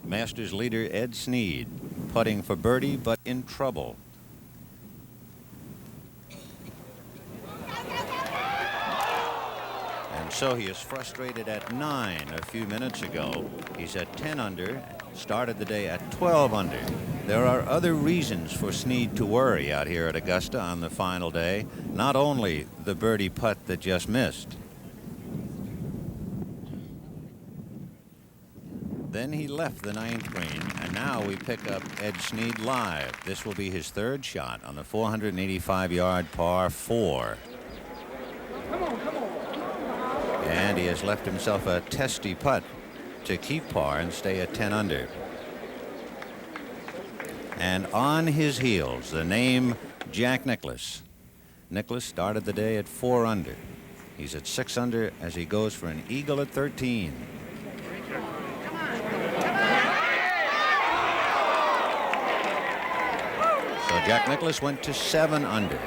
Masters leader Ed Sneed putting for birdie, but in trouble. And so he is frustrated at 9 a few minutes ago. He's at 10 under, started the day at 12 under. There are other reasons for Sneed to worry out here at Augusta on the final day, not only the birdie putt that just missed. Then he left the 9th green, and now we pick up Ed Sneed live. This will be his 3rd shot on the 485-yard par 4. And he has left himself a testy putt to keep par and stay at 10 under. And on his heels, the name Jack Nicklaus. Nicklaus started the day at 4 under. He's at 6 under as he goes for an eagle at 13. So Jack Nicklaus went to 7 under.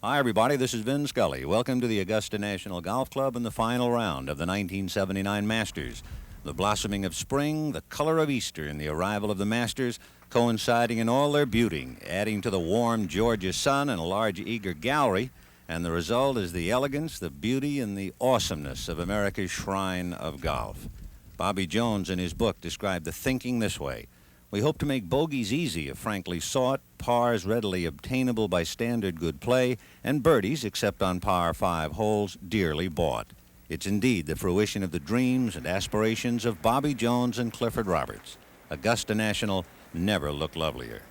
Hi, everybody. This is Vin Scully. Welcome to the Augusta National Golf Club in the final round of the 1979 Masters. The blossoming of spring, the color of Easter, and the arrival of the Masters coinciding in all their beauty, adding to the warm Georgia sun and a large eager gallery. And the result is the elegance, the beauty, and the awesomeness of America's shrine of golf. Bobby Jones, in his book, described the thinking this way: we hope to make bogeys easy if frankly sought, pars readily obtainable by standard good play, and birdies, except on par 5 holes, dearly bought. It's indeed the fruition of the dreams and aspirations of Bobby Jones and Clifford Roberts. Augusta National never looked lovelier.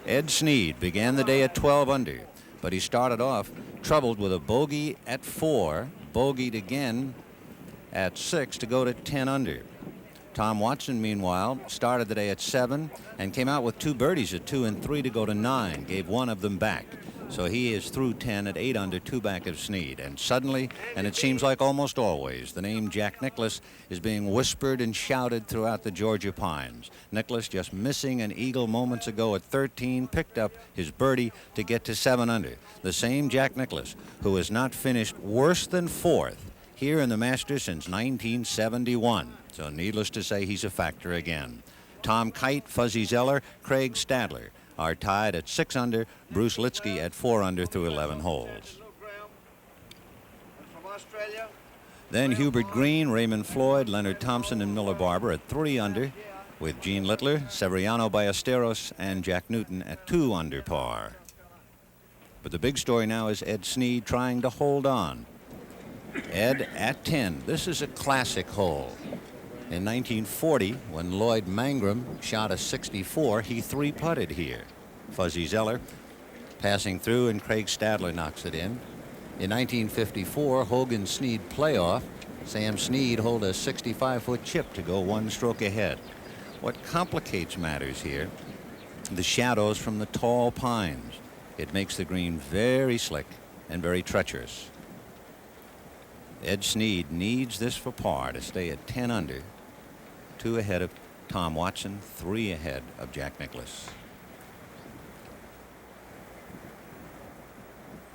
Ed Sneed began the day at 12 under, but he started off troubled with a bogey at 4, bogeyed again at 6 to go to 10 under. Tom Watson, meanwhile, started the day at 7 and came out with 2 birdies at 2 and 3 to go to 9, gave one of them back. So he is through 10 at 8 under, 2 back of Sneed. And suddenly, and it seems like almost always, the name Jack Nicklaus is being whispered and shouted throughout the Georgia pines. Nicklaus, just missing an eagle moments ago at 13, picked up his birdie to get to 7 under. The same Jack Nicklaus, who has not finished worse than 4th here in the Masters since 1971. So needless to say, he's a factor again. Tom Kite, Fuzzy Zeller, Craig Stadler are tied at 6 under, Bruce Lietzke at 4 under through 11 holes. Then Hubert Green, Raymond Floyd, Leonard Thompson, and Miller Barber at 3 under, with Gene Littler, Severiano Ballesteros, and Jack Newton at 2 under par. But the big story now is Ed Sneed trying to hold on. Ed at 10. This is a classic hole. In 1940, when Lloyd Mangrum shot a 64, he 3-putted here. Fuzzy Zeller passing through, and Craig Stadler knocks it in. In 1954, Hogan Sneed playoff, Sam Sneed hold a 65-foot chip to go 1 stroke ahead. What complicates matters here, the shadows from the tall pines. It makes the green very slick and very treacherous. Ed Sneed needs this for par to stay at 10 under, 2 ahead of Tom Watson, 3 ahead of Jack Nicklaus.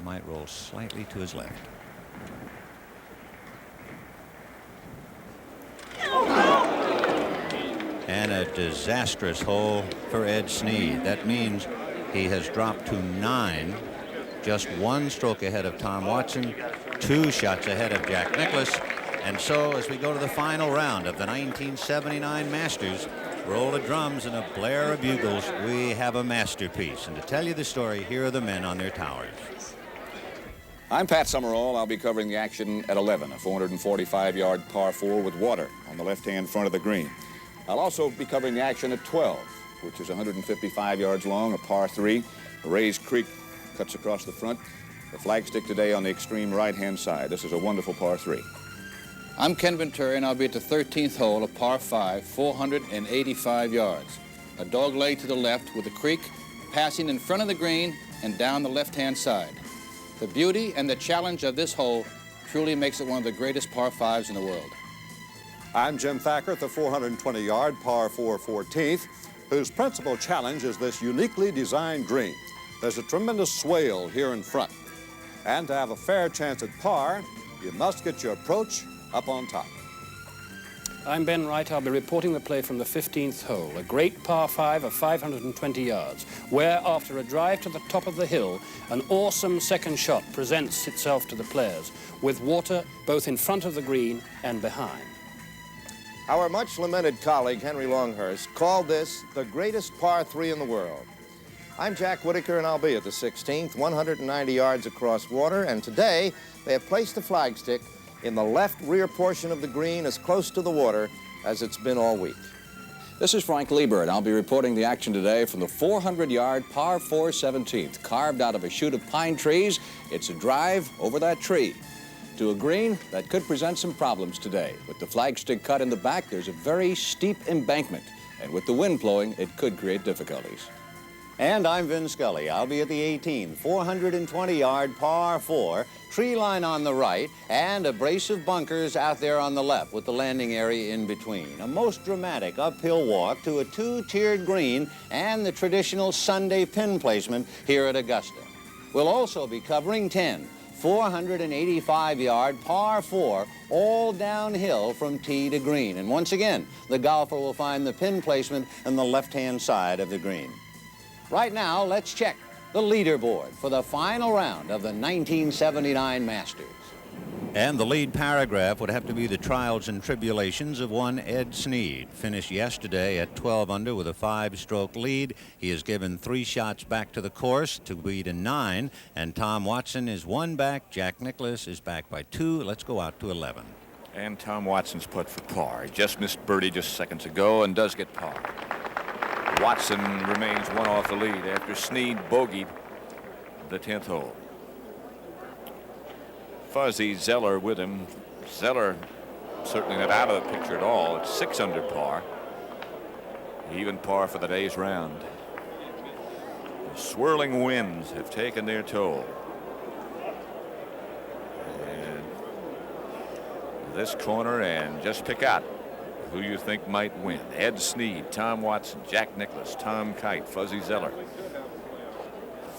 Might roll slightly to his left. And a disastrous hole for Ed Sneed. That means he has dropped to 9, just 1 stroke ahead of Tom Watson, 2 shots ahead of Jack Nicklaus. And so as we go to the final round of the 1979 Masters, roll the drums and a blare of bugles, we have a masterpiece. And to tell you the story, here are the men on their towers. I'm Pat Summerall. I'll be covering the action at 11, a 445-yard par 4 with water on the left-hand front of the green. I'll also be covering the action at 12, which is 155 yards long, a par 3. A raised creek cuts across the front. The flagstick today on the extreme right-hand side. This is a wonderful par 3. I'm Ken Venturi, and I'll be at the 13th hole, a par 5, 485 yards. A dog leg to the left with the creek passing in front of the green and down the left-hand side. The beauty and the challenge of this hole truly makes it one of the greatest par 5s in the world. I'm Jim Thacker at the 420-yard par 4 14th, whose principal challenge is this uniquely designed green. There's a tremendous swale here in front. And to have a fair chance at par, you must get your approach up on top. I'm Ben Wright. I'll be reporting the play from the 15th hole, a great par 5 of 520 yards, where after a drive to the top of the hill, an awesome second shot presents itself to the players, with water both in front of the green and behind. Our much lamented colleague, Henry Longhurst, called this the greatest par 3 in the world. I'm Jack Whitaker, and I'll be at the 16th, 190 yards across water, and today they have placed the flagstick in the left rear portion of the green as close to the water as it's been all week. This is Frank Liebert. I'll be reporting the action today from the 400-yard par 4 17th. Carved out of a chute of pine trees, it's a drive over that tree to a green that could present some problems today. With the flagstick cut in the back, there's a very steep embankment, and with the wind blowing, it could create difficulties. And I'm Vin Scully. I'll be at the 18th, 420-yard par 4, tree line on the right, and a brace of bunkers out there on the left with the landing area in between. A most dramatic uphill walk to a 2-tiered green and the traditional Sunday pin placement here at Augusta. We'll also be covering 10, 485-yard par 4, all downhill from tee to green. And once again, the golfer will find the pin placement on the left-hand side of the green. Right now, let's check the leaderboard for the final round of the 1979 Masters. And the lead paragraph would have to be the trials and tribulations of one Ed Sneed. Finished yesterday at 12 under with a 5-stroke lead. He has given 3 shots back to the course to beat a 9. And Tom Watson is 1 back. Jack Nicklaus is back by 2. Let's go out to 11. And Tom Watson's putt for par. He just missed birdie just seconds ago and does get par. Watson remains 1 off the lead after Sneed bogeyed the 10th hole. Fuzzy Zeller with him. Zeller certainly not out of the picture at all. It's 6 under par. Even par for the day's round. The swirling winds have taken their toll. And this corner, and just pick out who you think might win. Ed Sneed, Tom Watson, Jack Nicklaus, Tom Kite, Fuzzy Zeller.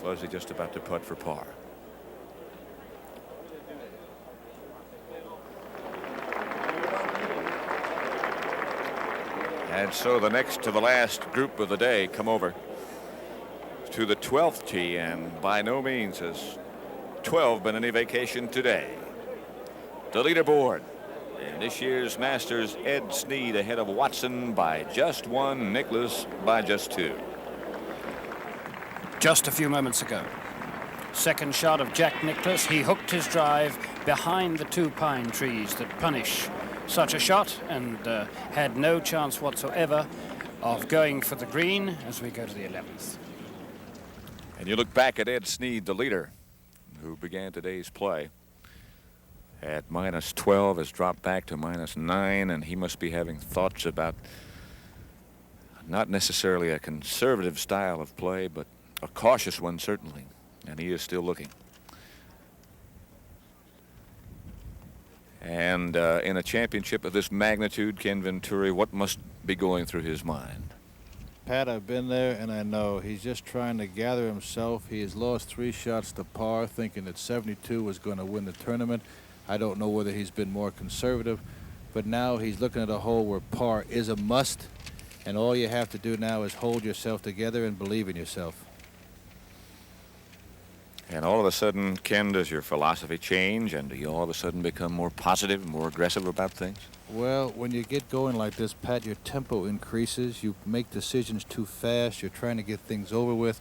Fuzzy just about to putt for par. And so the next to the last group of the day come over to the 12th tee, and by no means has 12 been any vacation today. The leaderboard. And this year's Masters, Ed Sneed ahead of Watson by just 1, Nicklaus by just 2. Just a few moments ago, second shot of Jack Nicklaus. He hooked his drive behind the 2 pine trees that punish such a shot, and had no chance whatsoever of going for the green as we go to the 11th. And you look back at Ed Sneed, the leader, who began today's play at -12, has dropped back to -9, and he must be having thoughts about not necessarily a conservative style of play, but a cautious one certainly, and he is still looking. And in a championship of this magnitude, Ken Venturi, what must be going through his mind? Pat, I've been there, and I know he's just trying to gather himself. He has lost 3 shots to par, thinking that 72 was going to win the tournament. I don't know whether he's been more conservative, but now he's looking at a hole where par is a must, and all you have to do now is hold yourself together and believe in yourself. And all of a sudden, Ken, does your philosophy change, and do you all of a sudden become more positive and more aggressive about things? Well, when you get going like this, Pat, your tempo increases. You make decisions too fast. You're trying to get things over with,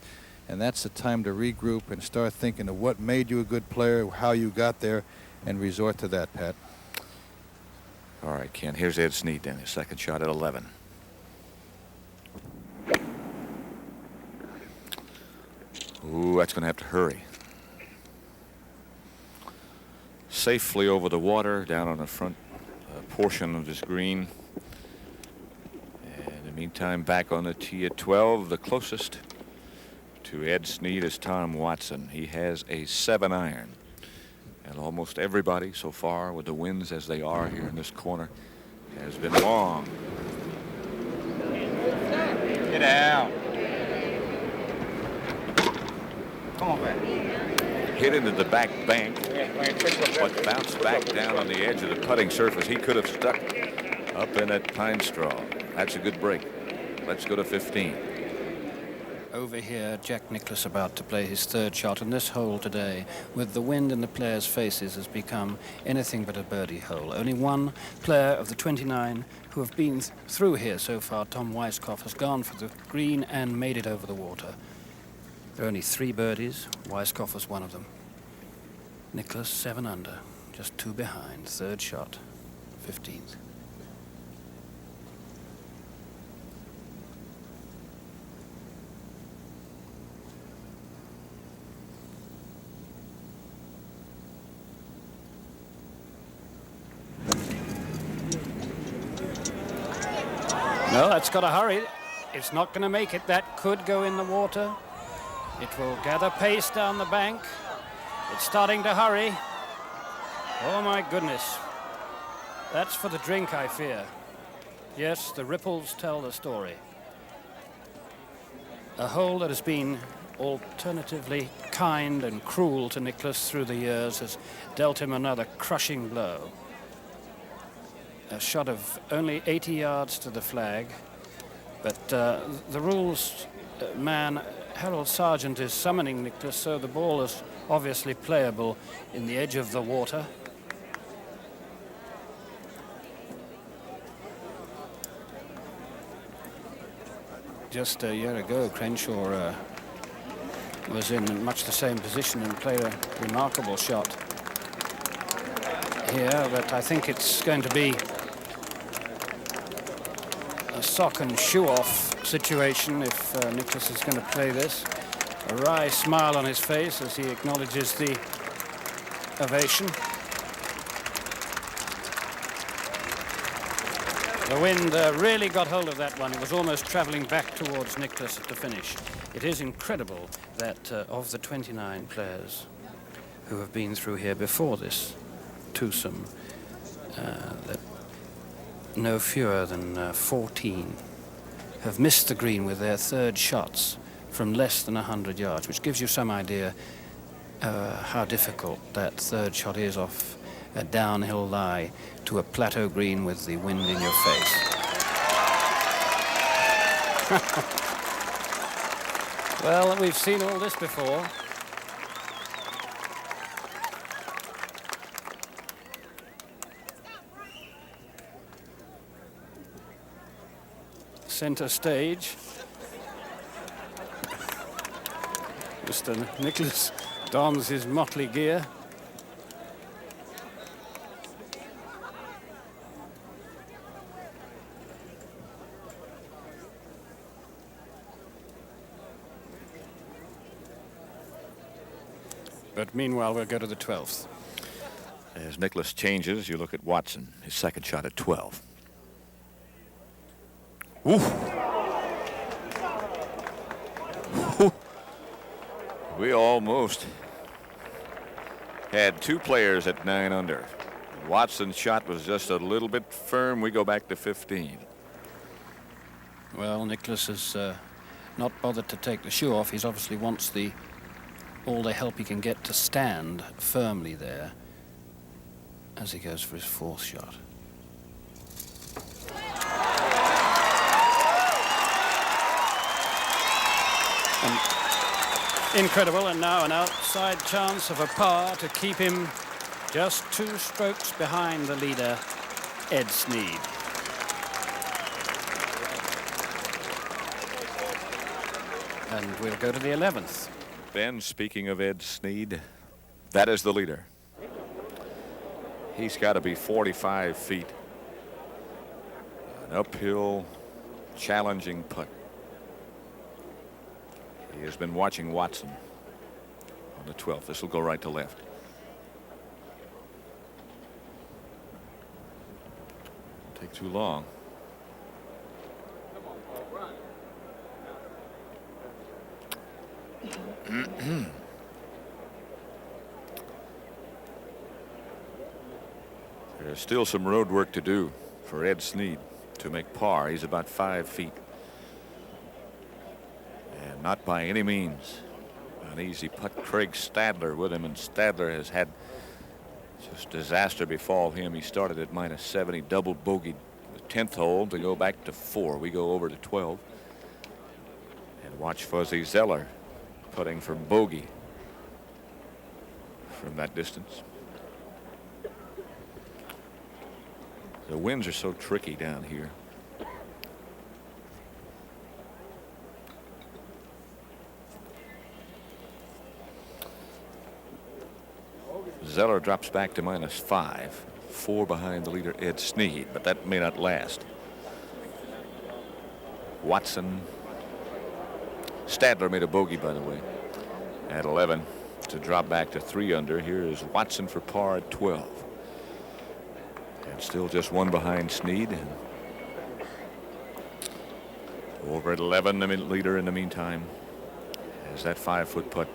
and that's the time to regroup and start thinking of what made you a good player, how you got there, and resort to that, Pat. All right, Ken, here's Ed Sneed then, his second shot at 11. Ooh, that's going to have to hurry. Safely over the water, down on the front portion of this green. And in the meantime, back on the tee at 12, the closest to Ed Sneed is Tom Watson. He has a 7-iron. And almost everybody so far, with the winds as they are here in this corner, has been long. Get down. Come on, back. Hit into the back bank, but bounced back down on the edge of the putting surface. He could have stuck up in at Pine Straw. That's a good break. Let's go to 15. Over here, Jack Nicklaus about to play his third shot, and this hole today, with the wind in the players' faces, has become anything but a birdie hole. Only one player of the 29 who have been through here so far, Tom Weiskopf, has gone for the green and made it over the water. There are only 3 birdies. Weiskopf was one of them. Nicklaus 7 under, just 2 behind. Third shot, 15th. No, that's got to hurry. It's not going to make it. That could go in the water. It will gather pace down the bank. It's starting to hurry. Oh, my goodness. That's for the drink, I fear. Yes, the ripples tell the story. A hole that has been alternatively kind and cruel to Nicklaus through the years has dealt him another crushing blow. A shot of only 80 yards to the flag, but the rules man, Harold Sargent, is summoning Nicklaus, so the ball is obviously playable in the edge of the water. Just a year ago, Crenshaw was in much the same position and played a remarkable shot here, but I think it's going to be a sock and shoe off situation if Nicklaus is going to play this. A wry smile on his face as he acknowledges the ovation. The wind really got hold of that one. It was almost traveling back towards Nicklaus at the finish. It is incredible that of the 29 players who have been through here before this twosome, that no fewer than 14 have missed the green with their third shots from less than 100 yards, which gives you some idea how difficult that third shot is off a downhill lie to a plateau green with the wind in your face. Well, we've seen all this before. Center stage. Mr. Nicklaus dons his motley gear. But meanwhile, we'll go to the 12th. As Nicklaus changes, you look at Watson, his second shot at 12. Oof. We almost had 2 players at 9 under. Watson's shot was just a little bit firm. We go back to 15. Well, Nicklaus has not bothered to take the shoe off. He obviously wants all the help he can get to stand firmly there as he goes for his 4th shot. Incredible, and now an outside chance of a par to keep him just 2 strokes behind the leader, Ed Sneed. And we'll go to the 11th. Ben, speaking of Ed Sneed, that is the leader. He's got to be 45 feet. An uphill, challenging putt. He has been watching Watson on the 12th. This will go right to left. Won't take too long. There's still some road work to do for Ed Sneed to make par. He's about 5 feet. And not by any means an easy putt. Craig Stadler with him, and Stadler has had just disaster befall him. He started at -70, double bogeyed with 10th hole to go back to 4. We go over to 12. And watch Fuzzy Zeller putting for bogey from that distance. The winds are so tricky down here. Zeller drops back to -5, 4 behind the leader Ed Sneed, but that may not last. Watson. Stadler made a bogey, by the way, at 11 to drop back to 3 under. Here is Watson for par at 12. And still just 1 behind Sneed. And over at 11, the leader in the meantime has that 5-foot putt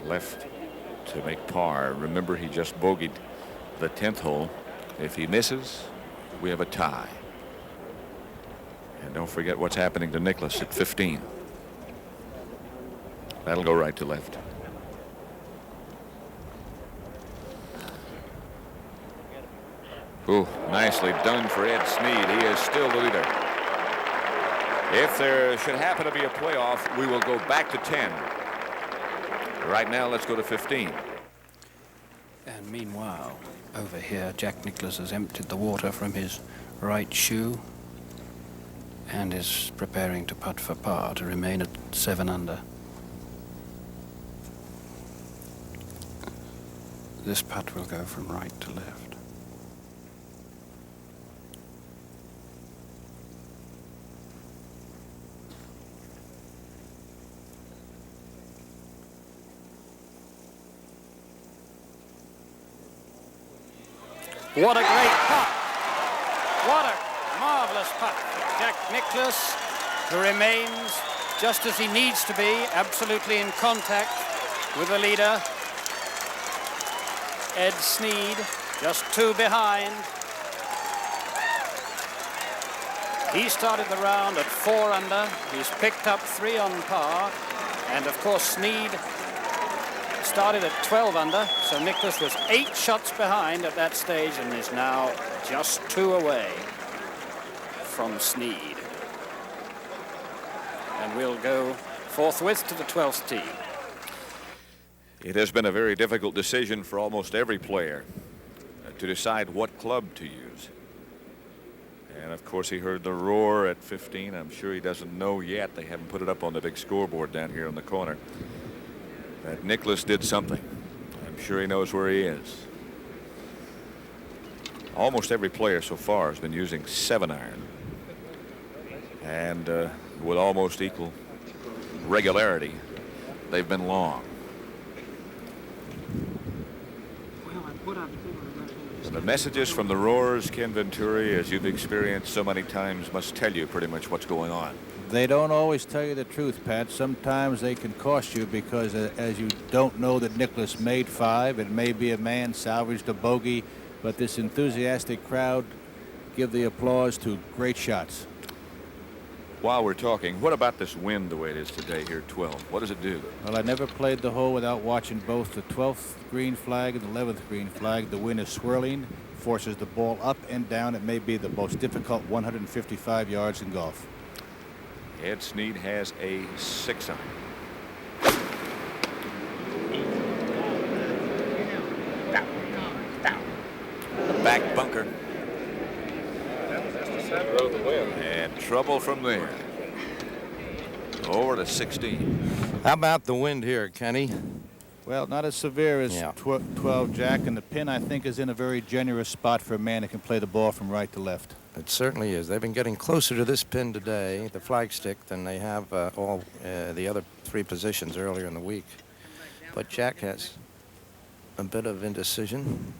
left to make par. Remember, he just bogeyed the 10th hole. If he misses, we have a tie. And don't forget what's happening to Nicklaus at 15. That'll go right to left. Ooh, nicely done for Ed Sneed. He is still the leader. If there should happen to be a playoff, we will go back to 10. Right now, let's go to 15. And meanwhile, over here, Jack Nicklaus has emptied the water from his right shoe and is preparing to putt for par to remain at 7 under. This putt will go from right to left. What a great putt. What a marvelous putt. Jack Nicklaus, who remains just as he needs to be, absolutely in contact with the leader, Ed Sneed, just 2 behind. He started the round at 4 under. He's picked up 3 on par. And of course, Sneed started at 12 under, so Nicklaus was 8 shots behind at that stage and is now just 2 away from Sneed. And we'll go forthwith to the 12th tee. It has been a very difficult decision for almost every player to decide what club to use. And of course, he heard the roar at 15. I'm sure he doesn't know yet. They haven't put it up on the big scoreboard down here in the corner. That Nicklaus did something. I'm sure he knows where he is. Almost every player so far has been using 7-iron. And with almost equal regularity, they've been long. So the messages from the roars, Ken Venturi, as you've experienced so many times, must tell you pretty much what's going on. They don't always tell you the truth, Pat. Sometimes they can cost you because as you don't know that Nicklaus made 5. It may be a man salvaged a bogey, but this enthusiastic crowd give the applause to great shots. While we're talking, what about this wind the way it is today here at 12? What does it do? Well, I never played the hole without watching both the 12th green flag and the 11th green flag. The wind is swirling, forces the ball up and down. It may be the most difficult 155 yards in golf. Ed Sneed has a 6-iron. Back bunker. And trouble from there. Over to 16. How about the wind here, Kenny? Well, not as severe as 12, Jack, and the pin, I think, is in a very generous spot for a man that can play the ball from right to left. It certainly is. They've been getting closer to this pin today, the flagstick, than they have all the other 3 positions earlier in the week. But Jack has a bit of indecision.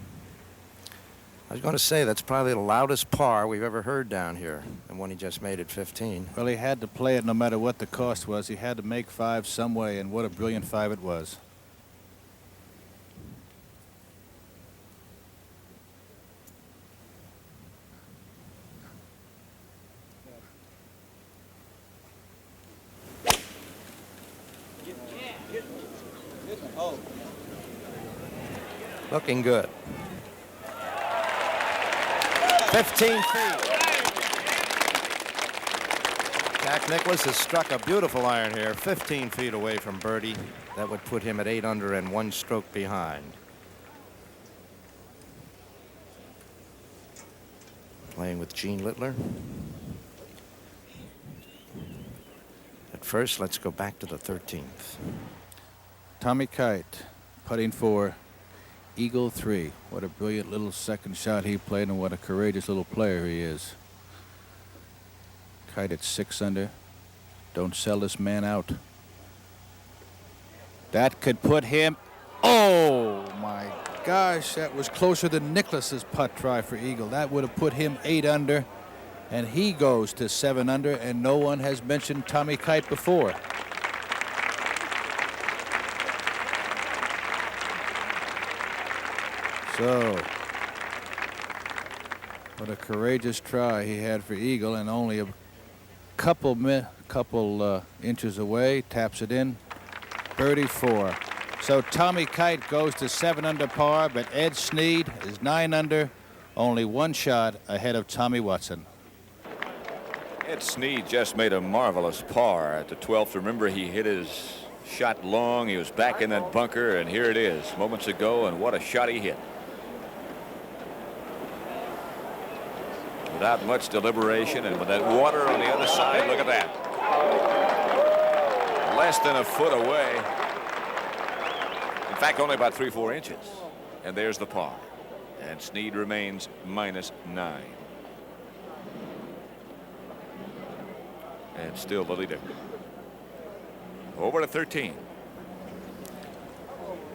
I was going to say that's probably the loudest par we've ever heard down here, the one he just made at 15. Well, he had to play it no matter what the cost was. He had to make 5 some way, and what a brilliant 5 it was. Looking good. 15 feet. Jack Nicklaus has struck a beautiful iron here, 15 feet away from birdie. That would put him at 8 under and 1 stroke behind. Playing with Gene Littler. At first, let's go back to the 13th. Tommy Kite putting for Eagle 3. What a brilliant little second shot he played, and what a courageous little player he is. Kite at 6 under. Don't sell this man out. That could put him. Oh my gosh, that was closer than Nicklaus's putt try for eagle. That would have put him 8 under, and he goes to 7 under, and no one has mentioned Tommy Kite before. So, what a courageous try he had for eagle, and only a couple inches away, taps it in, birdie 4. So Tommy Kite goes to 7 under par, but Ed Sneed is 9 under, only 1 shot ahead of Tommy Watson. Ed Sneed just made a marvelous par at the 12th. Remember, he hit his shot long. He was back in that bunker, and here it is moments ago, and what a shot he hit. Without much deliberation, and with that water on the other side, look at that. Less than a foot away. In fact, only about 3-4 inches. And there's the par. And Sneed remains -9. And still the leader. Over to 13.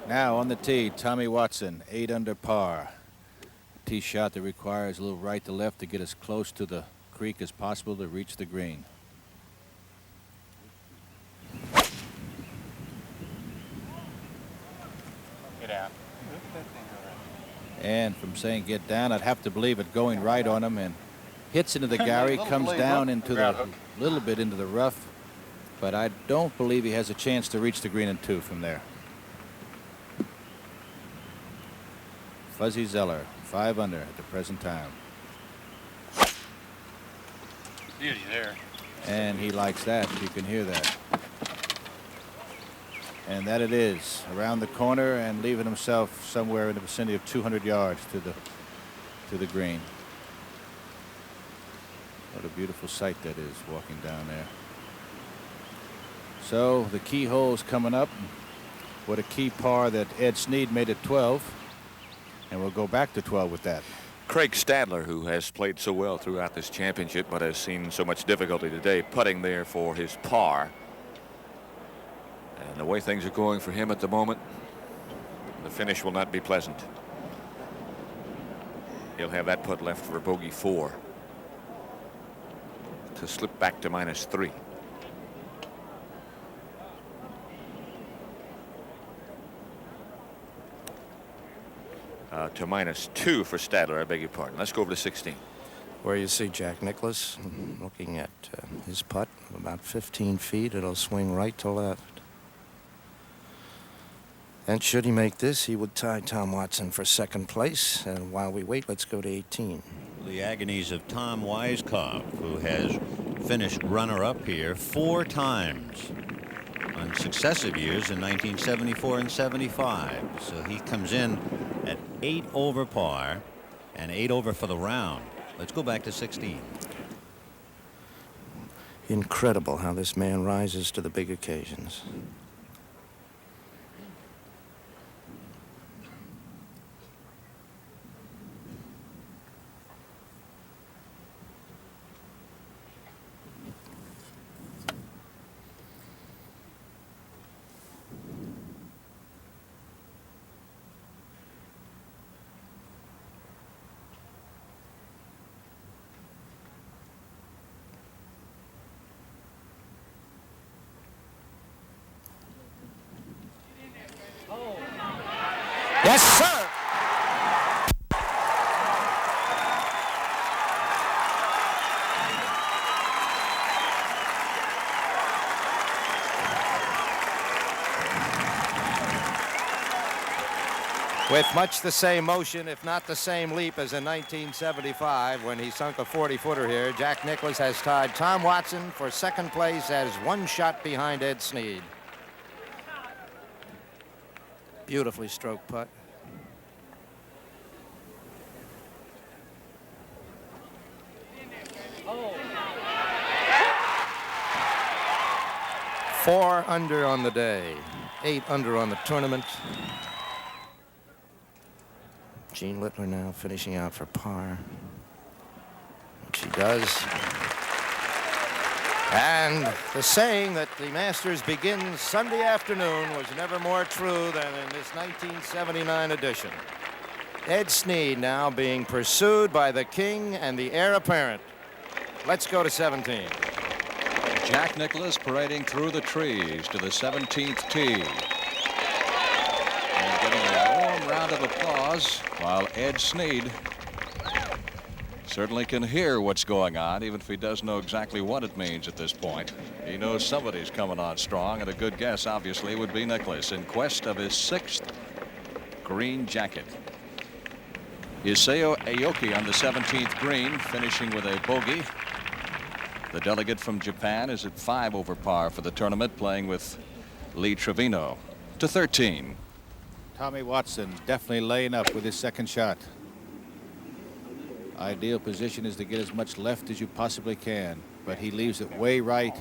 Now on the tee, Tommy Watson, 8 under par. Tee shot that requires a little right to left to get as close to the creek as possible to reach the green. Get out. And from saying get down, I'd have to believe it going right on him, and hits into the Gary, comes down into the little bit into the rough, but I don't believe he has a chance to reach the green in 2 from there. Fuzzy Zeller, 5 under at the present time. Beauty there. And he likes that. You can hear that. And that it is, around the corner and leaving himself somewhere in the vicinity of 200 yards to the green. What a beautiful sight that is, walking down there. So the key hole's coming up. What a key par that Ed Sneed made at 12. And we'll go back to 12 with that. Craig Stadler, who has played so well throughout this championship but has seen so much difficulty today, putting there for his par. And the way things are going for him at the moment, the finish will not be pleasant. He'll have that putt left for bogey 4 to slip back to -3. To -2 for Stadler, I beg your pardon. Let's go over to 16. Where you see Jack Nicklaus looking at his putt, about 15 feet. It'll swing right to left. And should he make this, he would tie Tom Watson for 2nd place. And while we wait, let's go to 18. The agonies of Tom Weiskopf, who has finished runner-up here 4 times on successive years in 1974 and 75. So he comes in at 8 over par and 8 over for the round. Let's go back to 16. Incredible how this man rises to the big occasions. Yes, sir. With much the same motion, if not the same leap as in 1975 when he sunk a 40-footer here, Jack Nicklaus has tied Tom Watson for second place as 1 shot behind Ed Sneed. Beautifully stroked putt. Four under on the day, 8 under on the tournament. Gene Littler now finishing out for par, which he does. And the saying that the Masters begins Sunday afternoon was never more true than in this 1979 edition. Ed Sneed now being pursued by the king and the heir apparent. Let's go to 17. Jack Nicklaus parading through the trees to the 17th tee. And getting a warm round of applause while Ed Sneed certainly can hear what's going on, even if he doesn't know exactly what it means at this point. He knows somebody's coming on strong, and a good guess, obviously, would be Nicklaus in quest of his 6th green jacket. Iseo Aoki on the 17th green, finishing with a bogey. The delegate from Japan is at 5 over par for the tournament, playing with Lee Trevino to 13. Tommy Watson definitely laying up with his second shot. Ideal position is to get as much left as you possibly can, but he leaves it way right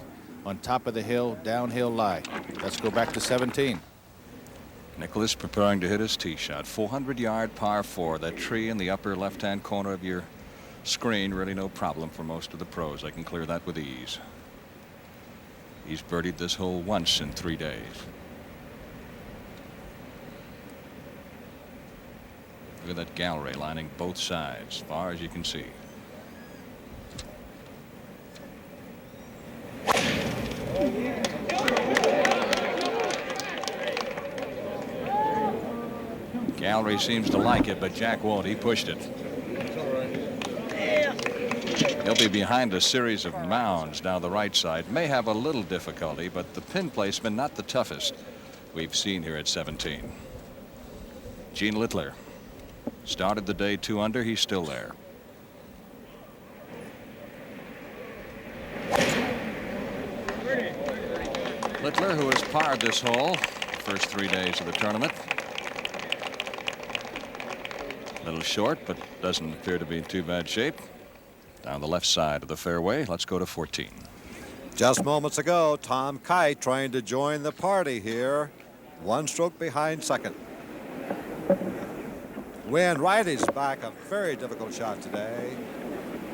on top of the hill, downhill lie. Let's go back to 17. Nicklaus preparing to hit his tee shot. 400-yard par 4. That tree in the upper left-hand corner of your screen, really no problem for most of the pros. I can clear that with ease. He's birdied this hole once in 3 days. Look at that gallery lining both sides, as far as you can see. Gallery seems to like it, but Jack won't. He pushed it. He'll be behind a series of mounds down the right side. May have a little difficulty, but the pin placement not the toughest we've seen here at 17. Gene Littler started the day 2 under. He's still there. Littler, who has parred this hole first 3 days of the tournament. A little short, but doesn't appear to be in too bad shape. Down the left side of the fairway. Let's go to 14. Just moments ago, Tom Kite trying to join the party here. 1 stroke behind second. Wind right is back. A very difficult shot today.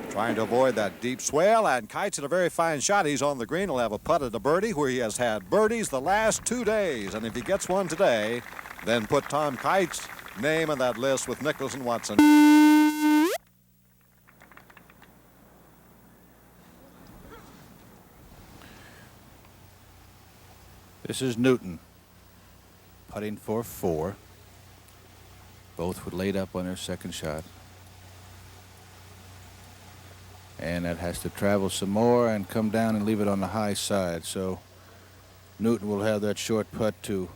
Trying to avoid that deep swale, and Kite's at a very fine shot. He's on the green. He'll have a putt at a birdie, where he has had birdies the last 2 days. And if he gets one today, then put Tom Kite's name on that list with Nicklaus and Watson. This is Newton putting for 4. Both were laid up on their second shot. And that has to travel some more and come down and leave it on the high side. So Newton will have that short putt to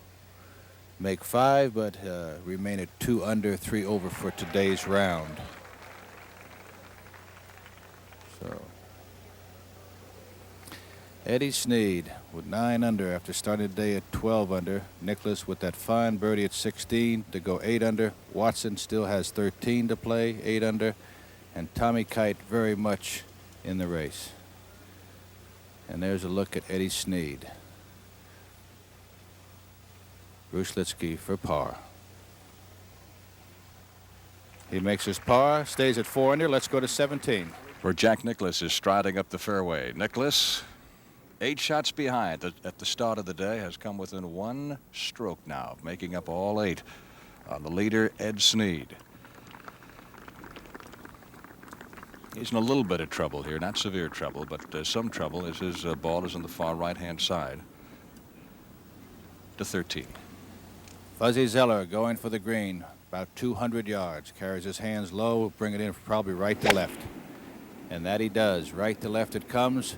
make 5, but remain at 2 under, 3 over for today's round. So Eddie Sneed with 9 under after starting the day at 12 under. Nicklaus with that fine birdie at 16 to go 8 under. Watson still has 13 to play, 8 under. And Tommy Kite very much in the race. And there's a look at Eddie Sneed. Bruce Lietzke for par. He makes his par, stays at 4 under. Let's go to 17. Where Jack Nicklaus is striding up the fairway. Nicklaus, 8 shots behind at the start of the day, has come within 1 stroke now, making up all 8 on the leader, Ed Sneed. He's in a little bit of trouble here, not severe trouble, but some trouble as his ball is on the far right-hand side. To 13. Fuzzy Zeller going for the green, about 200 yards. Carries his hands low, bring it in probably right to left. And that he does. Right to left it comes,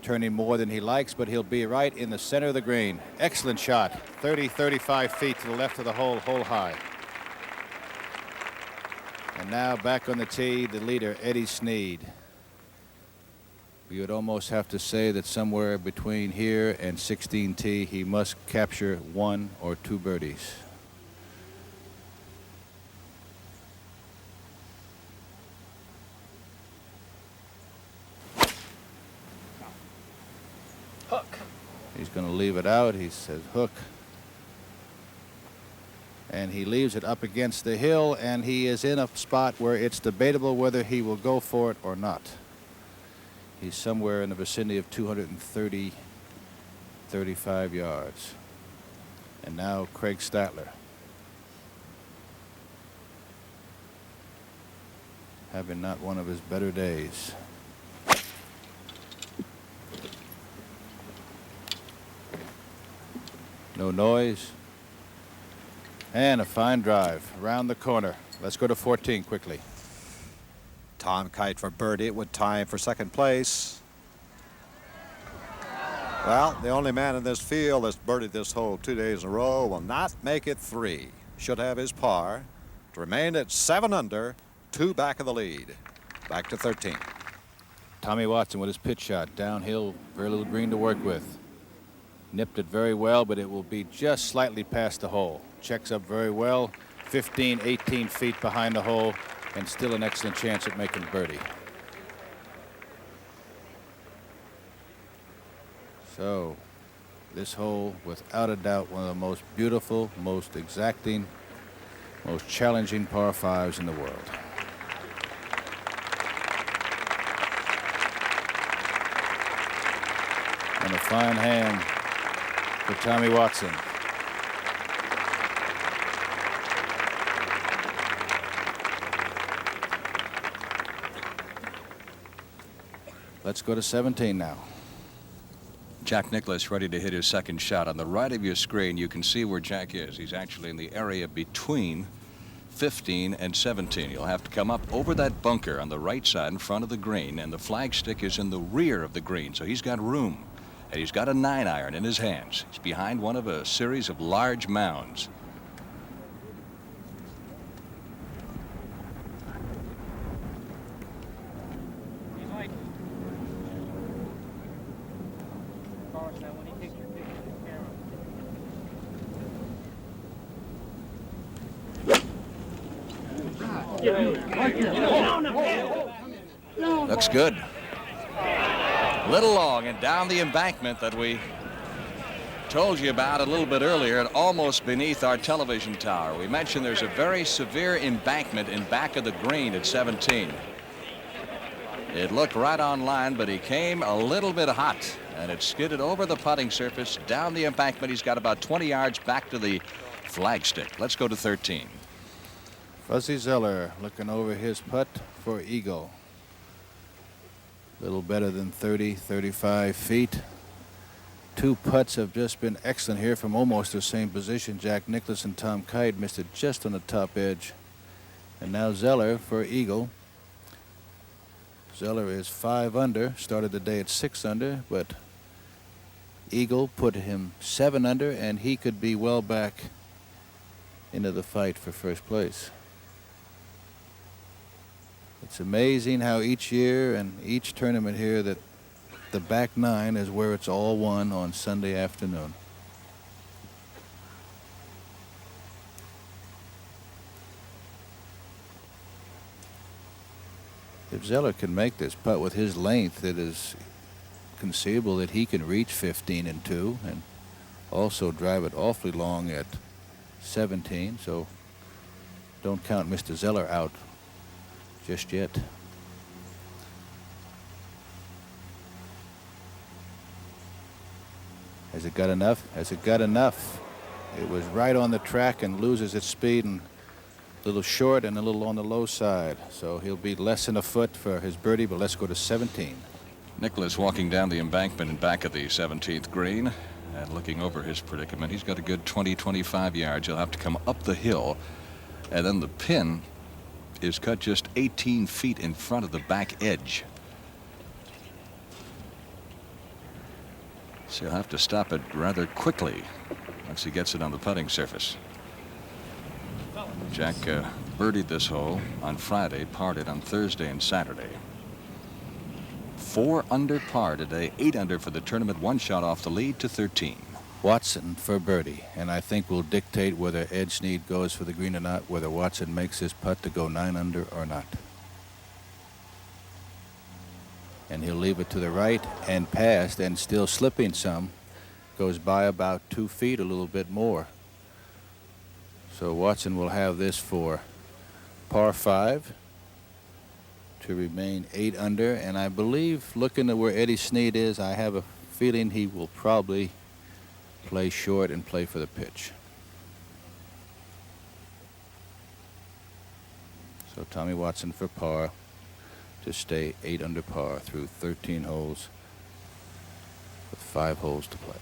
turning more than he likes, but he'll be right in the center of the green. Excellent shot. 30, 35 feet to the left of the hole, hole high. And now back on the tee, the leader, Eddie Sneed. You would almost have to say that somewhere between here and 16T, he must capture 1 or 2 birdies. Hook. He's going to leave it out. He says hook. And he leaves it up against the hill, and he is in a spot where it's debatable whether he will go for it or not. He's somewhere in the vicinity of 230, 35 yards. And now Craig Stadler. Having not one of his better days. No noise. And a fine drive around the corner. Let's go to 14 quickly. Tom Kite for birdie. It would tie him for second place. Well, the only man in this field that's birdied this hole 2 days in a row will not make it 3. Should have his par to remain at 7 under, 2 back of the lead. Back to 13. Tommy Watson with his pitch shot. Downhill, very little green to work with. Nipped it very well, but it will be just slightly past the hole. Checks up very well. 15, 18 feet behind the hole, and still an excellent chance at making birdie. So this hole, without a doubt, one of the most beautiful, most exacting, most challenging par 5s in the world. And a fine hand for Tommy Watson. Let's go to 17 now. Jack Nicklaus ready to hit his second shot. On the right of your screen, you can see where Jack is. He's actually in the area between 15 and 17. You'll have to come up over that bunker on the right side in front of the green, and the flagstick is in the rear of the green, so he's got room. And he's got a 9-iron in his hands. He's behind one of a series of large mounds. Looks good. A little long and down the embankment that we told you about a little bit earlier, and almost beneath our television tower. We mentioned there's a very severe embankment in back of the green at 17. It looked right on line, but he came a little bit hot, and it skidded over the putting surface down the embankment. He's got about 20 yards back to the flagstick. Let's go to 13. Fuzzy Zeller looking over his putt for eagle. A little better than 30, 35 feet. 2 putts have just been excellent here from almost the same position. Jack Nicklaus and Tom Kite missed it just on the top edge. And now Zeller for eagle. Zeller is 5 under, started the day at 6 under, but eagle put him 7 under, and he could be well back into the fight for first place. It's amazing how each year and each tournament here that the back 9 is where it's all won on Sunday afternoon. If Zeller can make this putt with his length, it is conceivable that he can reach 15 and 2 and also drive it awfully long at 17. So don't count Mr. Zeller out just yet. Has it got enough? Has it got enough? It was right on the track and loses its speed, and a little short and a little on the low side. So he'll be less than a foot for his birdie, but let's go to 17. Nicklaus walking down the embankment in back of the 17th green and looking over his predicament. He's got a good 20, 25 yards. He'll have to come up the hill, and then the pin is cut just 18 feet in front of the back edge. So he'll have to stop it rather quickly once he gets it on the putting surface. Jack birdied this hole on Friday, parred it on Thursday and Saturday. 4 under par today, 8 under for the tournament, 1 shot off the lead to 13. Watson for birdie, and I think will dictate whether Ed Sneed goes for the green or not, whether Watson makes his putt to go 9 under or not. And he'll leave it to the right and past, and still slipping some. Goes by about 2 feet, a little bit more. So Watson will have this for par 5 to remain 8 under, and I believe, looking at where Eddie Sneed is, I have a feeling he will probably play short and play for the pitch. So Tommy Watson for par to stay 8 under par through 13 holes with 5 holes to play.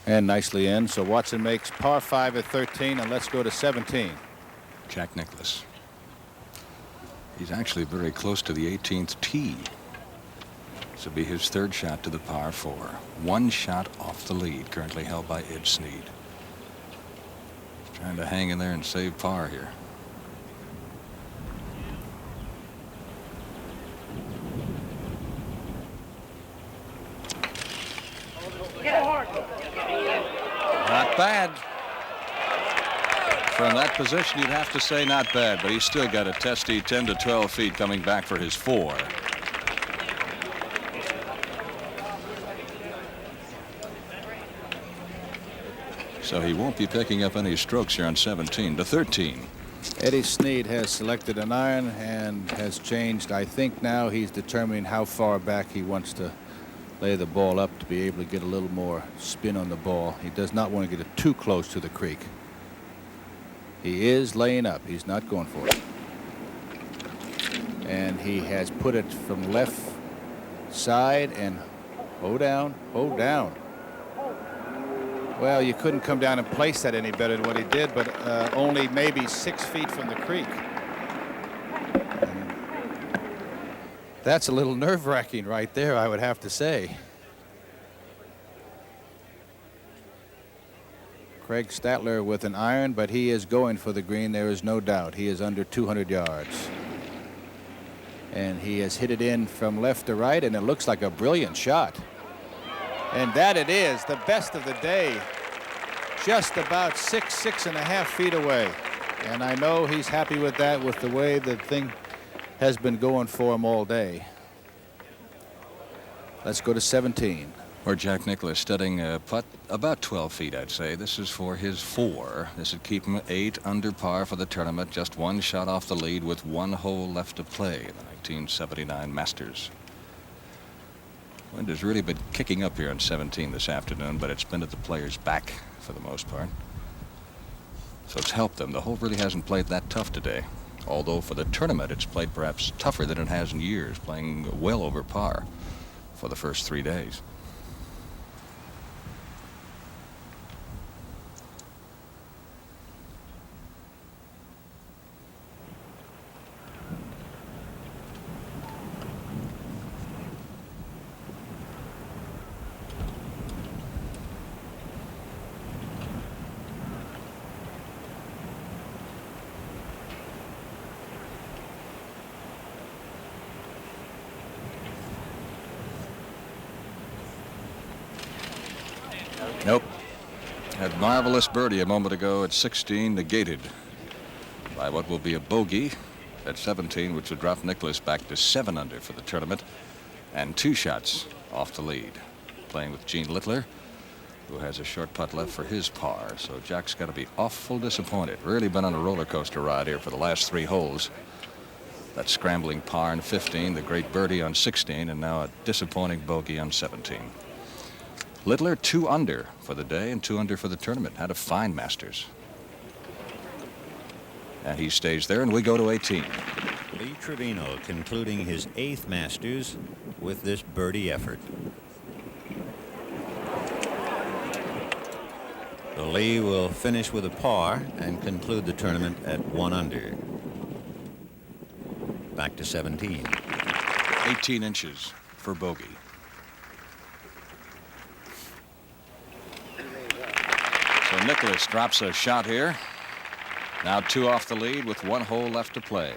And nicely in. So Watson makes par 5 at 13, and let's go to 17. Jack Nicklaus. He's actually very close to the 18th tee. This will be his 3rd shot to the par 4. 1 shot off the lead, currently held by Ed Sneed. He's trying to hang in there and save par here. Not bad. From that position, you'd have to say not bad, but he's still got a testy 10 to 12 feet coming back for his 4. So he won't be picking up any strokes here on 17 to 13. Eddie Sneed has selected an iron and has changed. I think now he's determining how far back he wants to lay the ball up to be able to get a little more spin on the ball. He does not want to get it too close to the creek. He is laying up. He's not going for it. And he has put it from left side and hold down, hold down. Well, you couldn't come down and place that any better than what he did, but only maybe 6 feet from the creek. That's a little nerve-wracking right there, I would have to say. Craig Stadler with an iron, but he is going for the green, there is no doubt. He is under 200 yards. And he has hit it in from left to right, and it looks like a brilliant shot. And that it is, the best of the day. Just about 6.5 feet away. And I know he's happy with that, with the way the thing has been going for him all day. Let's go to 17. Or Jack Nicklaus studying a putt about 12 feet, I'd say. This is for his 4. This would keep him 8 under par for the tournament. Just 1 shot off the lead with 1 hole left to play in the 1979 Masters. Wind has really been kicking up here on 17 this afternoon, but it's been at the players' back for the most part. So it's helped them. The hole really hasn't played that tough today. Although for the tournament, it's played perhaps tougher than it has in years, playing well over par for the first 3 days. Nope. Had marvelous birdie a moment ago at 16, negated by what will be a bogey at 17, which would drop Nicklaus back to 7 under for the tournament, and 2 shots off the lead. Playing with Gene Littler, who has a short putt left for his par. So Jack's got to be awful disappointed. Really been on a roller coaster ride here for the last 3 holes. That scrambling par on 15, the great birdie on 16, and now a disappointing bogey on 17. Littler 2 under for the day and 2 under for the tournament. Had a fine Masters. And he stays there, and we go to 18. Lee Trevino concluding his 8th Masters with this birdie effort. So Lee will finish with a par and conclude the tournament at 1 under. Back to 17. 18 inches for bogey. So Nicklaus drops a shot here. Now 2 off the lead with 1 hole left to play.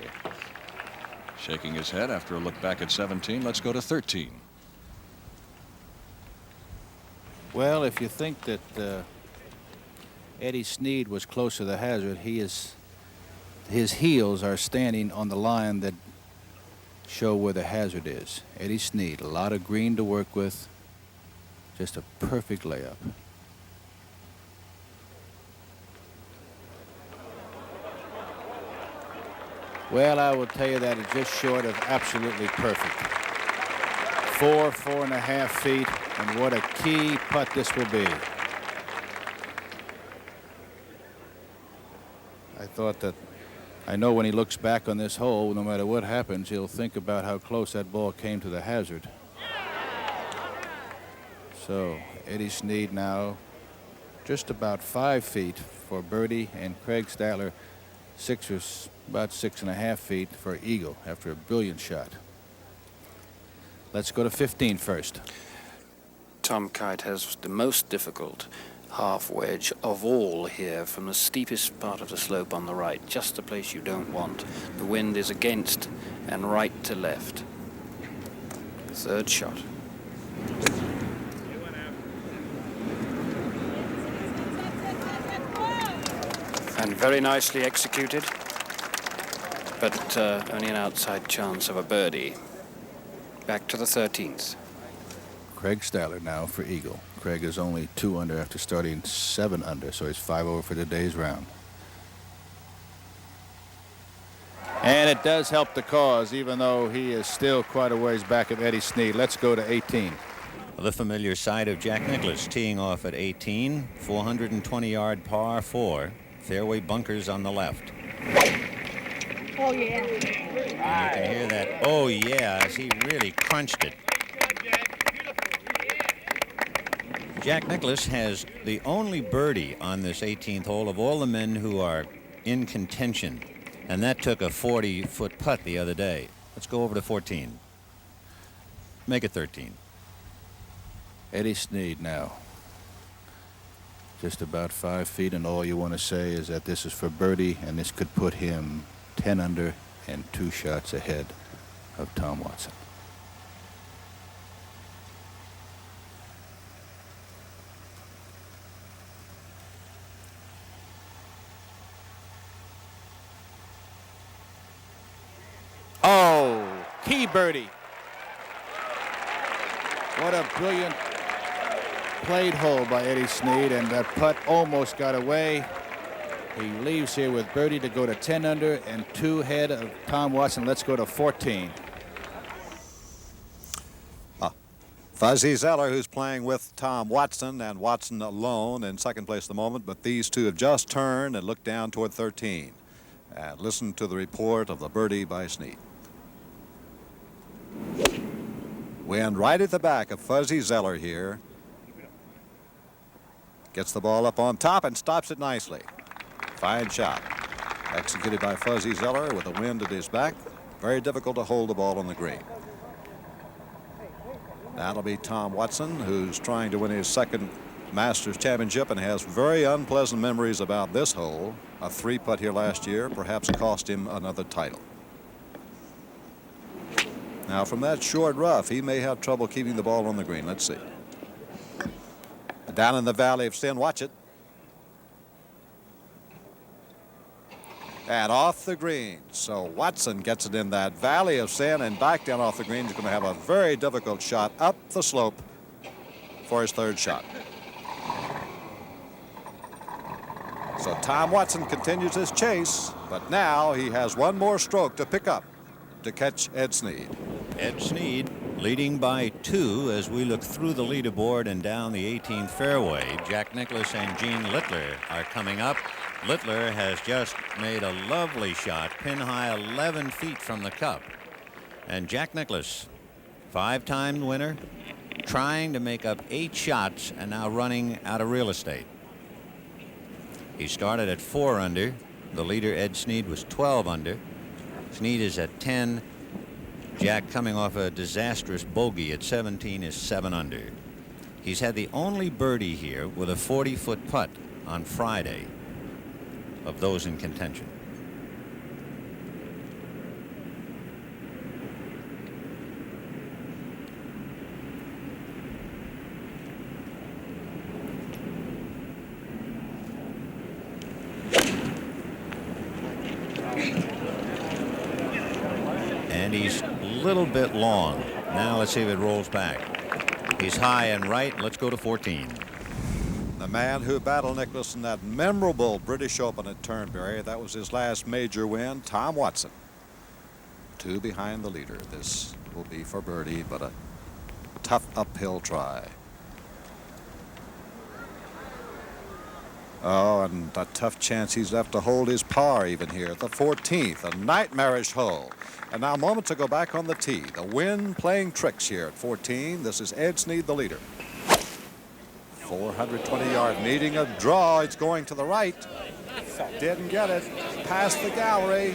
Shaking his head after a look back at 17. Let's go to 13. Well, if you think that Eddie Sneed was close to the hazard, his heels are standing on the line that show where the hazard is. Eddie Sneed, a lot of green to work with. Just a perfect layup. Well, I will tell you that it's just short of absolutely perfect. 4.5 feet, and what a key putt this will be. I thought that, I know when he looks back on this hole, no matter what happens, he'll think about how close that ball came to the hazard. So Eddie Sneed now just about 5 feet for birdie, and Craig Stadler about 6.5 feet for eagle after a brilliant shot. Let's go to 15 first. Tom Kite has the most difficult half wedge of all here from the steepest part of the slope on the right, just the place you don't want. The wind is against and right to left. Third shot. And very nicely executed, but only an outside chance of a birdie. Back to the 13th. Craig Stadler now for eagle. Craig is only 2 under after starting 7 under, so he's 5 over for today's round. And it does help the cause, even though he is still quite a ways back of Eddie Sneed. Let's go to 18. The familiar side of Jack Nicklaus, teeing off at 18, 420-yard par 4. Fairway bunkers on the left. Oh, yeah. And you can hear that, oh, yeah, as he really crunched it. Jack Nicklaus has the only birdie on this 18th hole of all the men who are in contention. And that took a 40-foot putt the other day. Let's go over to 14. Make it 13. Eddie Sneed now. Just about 5 feet, and all you want to say is that this is for birdie, and this could put him 10 under and 2 shots ahead of Tom Watson. Oh, key birdie. What a brilliant played hole by Eddie Sneed, and that putt almost got away. He leaves here with birdie to go to 10 under and 2 ahead of Tom Watson. Let's go to 14. Fuzzy Zeller, who's playing with Tom Watson, and Watson alone in second place at the moment, but these two have just turned and looked down toward 13. And listen to the report of the birdie by Sneed. Wind right at the back of Fuzzy Zeller here. Gets the ball up on top and stops it nicely. Fine shot. Executed by Fuzzy Zeller with the wind at his back. Very difficult to hold the ball on the green. That'll be Tom Watson, who's trying to win his second Masters Championship and has very unpleasant memories about this hole. A 3-putt here last year perhaps cost him another title. Now from that short rough, he may have trouble keeping the ball on the green. Let's see. Down in the valley of sin, watch it. And off the green. So Watson gets it in that valley of sin and back down off the green. He's going to have a very difficult shot up the slope for his third shot. So Tom Watson continues his chase, but now he has one more stroke to pick up to catch Ed Sneed. Ed Sneed leading by 2 as we look through the leaderboard and down the 18th fairway. Jack Nicklaus and Gene Littler are coming up. Littler has just made a lovely shot, pin high 11 feet from the cup. And Jack Nicklaus, 5-time winner, trying to make up 8 shots and now running out of real estate. He started at 4 under. The leader, Ed Sneed, was 12 under. Sneed is at 10. Jack, coming off a disastrous bogey at 17, is 7 under. He's had the only birdie here with a 40-foot putt on Friday of those in contention. And he's a little bit long. Now let's see if it rolls back. He's high and right. Let's go to 14. The man who battled Nicklaus in that memorable British Open at Turnberry, that was his last major win, Tom Watson. 2 behind the leader. This will be for birdie, but a tough uphill try. Oh, and a tough chance he's left to hold his par even here at the 14th, a nightmarish hole. And now moments ago back on the tee, the wind playing tricks here at 14. This is Ed Sneed, the leader. 420-yard, needing a draw. It's going to the right. Didn't get it. Past the gallery.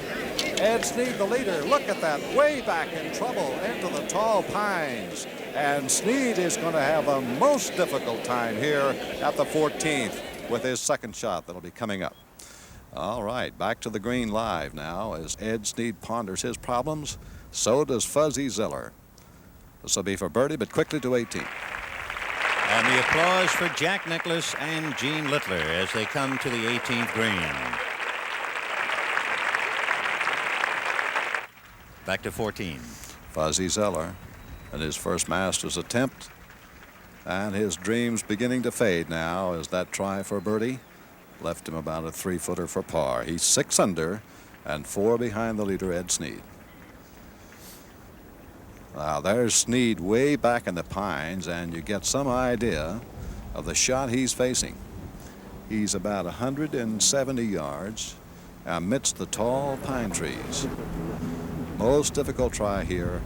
Ed Sneed, the leader. Look at that. Way back in trouble into the tall pines. And Sneed is going to have a most difficult time here at the 14th with his second shot that'll be coming up. All right, back to the green live now as Ed Sneed ponders his problems. So does Fuzzy Zeller. This will be for birdie, but quickly to 18. And the applause for Jack Nicklaus and Gene Littler as they come to the 18th green. Back to 14. Fuzzy Zeller in his first Masters attempt. And his dreams beginning to fade now as that try for birdie left him about a 3-footer for par. He's 6 under and 4 behind the leader, Ed Sneed. Now there's Sneed way back in the pines, and you get some idea of the shot he's facing. He's about 170 yards amidst the tall pine trees. Most difficult try here.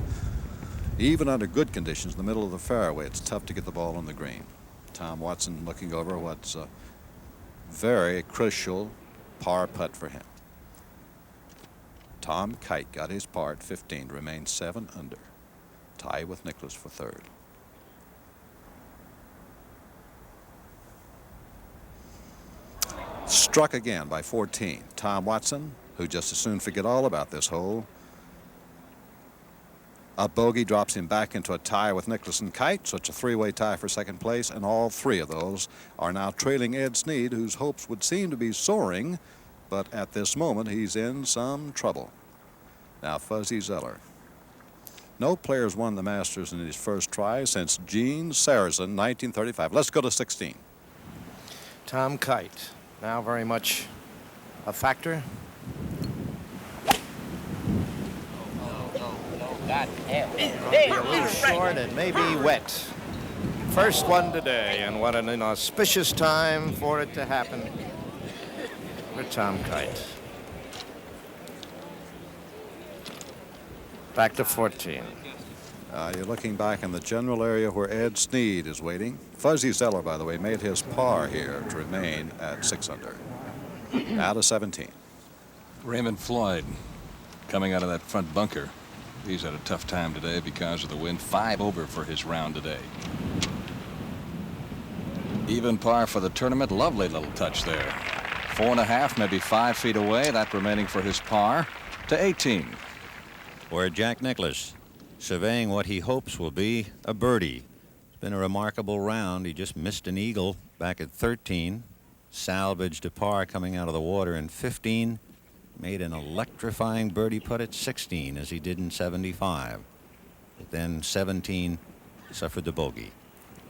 Even under good conditions in the middle of the fairway, it's tough to get the ball on the green. Tom Watson looking over what's a very crucial par putt for him. Tom Kite got his par at 15, remains 7 under. Tie with Nicklaus for third. Struck again by 14. Tom Watson, who just as soon forget all about this hole. A bogey drops him back into a tie with Nicklaus and Kite, so it's a 3-way tie for second place, and all 3 of those are now trailing Ed Sneed, whose hopes would seem to be soaring, but at this moment he's in some trouble. Now Fuzzy Zeller. No player's won the Masters in his first try since Gene Sarazen, 1935. Let's go to 16. Tom Kite, now very much a factor. Be a little short and maybe wet. First one today, and what an inauspicious time for it to happen for Tom Kite. Back to 14. You're looking back in the general area where Ed Sneed is waiting. Fuzzy Zeller, by the way, made his par here to remain at 6 under. Now to 17. Raymond Floyd coming out of that front bunker. He's had a tough time today because of the wind. 5 over for his round today. Even par for the tournament. Lovely little touch there. 4.5, maybe 5 feet away. That remaining for his par to 18. Where Jack Nicklaus surveying what he hopes will be a birdie. It's been a remarkable round. He just missed an eagle back at 13. Salvaged a par coming out of the water in 15. Made an electrifying birdie putt at 16 as he did in 75. But then 17 suffered the bogey.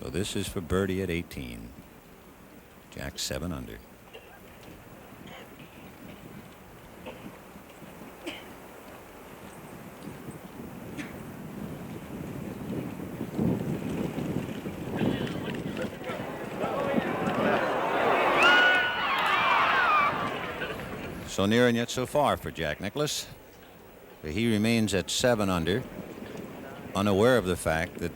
So this is for birdie at 18. Jack 7 under. So near and yet so far for Jack Nicklaus. He remains at 7 under, unaware of the fact that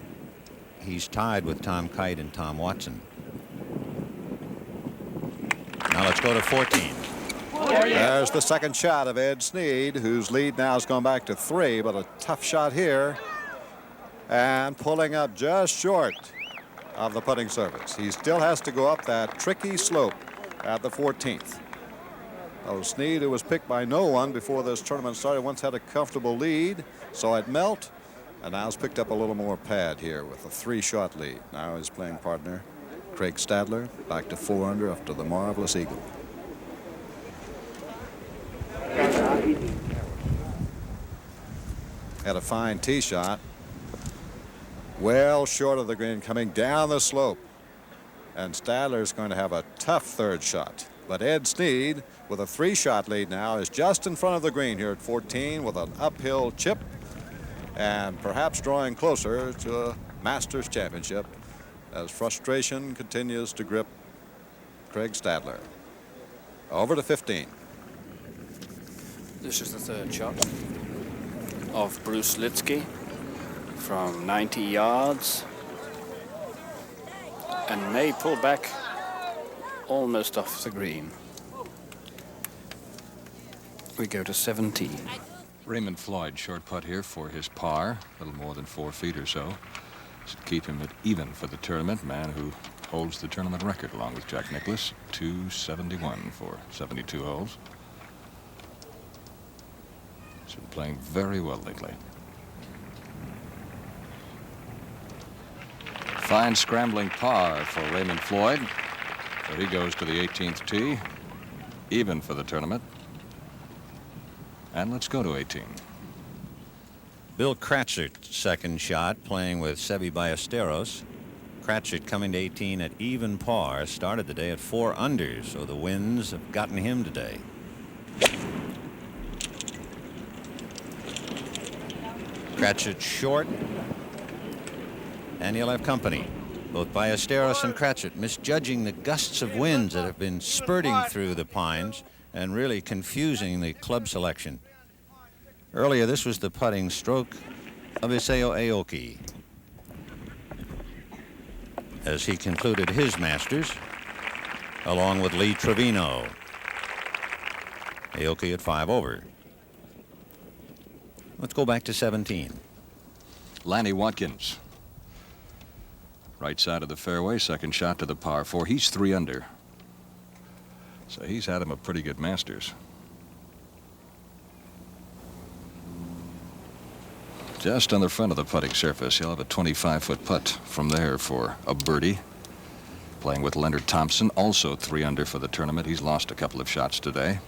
he's tied with Tom Kite and Tom Watson. Now let's go to 14. There's the second shot of Ed Sneed, whose lead now has gone back to 3, but a tough shot here. And pulling up just short of the putting surface. He still has to go up that tricky slope at the 14th. Sneed, who was picked by no one before this tournament started, once had a comfortable lead, saw it melt, and now has picked up a little more pad here with a 3-shot lead. Now his playing partner, Craig Stadler, back to 4 under after the marvelous eagle. Had a fine tee shot. Well short of the green coming down the slope. And Stadler is going to have a tough 3rd shot. But Ed Sneed, with a 3-shot lead now, is just in front of the green here at 14 with an uphill chip and perhaps drawing closer to a Masters Championship as frustration continues to grip Craig Stadler. Over to 15. This is the 3rd shot of Bruce Lietzke from 90 yards and may pull back almost off the green. We go to 17. Raymond Floyd, short putt here for his par, a little more than 4 feet or so. Should keep him at even for the tournament. Man who holds the tournament record along with Jack Nicklaus, 271 for 72 holes. He's been playing very well lately. Fine scrambling par for Raymond Floyd. So he goes to the 18th tee, even for the tournament. And let's go to 18. Bill Cratchit's 2nd shot, playing with Seve Ballesteros. Cratchit coming to 18 at even par, started the day at 4 under, so the winds have gotten him today. Cratchit short, and he'll have company. Both Ballesteros and Cratchit misjudging the gusts of winds that have been spurting through the pines and really confusing the club selection. Earlier, this was the putting stroke of Isao Aoki as he concluded his Masters along with Lee Trevino. Aoki at 5 over. Let's go back to 17. Lanny Watkins. Right side of the fairway, 2nd shot to the par 4. He's 3 under. So he's had him a pretty good Masters. Just on the front of the putting surface, he'll have a 25-foot putt from there for a birdie. Playing with Leonard Thompson, also 3 under for the tournament. He's lost a couple of shots today.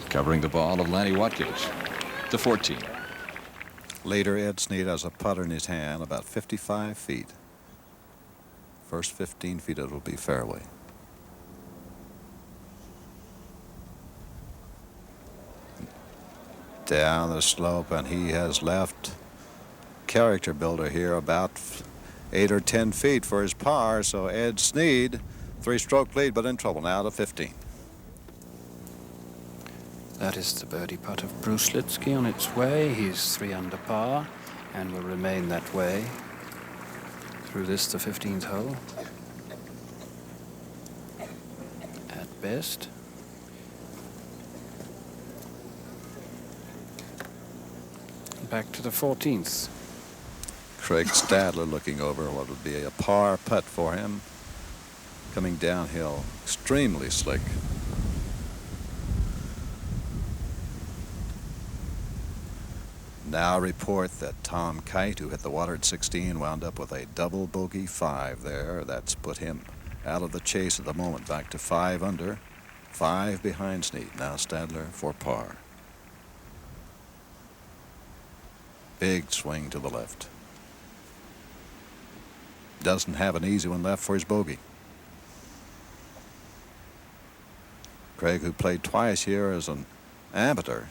Covering the ball of Lanny Watkins to 14. Later, Ed Sneed has a putter in his hand about 55 feet. First 15 feet it'll be fairway. Down the slope, and he has left character builder here about 8 or 10 feet for his par. So Ed Sneed, 3-stroke lead, but in trouble now to 15. That is the birdie putt of Bruce Lietzke on its way. He's 3 under par and will remain that way through this, the 15th hole. At best. Back to the 14th. Craig Stadler looking over what would be a par putt for him. Coming downhill, extremely slick. Now report that Tom Kite, who hit the water at 16, wound up with a double bogey 5 there. That's put him out of the chase at the moment, back to 5 under, 5 behind Snead. Now Stadler for par. Big swing to the left. Doesn't have an easy one left for his bogey. Craig, who played twice here as an amateur.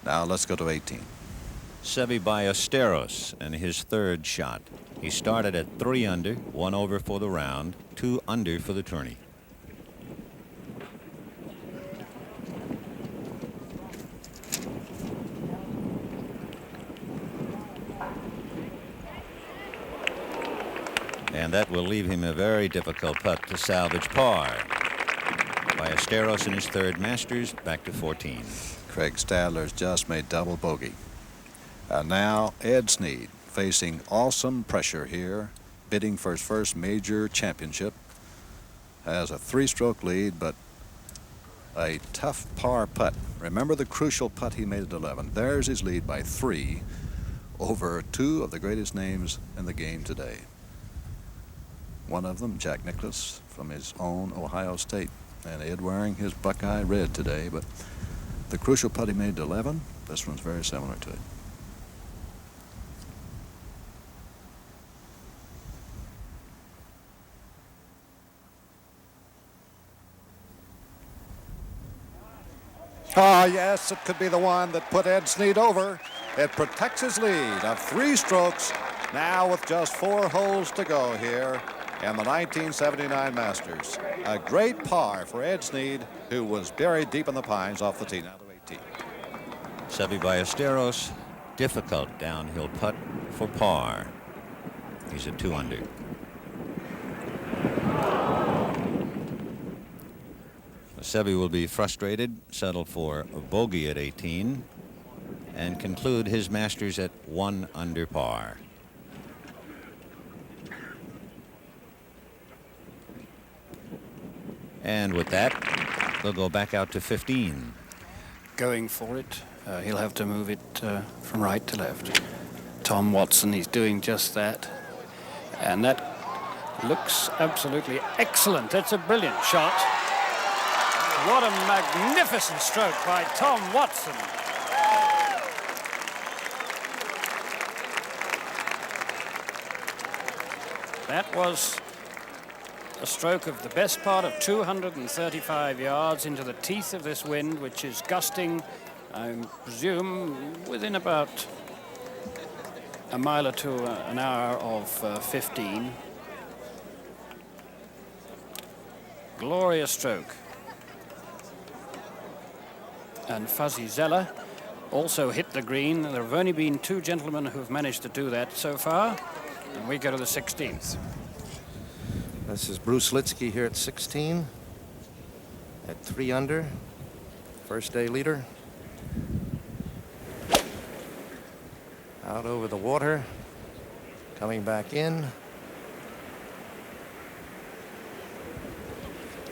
Now let's go to 18. Seve Ballesteros and his 3rd shot. He started at 3 under, 1 over for the round, 2 under for the tourney. And that will leave him a very difficult putt to salvage par. Ballesteros in his third Masters, back to 14. Craig Stadler's just made double bogey. And now Ed Sneed facing awesome pressure here, bidding for his first major championship. Has a 3-stroke lead, but a tough par putt. Remember the crucial putt he made at 11. There's his lead by 3 over 2 of the greatest names in the game today. One of them, Jack Nicklaus, from his own Ohio State. And Ed wearing his Buckeye red today, but the crucial putt he made at 11, this one's very similar to it. Oh, yes, it could be the one that put Ed Sneed over. It protects his lead of 3 strokes, now with just 4 holes to go here in the 1979 Masters. A great par for Ed Sneed, who was buried deep in the pines off the tee, now to 18. Seve Ballesteros, difficult downhill putt for par. He's at 2 under. Seve will be frustrated, settle for a bogey at 18, and conclude his Masters at 1 under par. And with that, they'll go back out to 15. Going for it. He'll have to move it from right to left. Tom Watson, he's doing just that. And that looks absolutely excellent. That's a brilliant shot. What a magnificent stroke by Tom Watson. That was a stroke of the best part of 235 yards into the teeth of this wind, which is gusting, I presume, within about a mile or two an hour of 15. Glorious stroke. And Fuzzy Zeller also hit the green. There have only been 2 gentlemen who have managed to do that so far. And we go to the 16th. This is Bruce Lietzke here at 16, at 3 under, first day leader. Out over the water, coming back in.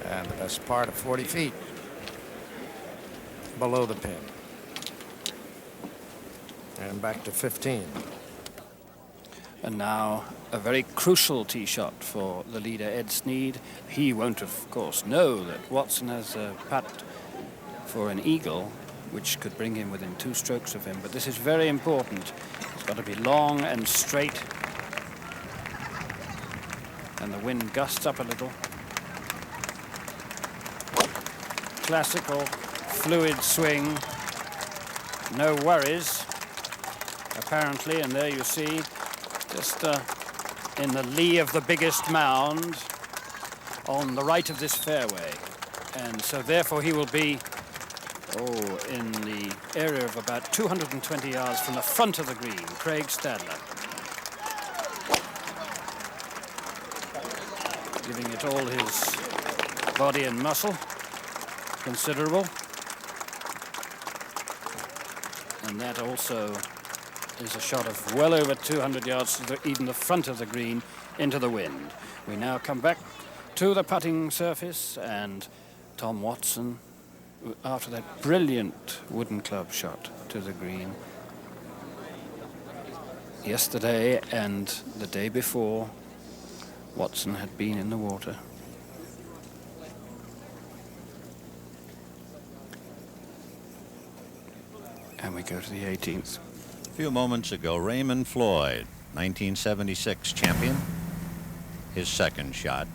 And the best part of 40 feet below the pin. And back to 15. And now a very crucial tee shot for the leader, Ed Sneed. He won't, of course, know that Watson has a putt for an eagle, which could bring him within 2 strokes of him. But this is very important. It's got to be long and straight. And the wind gusts up a little. Classical, fluid swing. No worries, apparently. And there you see, just in the lee of the biggest mound on the right of this fairway. And so therefore he will be, in the area of about 220 yards from the front of the green, Craig Stadler. Giving it all his body and muscle, considerable. And that also is a shot of well over 200 yards to even the front of the green into the wind. We now come back to the putting surface, and Tom Watson, after that brilliant wooden club shot to the green yesterday and the day before, Watson had been in the water. And we go to the 18th. A few moments ago, Raymond Floyd, 1976 champion, his second shot.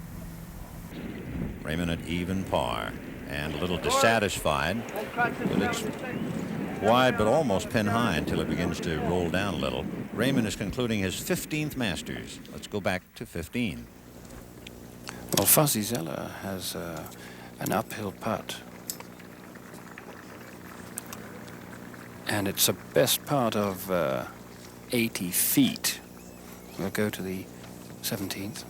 Raymond at even par and a little dissatisfied. But it's wide but almost pin high until it begins to roll down a little. Raymond is concluding his 15th Masters. Let's go back to 15. Well, Fuzzy Zeller has an uphill putt. And it's the best part of 80 feet. We'll go to the 17th.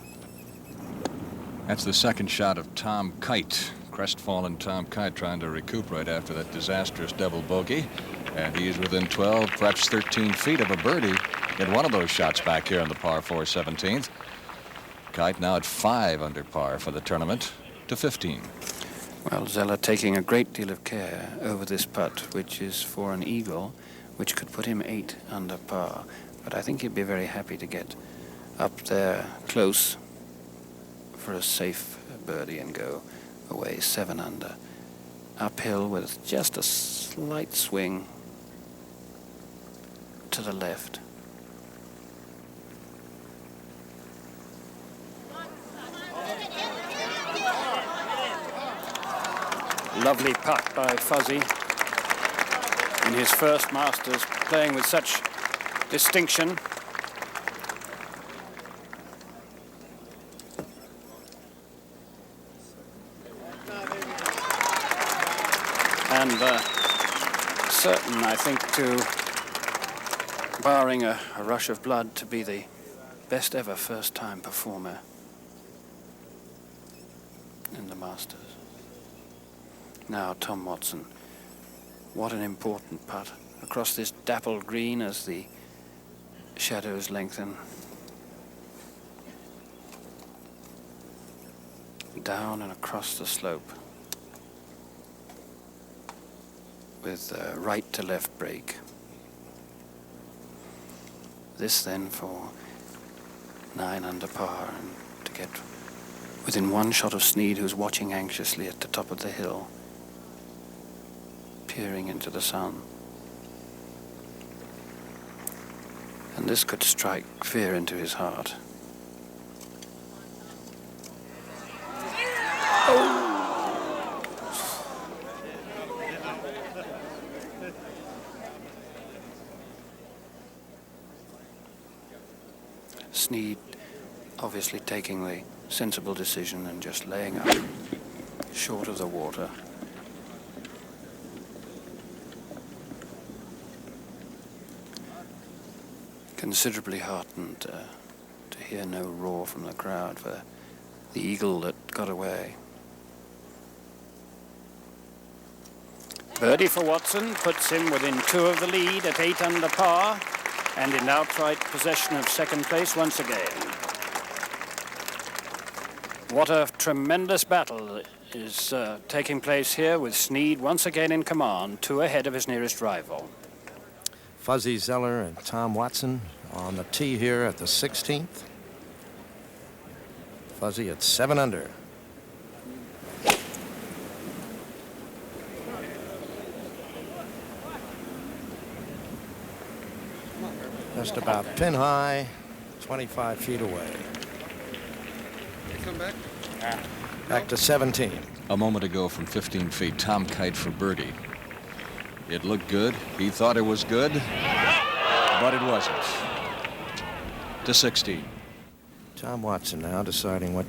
That's the second shot of Tom Kite, Crestfallen Tom Kite trying to recuperate after that disastrous double bogey. And he's within 12, perhaps 13 feet of a birdie in one of those shots back here on the par 4 17th. Kite now at 5 under par for the tournament to 15. Well, Zeller taking a great deal of care over this putt, which is for an eagle, which could put him 8 under par. But I think he'd be very happy to get up there close for a safe birdie and go away 7 under. Uphill with just a slight swing to the left. Lovely putt by Fuzzy in his first Masters, playing with such distinction. And certain, I think, to, barring a rush of blood, to be the best ever first-time performer in the Masters. Now Tom Watson, what an important putt across this dappled green as the shadows lengthen. Down and across the slope with right to left break. This then for 9 under par, and to get within 1 shot of Sneed, who's watching anxiously at the top of the hill, peering into the sun. And this could strike fear into his heart. Sneed obviously taking the sensible decision and just laying up short of the water. Considerably heartened to hear no roar from the crowd for the eagle that got away. Birdie for Watson puts him within 2 of the lead at 8 under par, and in outright possession of second place once again. What a tremendous battle is taking place here, with Sneed once again in command, 2 ahead of his nearest rival. Fuzzy Zeller and Tom Watson on the tee here at the 16th. Fuzzy at 7 under. Just about pin high, 25 feet away. Come back. Back to 17. A moment ago from 15 feet, Tom Kite for birdie. It looked good. He thought it was good, but it wasn't. To 16. Tom Watson now deciding what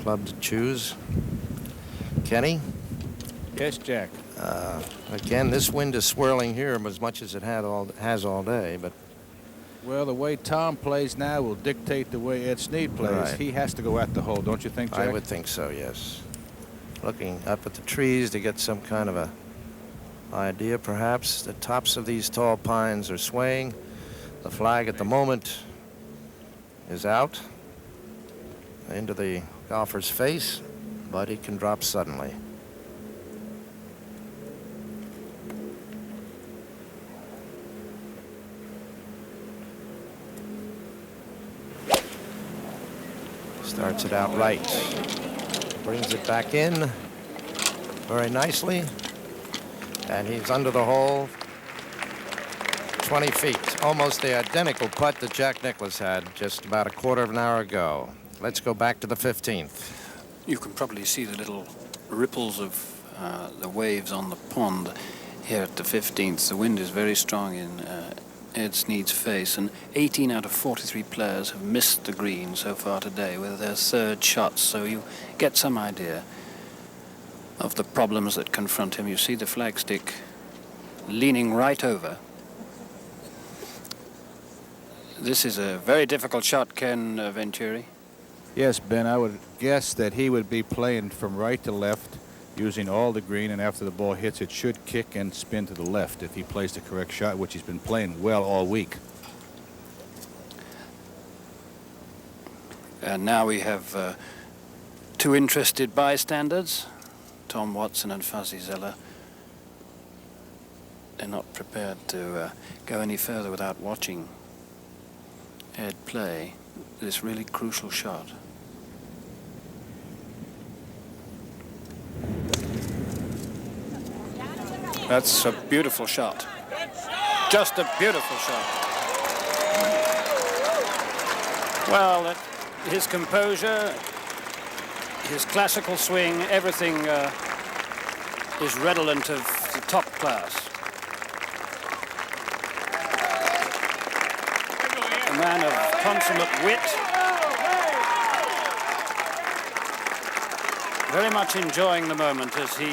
club to choose. Kenny? Yes, Jack. Again, this wind is swirling here as much as it has all day, but... Well, the way Tom plays now will dictate the way Ed Sneed plays. Right. He has to go at the hole, don't you think, Jack? I would think so, yes. Looking up at the trees to get some kind of a idea, perhaps. The tops of these tall pines are swaying. The flag at the moment is out into the golfer's face, but it can drop suddenly. Starts it out right. Brings it back in very nicely. And he's under the hole 20 feet. Almost the identical putt that Jack Nicklaus had just about a quarter of an hour ago. Let's go back to the 15th. You can probably see the little ripples of the waves on the pond here at the 15th. The wind is very strong in Ed Sneed's face, and 18 out of 43 players have missed the green so far today with their third shots, so you get some idea of the problems that confront him. You see the flagstick leaning right over. This is a very difficult shot, Ken Venturi. Yes, Ben, I would guess that he would be playing from right to left, using all the green, and after the ball hits, it should kick and spin to the left if he plays the correct shot, which he's been playing well all week. And now we have two interested bystanders, Tom Watson and Fuzzy Zeller. They're not prepared to go any further without watching Ed play this really crucial shot. That's a beautiful shot. Just a beautiful shot. Well, his composure, his classical swing, everything is redolent of the top class. A man of consummate wit. Very much enjoying the moment as he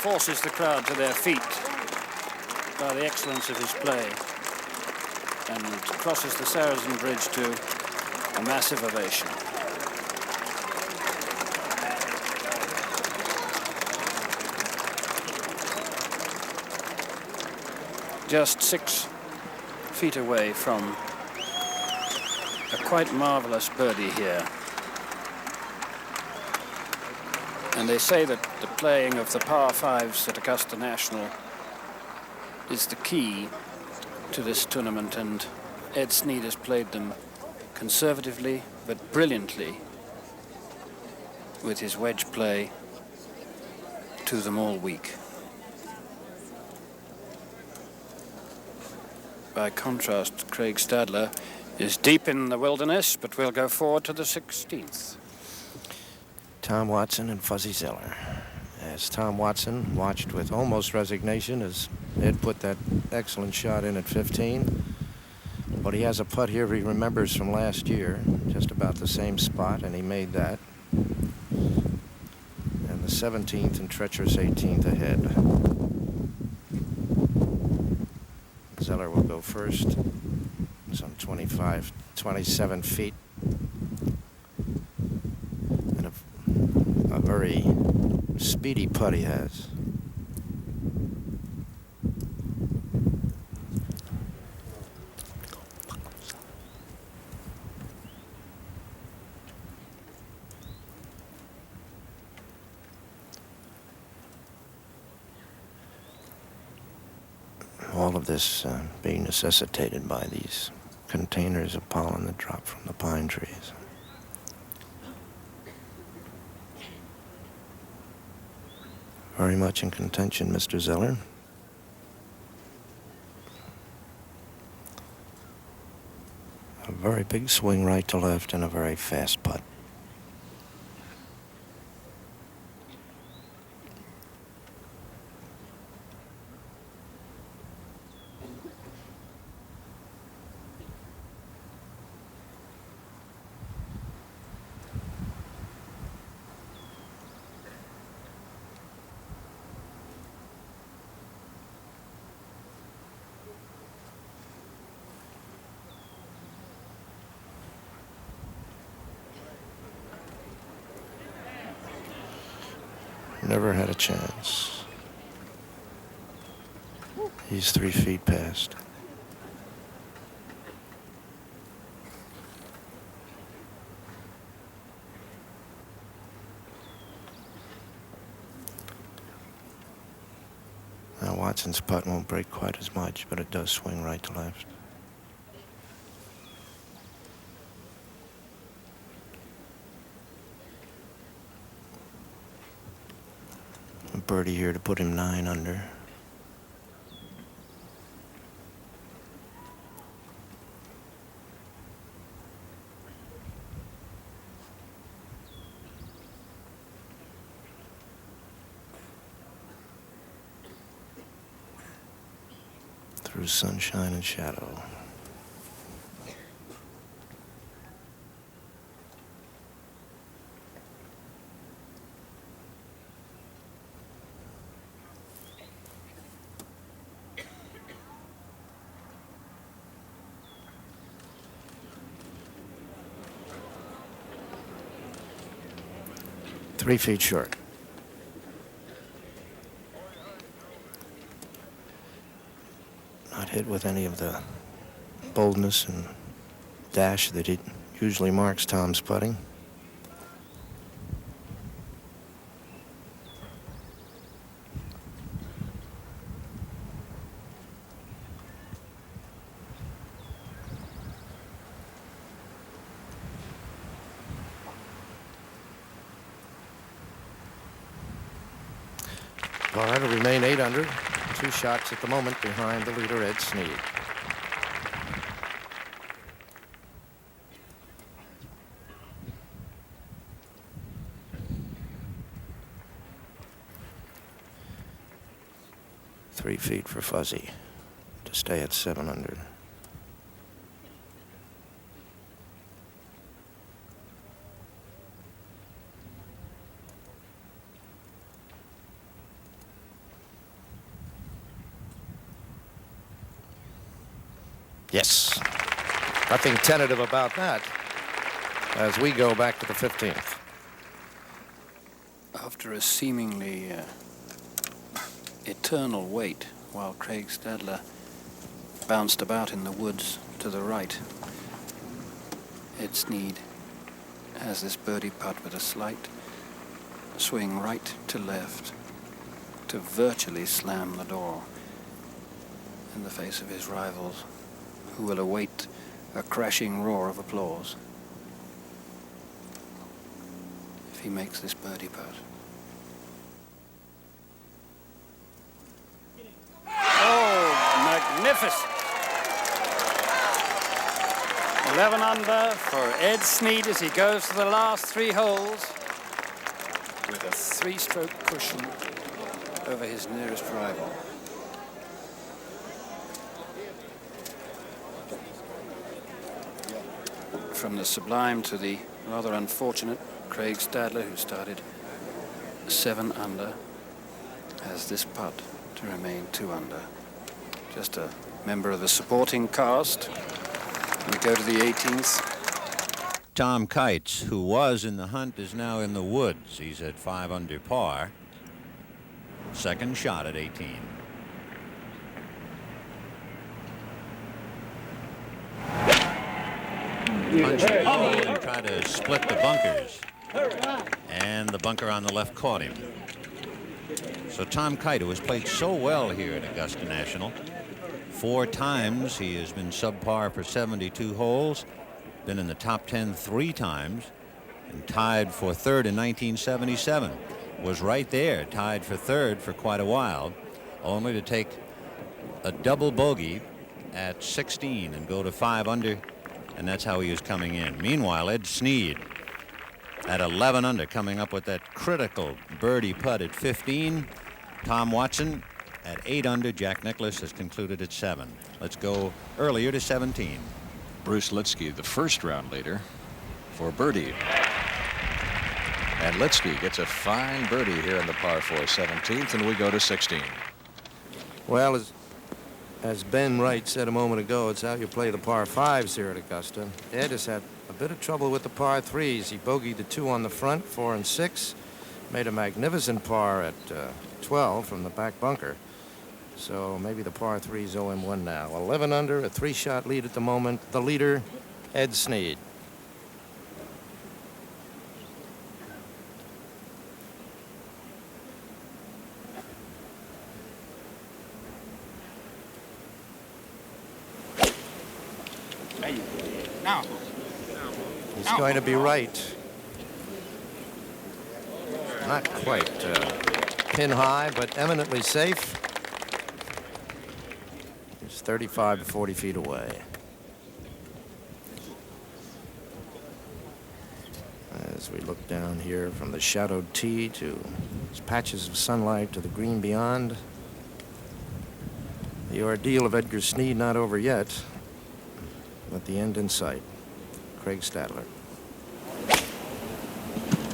forces the crowd to their feet by the excellence of his play and crosses the Saracen Bridge to a massive ovation. Just 6 feet away from a quite marvelous birdie here. And they say that the playing of the par fives at Augusta National is the key to this tournament, and Ed Sneed has played them conservatively but brilliantly with his wedge play to them all week. By contrast, Craig Stadler is deep in the wilderness, but will go forward to the 16th. Tom Watson and Fuzzy Zeller. As Tom Watson watched with almost resignation as Ed put that excellent shot in at 15. But he has a putt here he remembers from last year, just about the same spot, and he made that. And the 17th and treacherous 18th ahead. Zeller will go first, some 27 feet. And a very speedy putt he has. All of this being necessitated by these containers of pollen that drop from the pine trees. Very much in contention, Mr. Zeller. A very big swing right to left and a very fast putt. Never had a chance. He's 3 feet past. Now Watson's putt won't break quite as much, but it does swing right to left. Birdie here to put him 9 under. Through sunshine and shadow. Three feet short. hit with any of the boldness and dash that it usually marks Tom's putting. Par to remain 8 under. 2 shots at the moment behind the leader, Ed Sneed. Three feet for Fuzzy to stay at 7 under. Yes. Nothing tentative about that as we go back to the 15th. After a seemingly eternal wait while Craig Stadler bounced about in the woods to the right, Ed Sneed has this birdie putt with a slight swing right to left to virtually slam the door in the face of his rivals, who will await a crashing roar of applause if he makes this birdie putt. Oh, magnificent! 11 under for Ed Sneed as he goes to the last 3 holes with a 3-stroke cushion over his nearest rival. From the sublime to the rather unfortunate Craig Stadler, who started 7 under, has this putt to remain 2 under. Just a member of the supporting cast. We go to the 18th. Tom Kite, who was in the hunt, is now in the woods. He's at 5 under par. Second shot at 18. Punch it low and try to split the bunkers. And the bunker on the left caught him. So Tom Kite, who has played so well here at Augusta National, 4 times he has been subpar for 72 holes, been in the top 10 3 times, and tied for 3rd in 1977. Was right there, tied for 3rd for quite a while, only to take a double bogey at 16 and go to 5 under, and that's how he is coming in. Meanwhile, Ed Sneed at 11 under, coming up with that critical birdie putt at 15. Tom Watson at 8 under. Jack Nicklaus has concluded at 7. Let's go earlier to 17. Bruce Lietzke, the first round leader for birdie. And Lietzke gets a fine birdie here in the par 4 17th, and we go to 16. Well, as Ben Wright said a moment ago, it's how you play the par 5s here at Augusta. Ed has had a bit of trouble with the par 3s. He bogeyed the 2 on the front, 4 and 6. Made a magnificent par at 12 from the back bunker. So maybe the par 3s owe him 1 now. 11 under, a 3-shot lead at the moment. The leader, Ed Sneed. Now. He's going to be right. Not quite pin high, but eminently safe. He's 35 to 40 feet away. As we look down here from the shadowed tee to patches of sunlight to the green beyond. The ordeal of Edgar Sneed not over yet, but the end in sight. Craig Stadler.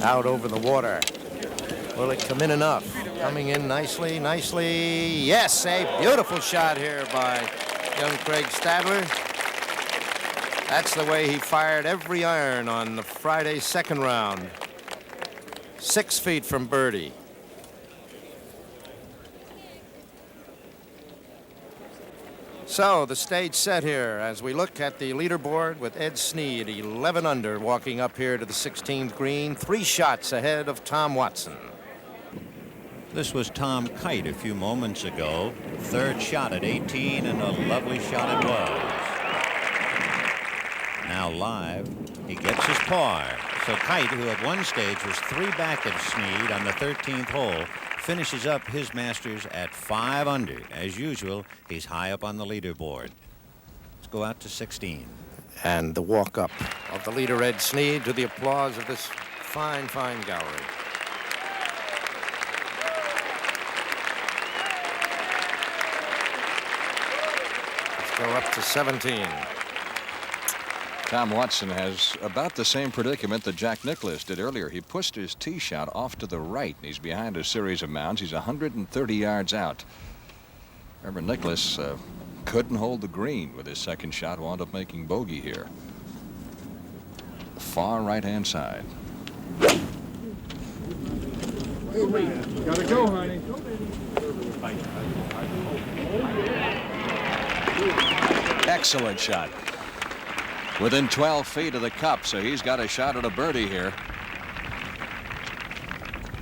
Out over the water. Will it come in enough? Coming in nicely, nicely. Yes, a beautiful shot here by young Craig Stadler. That's the way he fired every iron on the Friday second round. 6 feet from birdie. So the stage set here as we look at the leaderboard with Ed Sneed, 11 under, walking up here to the 16th green, 3 shots ahead of Tom Watson. This was Tom Kite a few moments ago. Third shot at 18, and a lovely shot it was. Now live, he gets his par. So Kite, who at one stage was 3 back of Sneed on the 13th hole, finishes up his Masters at 5 under. As usual, he's high up on the leaderboard. Let's go out to 16. And the walk up of the leader, Ed Sneed, to the applause of this fine, fine gallery. Let's go up to 17. Tom Watson has about the same predicament that Jack Nicklaus did earlier. He pushed his tee shot off to the right. He's behind a series of mounds. He's 130 yards out. Remember, Nicklaus couldn't hold the green with his second shot. Wound up making bogey here. The far right-hand side. Gotta go, honey. Excellent shot. Within 12 feet of the cup, so he's got a shot at a birdie here.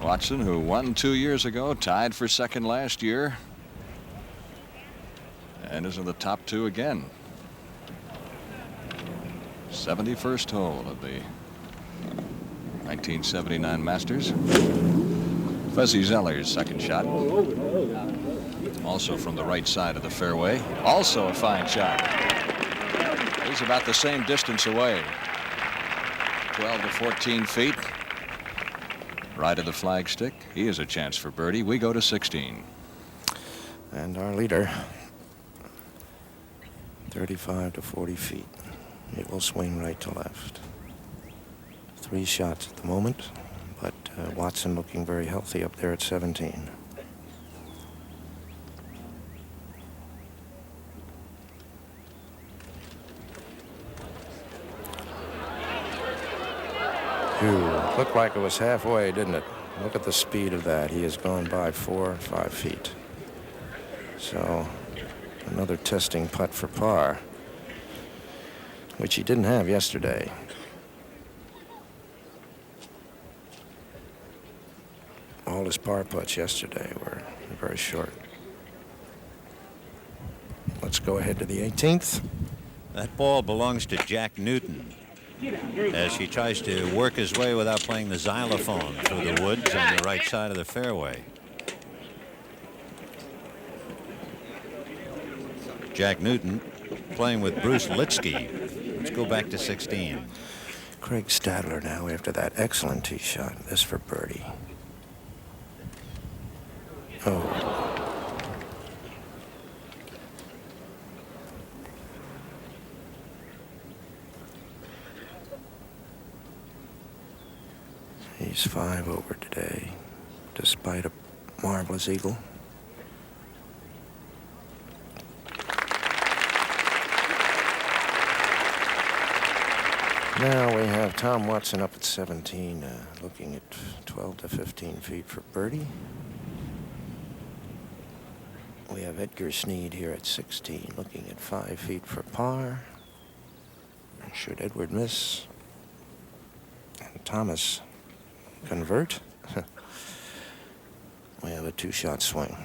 Watson, who won 2 years ago, tied for second last year, and is in the top 2 again. 71st hole of the 1979 Masters. Fuzzy Zeller's second shot. Also from the right side of the fairway. Also a fine shot. He's about the same distance away. 12 to 14 feet. Right of the flagstick. He has a chance for birdie. We go to 16. And our leader, 35 to 40 feet. It will swing right to left. 3 shots at the moment, but Watson looking very healthy up there at 17. Looked like it was halfway, didn't it? Look at the speed of that. He has gone by 4 or 5 feet. So another testing putt for par, which he didn't have yesterday. All his par putts yesterday were very short. Let's go ahead to the 18th. That ball belongs to Jack Newton as he tries to work his way without playing the xylophone through the woods on the right side of the fairway. Jack Newton playing with Bruce Lietzke. Let's go back to 16. Craig Stadler now after that excellent tee shot. This for birdie. Oh. He's 5 over today, despite a marvelous eagle. Now we have Tom Watson up at 17, looking at 12 to 15 feet for birdie. We have Edgar Sneed here at 16, looking at 5 feet for par. And should Edward miss and Thomas convert, we have a 2-shot swing.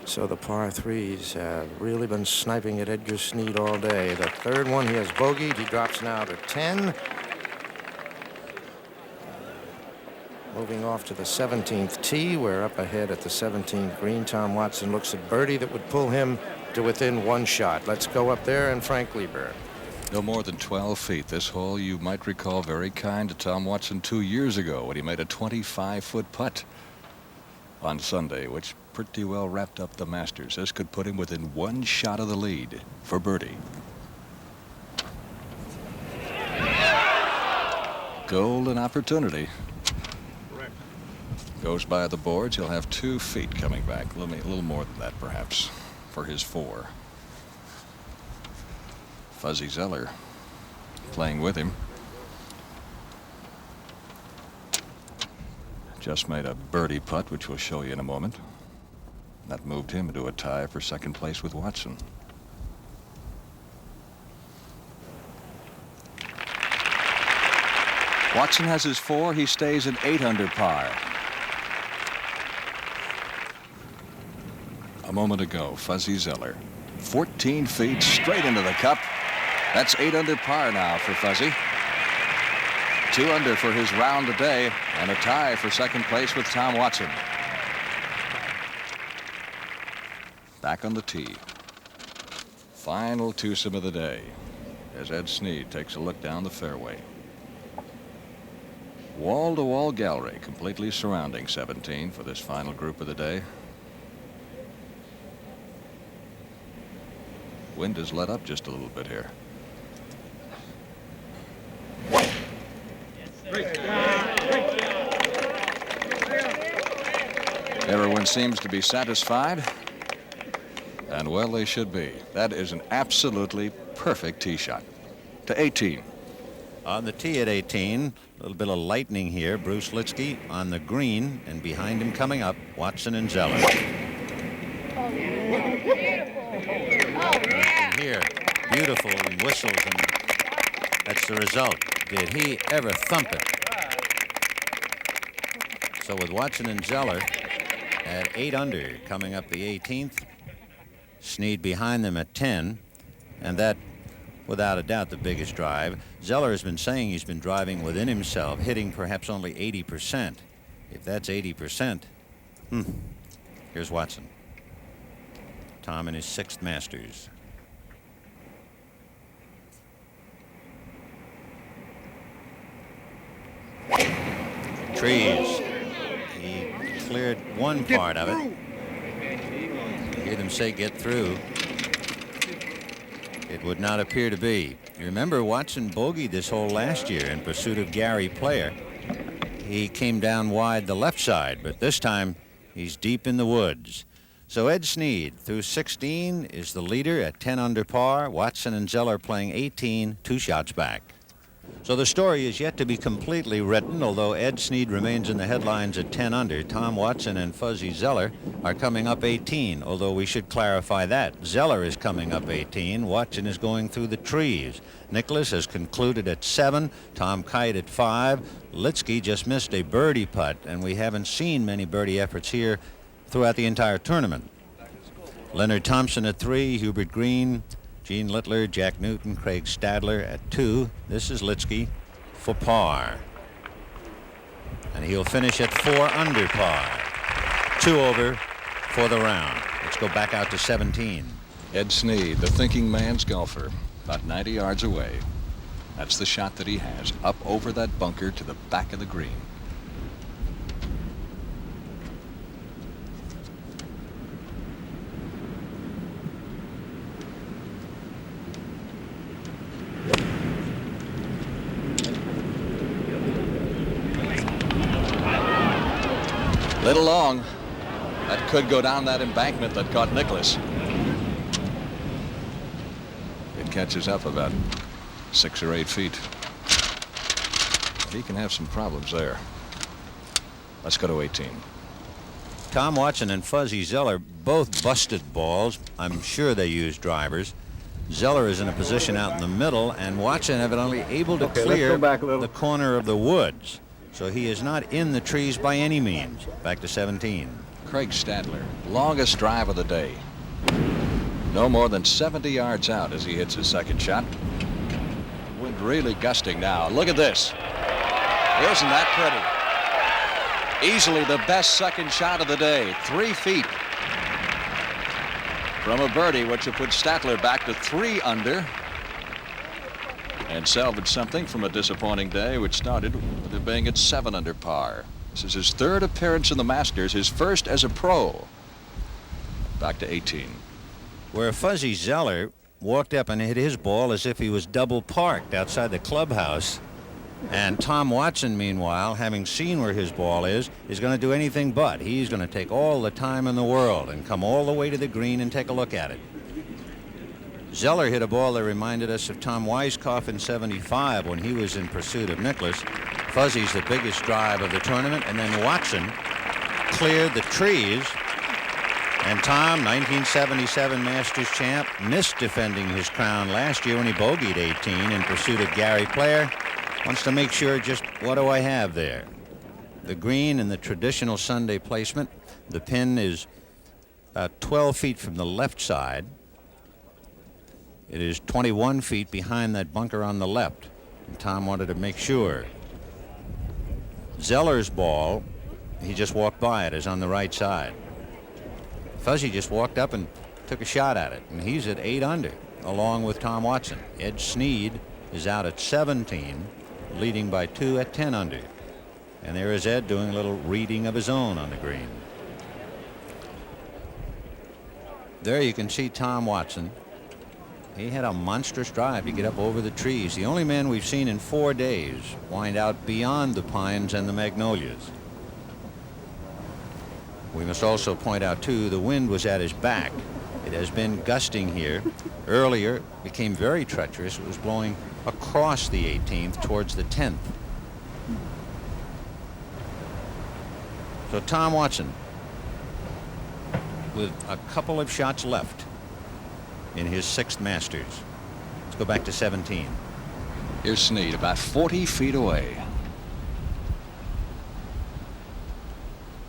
So the par 3s have really been sniping at Edgar Sneed all day. The third one, he has bogeyed. He drops now to 10. Moving off to the 17th tee. We're up ahead at the 17th green. Tom Watson looks at birdie that would pull him to within 1 shot. Let's go up there and Frank Lieber. No more than 12 feet. This hole, you might recall, very kind to Tom Watson 2 years ago when he made a 25-foot putt on Sunday, which pretty well wrapped up the Masters. This could put him within one shot of the lead for birdie. Golden opportunity. Goes by the boards. He'll have 2 feet coming back. A little more than that, perhaps, for his 4. Fuzzy Zeller playing with him. Just made a birdie putt, which we'll show you in a moment. That moved him into a tie for second place with Watson. Watson has his 4. He stays at 8 under par. A moment ago, Fuzzy Zeller, 14 feet straight into the cup. That's 8 under par now for Fuzzy. 2 under for his round today, and a tie for second place with Tom Watson. Back on the tee. Final twosome of the day as Ed Sneed takes a look down the fairway. Wall-to-wall gallery completely surrounding 17 for this final group of the day. Wind has let up just a little bit here. Everyone seems to be satisfied, and well, they should be. That is an absolutely perfect tee shot to 18. On the tee at 18, a little bit of lightning here. Bruce Lietzke on the green, and behind him coming up, Watson and Zeller. And here, beautiful whistles, and that's the result. Did he ever thump it? So with Watson and Zeller at 8 under, coming up the 18th, Sneed behind them at 10, and that, without a doubt, the biggest drive. Zeller has been saying he's been driving within himself, hitting perhaps only 80%. If that's 80%, here's Watson. Tom in his 6th Masters. Trees. He cleared one part of it. You hear them say get through. It would not appear to be. You remember Watson bogeyed this hole last year in pursuit of Gary Player. He came down wide the left side, but this time he's deep in the woods. So Ed Sneed through 16 is the leader at 10 under par. Watson and Zeller playing 18, 2 shots back. So the story is yet to be completely written, although Ed Sneed remains in the headlines at 10 under. Tom Watson and Fuzzy Zeller are coming up 18, although we should clarify that. Zeller is coming up 18. Watson is going through the trees. Nicklaus has concluded at 7. Tom Kite at 5. Lietzke just missed a birdie putt, and we haven't seen many birdie efforts here throughout the entire tournament. Leonard Thompson at 3. Hubert Green, Gene Littler, Jack Newton, Craig Stadler at 2. This is Lietzke for par. And he'll finish at 4 under par. 2 over for the round. Let's go back out to 17. Ed Sneed, the thinking man's golfer, about 90 yards away. That's the shot that he has, up over that bunker to the back of the green. Little long. That could go down that embankment that caught Nicklaus. It catches up about 6 or 8 feet. He can have some problems there. Let's go to 18. Tom Watson and Fuzzy Zeller both busted balls. I'm sure they used drivers. Zeller is in a position out in the middle, and Watson evidently able to clear the corner of the woods. So he is not in the trees by any means. Back to 17. Craig Stadler, longest drive of the day. No more than 70 yards out as he hits his second shot. Wind really gusting now. Look at this. Isn't that pretty? Easily the best second shot of the day. 3 feet from a birdie, which will put Stadler back to 3 under. And salvage something from a disappointing day, which started with it being at 7 under par. This is his 3rd appearance in the Masters, his first as a pro. Back to 18. Where Fuzzy Zeller walked up and hit his ball as if he was double parked outside the clubhouse. And Tom Watson, meanwhile, having seen where his ball is going to do anything but. He's going to take all the time in the world and come all the way to the green and take a look at it. Zeller hit a ball that reminded us of Tom Weiskopf in '75 when he was in pursuit of Nicklaus. Fuzzy's the biggest drive of the tournament, and then Watson cleared the trees. And Tom, 1977 Masters champ, missed defending his crown last year when he bogeyed 18 in pursuit of Gary Player. Wants to make sure just what do I have there. The green in the traditional Sunday placement. The pin is about 12 feet from the left side. It is 21 feet behind that bunker on the left. And Tom wanted to make sure. Zeller's ball, he just walked by it, is on the right side. Fuzzy just walked up and took a shot at it, and he's at 8 under, along with Tom Watson. Ed Sneed is out at 17, leading by 2 at 10 under. And there is Ed doing a little reading of his own on the green. There you can see Tom Watson. He had a monstrous drive to get up over the trees. The only man we've seen in 4 days wind out beyond the pines and the magnolias. We must also point out, too, the wind was at his back. It has been gusting here. Earlier, it became very treacherous. It was blowing across the 18th towards the 10th. So Tom Watson, with a couple of shots left in his 6th Masters. Let's go back to 17. Here's Snead about 40 feet away.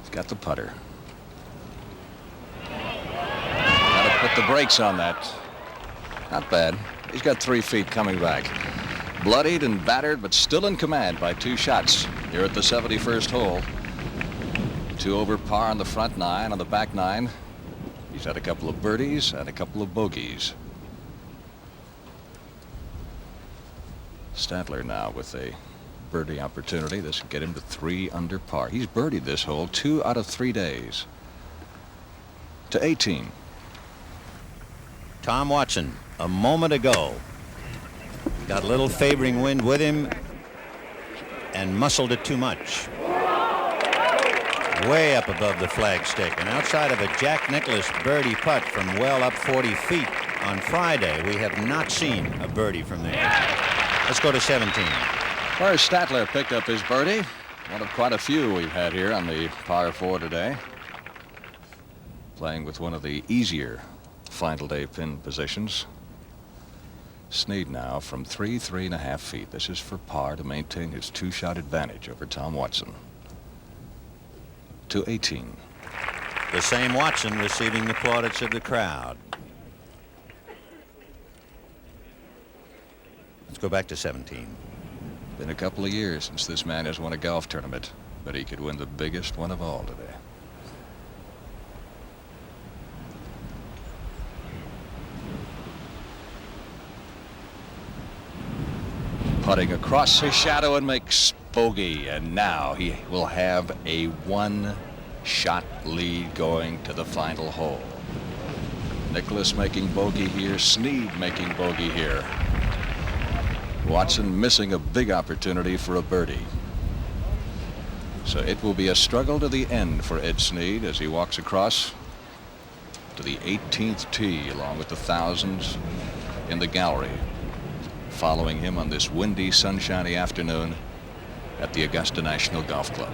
He's got the putter. Got to put the brakes on that. Not bad. He's got 3 feet coming back. Bloodied and battered, but still in command by 2 shots here at the 71st hole. 2 over par on the front 9, on the back 9. He's had a couple of birdies and a couple of bogeys. Stadler now with a birdie opportunity. This will get him to 3 under par. He's birdied this hole 2 out of 3 days. To 18. Tom Watson, a moment ago, got a little favoring wind with him and muscled it too much. Way up above the flagstick, and outside of a Jack Nicklaus birdie putt from well up 40 feet on Friday, we have not seen a birdie from there. Let's go to 17. First, Stadler picked up his birdie. One of quite a few we've had here on the par 4 today. Playing with one of the easier final day pin positions. Snead now from 3.5 feet. This is for par to maintain his 2-shot advantage over Tom Watson. To 18. The same Watson receiving the plaudits of the crowd. Let's go back to 17. Been a couple of years since this man has won a golf tournament, but he could win the biggest one of all today. Putting across his shadow and makes bogey, and now he will have a 1-shot lead going to the final hole. Nicklaus making bogey here, Sneed making bogey here. Watson missing a big opportunity for a birdie. So it will be a struggle to the end for Ed Snead as he walks across to the 18th tee along with the thousands in the gallery following him on this windy, sunshiny afternoon at the Augusta National Golf Club.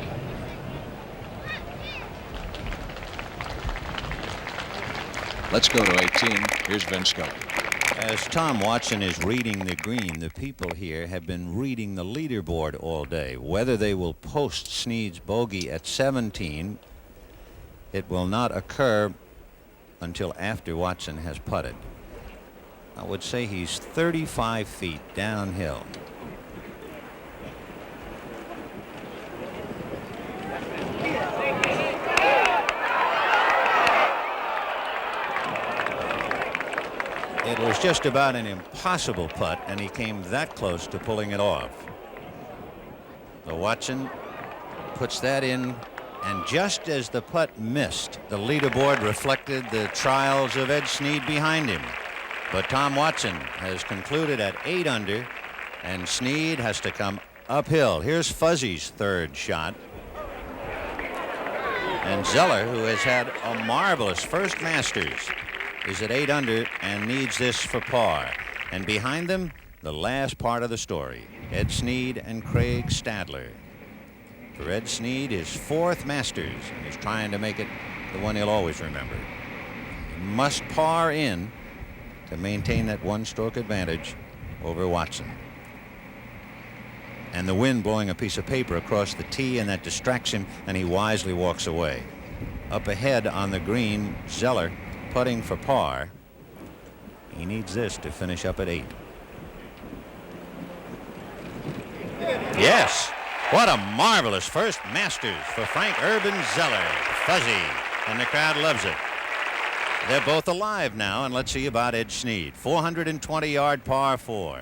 Let's go to 18. Here's Vin Scully. As Tom Watson is reading the green, the people here have been reading the leaderboard all day. Whether they will post Snead's bogey at 17, it will not occur until after Watson has putted. I would say he's 35 feet downhill. It was just about an impossible putt, and he came that close to pulling it off. So Watson puts that in And just as the putt missed, the leaderboard reflected the trials of Ed Sneed behind him. But Tom Watson has concluded at 8 under, and Sneed has to come uphill. Here's Fuzzy's third shot. And Zeller, who has had a marvelous first Masters, is at 8 under and needs this for par. And behind them, the last part of the story, Ed Sneed and Craig Stadler. For Ed Sneed, his 4th Masters, and he's trying to make it the one he'll always remember. He must par in to maintain that one-stroke advantage over Watson. And the wind blowing a piece of paper across the tee, and that distracts him, and he wisely walks away. Up ahead on the green, Zeller putting for par. He needs this to finish up at 8. Yes, what a marvelous first Masters for Frank Urban Zeller. Fuzzy, and the crowd loves it. They're both alive now, and let's see about Ed Sneed. 420-yard par 4.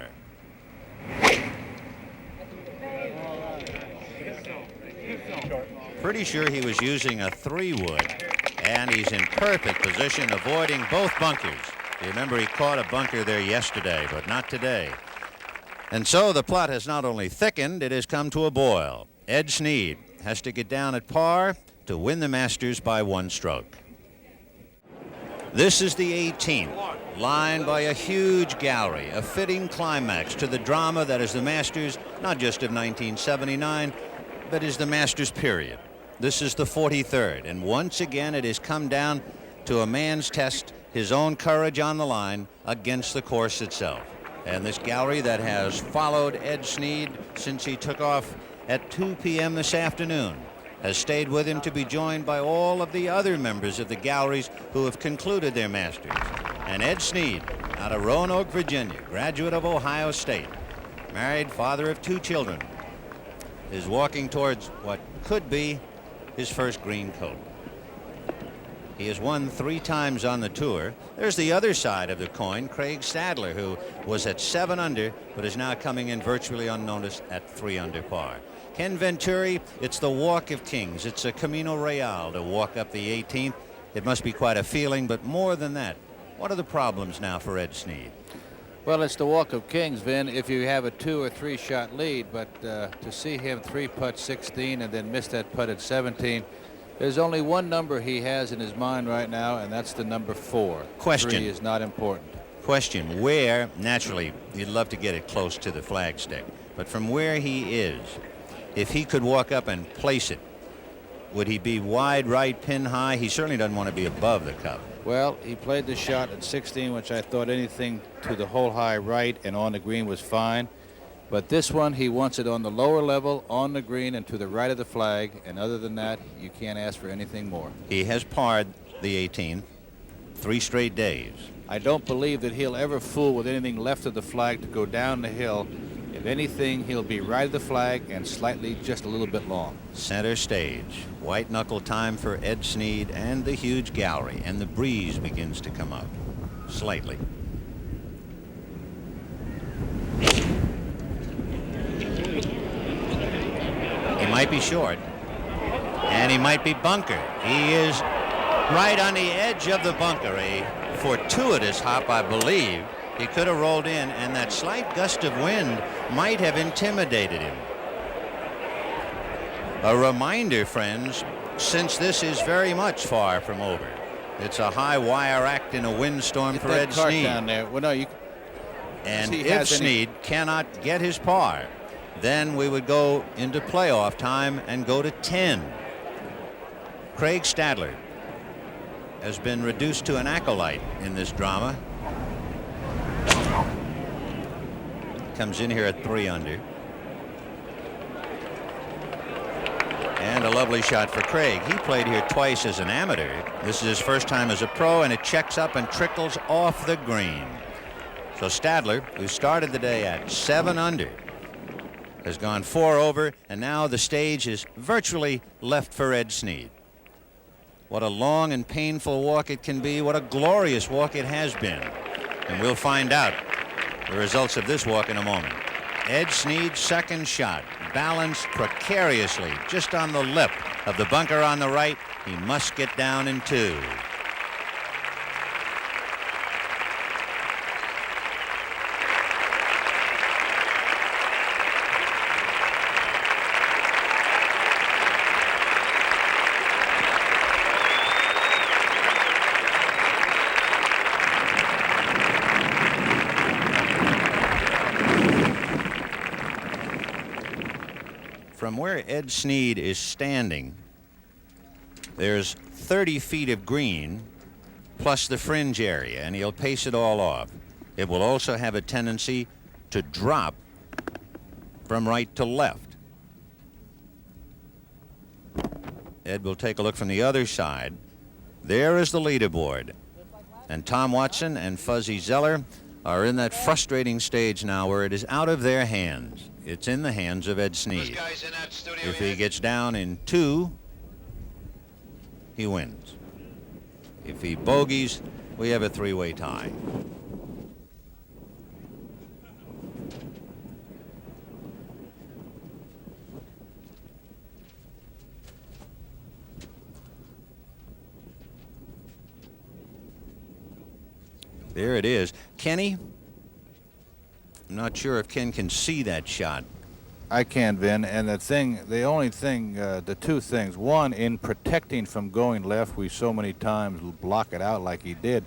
Pretty sure he was using a 3-wood, and he's in perfect position, avoiding both bunkers. You remember he caught a bunker there yesterday, but not today. And so the plot has not only thickened, it has come to a boil. Ed Sneed has to get down at par to win the Masters by 1 stroke. This is the 18th, lined by a huge gallery, a fitting climax to the drama that is the Masters, not just of 1979, but is the Masters period. This is the 43rd, and once again it has come down to a man's test, his own courage on the line against the course itself. And this gallery that has followed Ed Sneed since he took off at 2 p.m. this afternoon has stayed with him to be joined by all of the other members of the galleries who have concluded their Masters. And Ed Sneed, out of Roanoke, Virginia, graduate of Ohio State, married, father of 2 children, is walking towards what could be his first green coat. He has won 3 times on the tour. There's the other side of the coin, Craig Stadler, who was at 7 under, but is now coming in virtually unnoticed at 3 under par. Ken Venturi, it's the Walk of Kings. It's a Camino Real to walk up the 18th. It must be quite a feeling, but more than that, what are the problems now for Ed Sneed? Well, it's the Walk of Kings, Vin, if you have a 2 or 3 shot lead, but to see him 3-putt 16 and then miss that putt at 17, there's only one number he has in his mind right now, and that's the number 4. Question. 3 is not important. Question, where, naturally, you'd love to get it close to the flagstick, but from where he is, if he could walk up and place it, would he be wide right, pin high? He certainly doesn't want to be above the cup. Well, he played the shot at 16, which I thought anything to the hole high right and on the green was fine. But this one, he wants it on the lower level, on the green, and to the right of the flag. And other than that, you can't ask for anything more. He has parred the 18th 3 straight days. I don't believe that he'll ever fool with anything left of the flag to go down the hill. If anything, he'll be right of the flag and slightly just a little bit long. Center stage. White knuckle time for Ed Sneed and the huge gallery, and the breeze begins to come up slightly. He might be short, and he might be bunker. He is right on the edge of the bunker. A fortuitous hop, I believe. He could have rolled in, and that slight gust of wind might have intimidated him. A reminder, friends, since this is very much far from over. It's a high wire act in a windstorm for Ed Sneed. Down there. Well, no, you. And if Sneed cannot get his par, then we would go into playoff time and go to 10. Craig Stadler has been reduced to an acolyte in this drama. Comes in here at 3 under. And a lovely shot for Craig. He played here twice as an amateur. This is his first time as a pro, and it checks up and trickles off the green. So Stadler, who started the day at 7 under, has gone 4 over, and now the stage is virtually left for Ed Sneed. What a long and painful walk it can be. What a glorious walk it has been. And we'll find out the results of this walk in a moment. Ed Sneed's second shot, balanced precariously just on the lip of the bunker on the right. He must get down in 2. From where Ed Sneed is standing, there's 30 feet of green plus the fringe area, and he'll pace it all off. It will also have a tendency to drop from right to left. Ed will take a look from the other side. There is the leaderboard. And Tom Watson and Fuzzy Zeller are in that frustrating stage now where it is out of their hands. It's in the hands of Ed Sneed. If he gets down in 2, he wins. If he bogeys, we have a 3-way tie. There it is. Kenny, I'm not sure if Ken can see that shot. I can, Vin, and the two things. One, in protecting from going left, we so many times block it out like he did.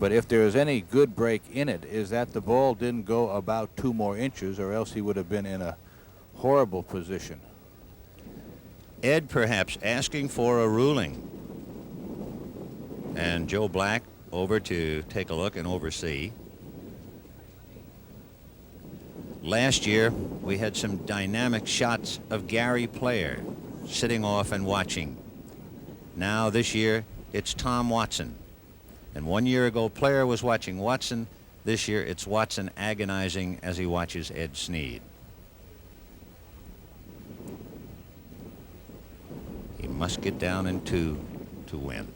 But if there's any good break in it, is that the ball didn't go about 2 more inches, or else he would have been in a horrible position. Ed perhaps asking for a ruling. And Joe Black over to take a look and oversee. Last year, we had some dynamic shots of Gary Player sitting off and watching. Now this year, it's Tom Watson. And 1 year ago, Player was watching Watson. This year, it's Watson agonizing as he watches Ed Sneed. He must get down in 2 to win.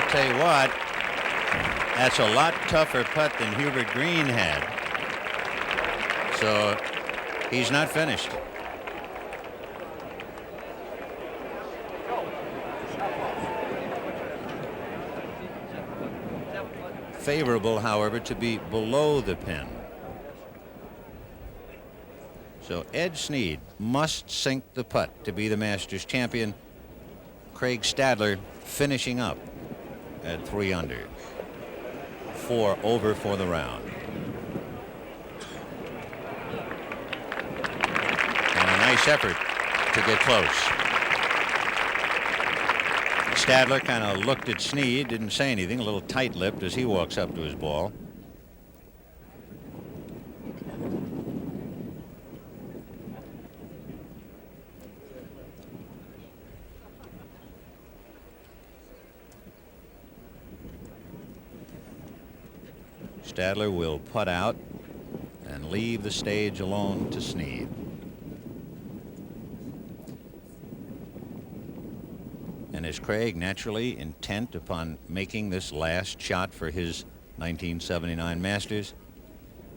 Tell you what, that's a lot tougher putt than Hubert Green had. So he's not finished. Favorable, however, to be below the pin. So Ed Sneed must sink the putt to be the Masters champion. Craig Stadler finishing up at 3 under. 4 over for the round. And a nice effort to get close. Stadler kind of looked at Sneed, didn't say anything, a little tight-lipped as he walks up to his ball. Stadler will putt out and leave the stage alone to Sneed. And as Craig naturally intent upon making this last shot for his 1979 Masters,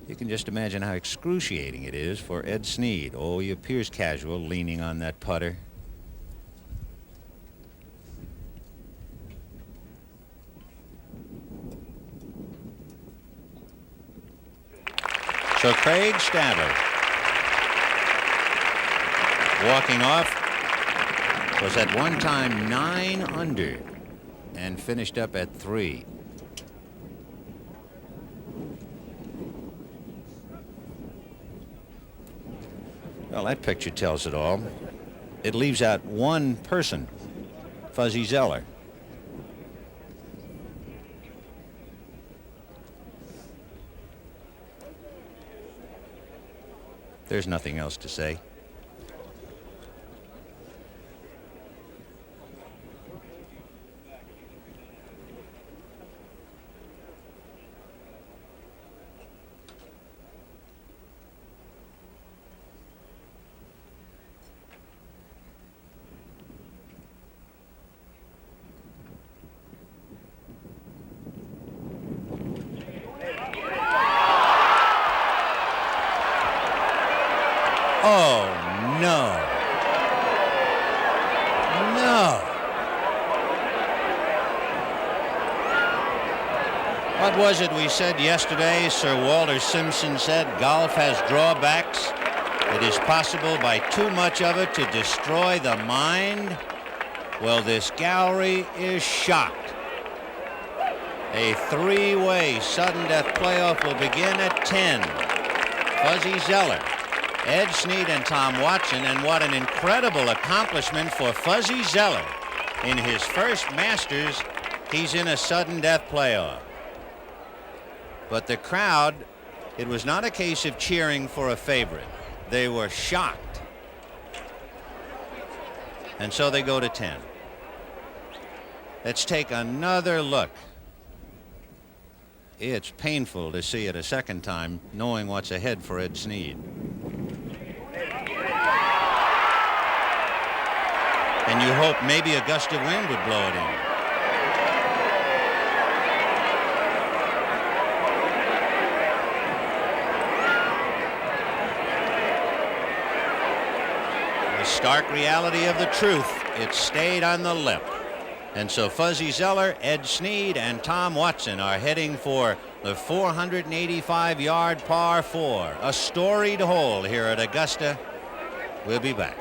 you can just imagine how excruciating it is for Ed Sneed. Oh, he appears casual, leaning on that putter. So Craig Stadler, walking off, was at one time 9 under and finished up at 3. Well, that picture tells it all. It leaves out one person, Fuzzy Zeller. There's nothing else to say. What was it we said yesterday? Sir Walter Simpson said golf has drawbacks. It is possible by too much of it to destroy the mind. Well, this gallery is shocked. A three-way sudden death playoff will begin at 10. Fuzzy Zeller, Ed Sneed, and Tom Watson, and what an incredible accomplishment for Fuzzy Zeller. In his first Masters, he's in a sudden death playoff. But the crowd, it was not a case of cheering for a favorite. They were shocked. And so they go to 10. Let's take another look. It's painful to see it a second time, knowing what's ahead for Ed Sneed. And you hope maybe a gust of wind would blow it in. The stark reality of the truth, it stayed on the lip. And so Fuzzy Zeller, Ed Sneed, and Tom Watson are heading for the 485-yard par 4, a storied hole here at Augusta. We'll be back.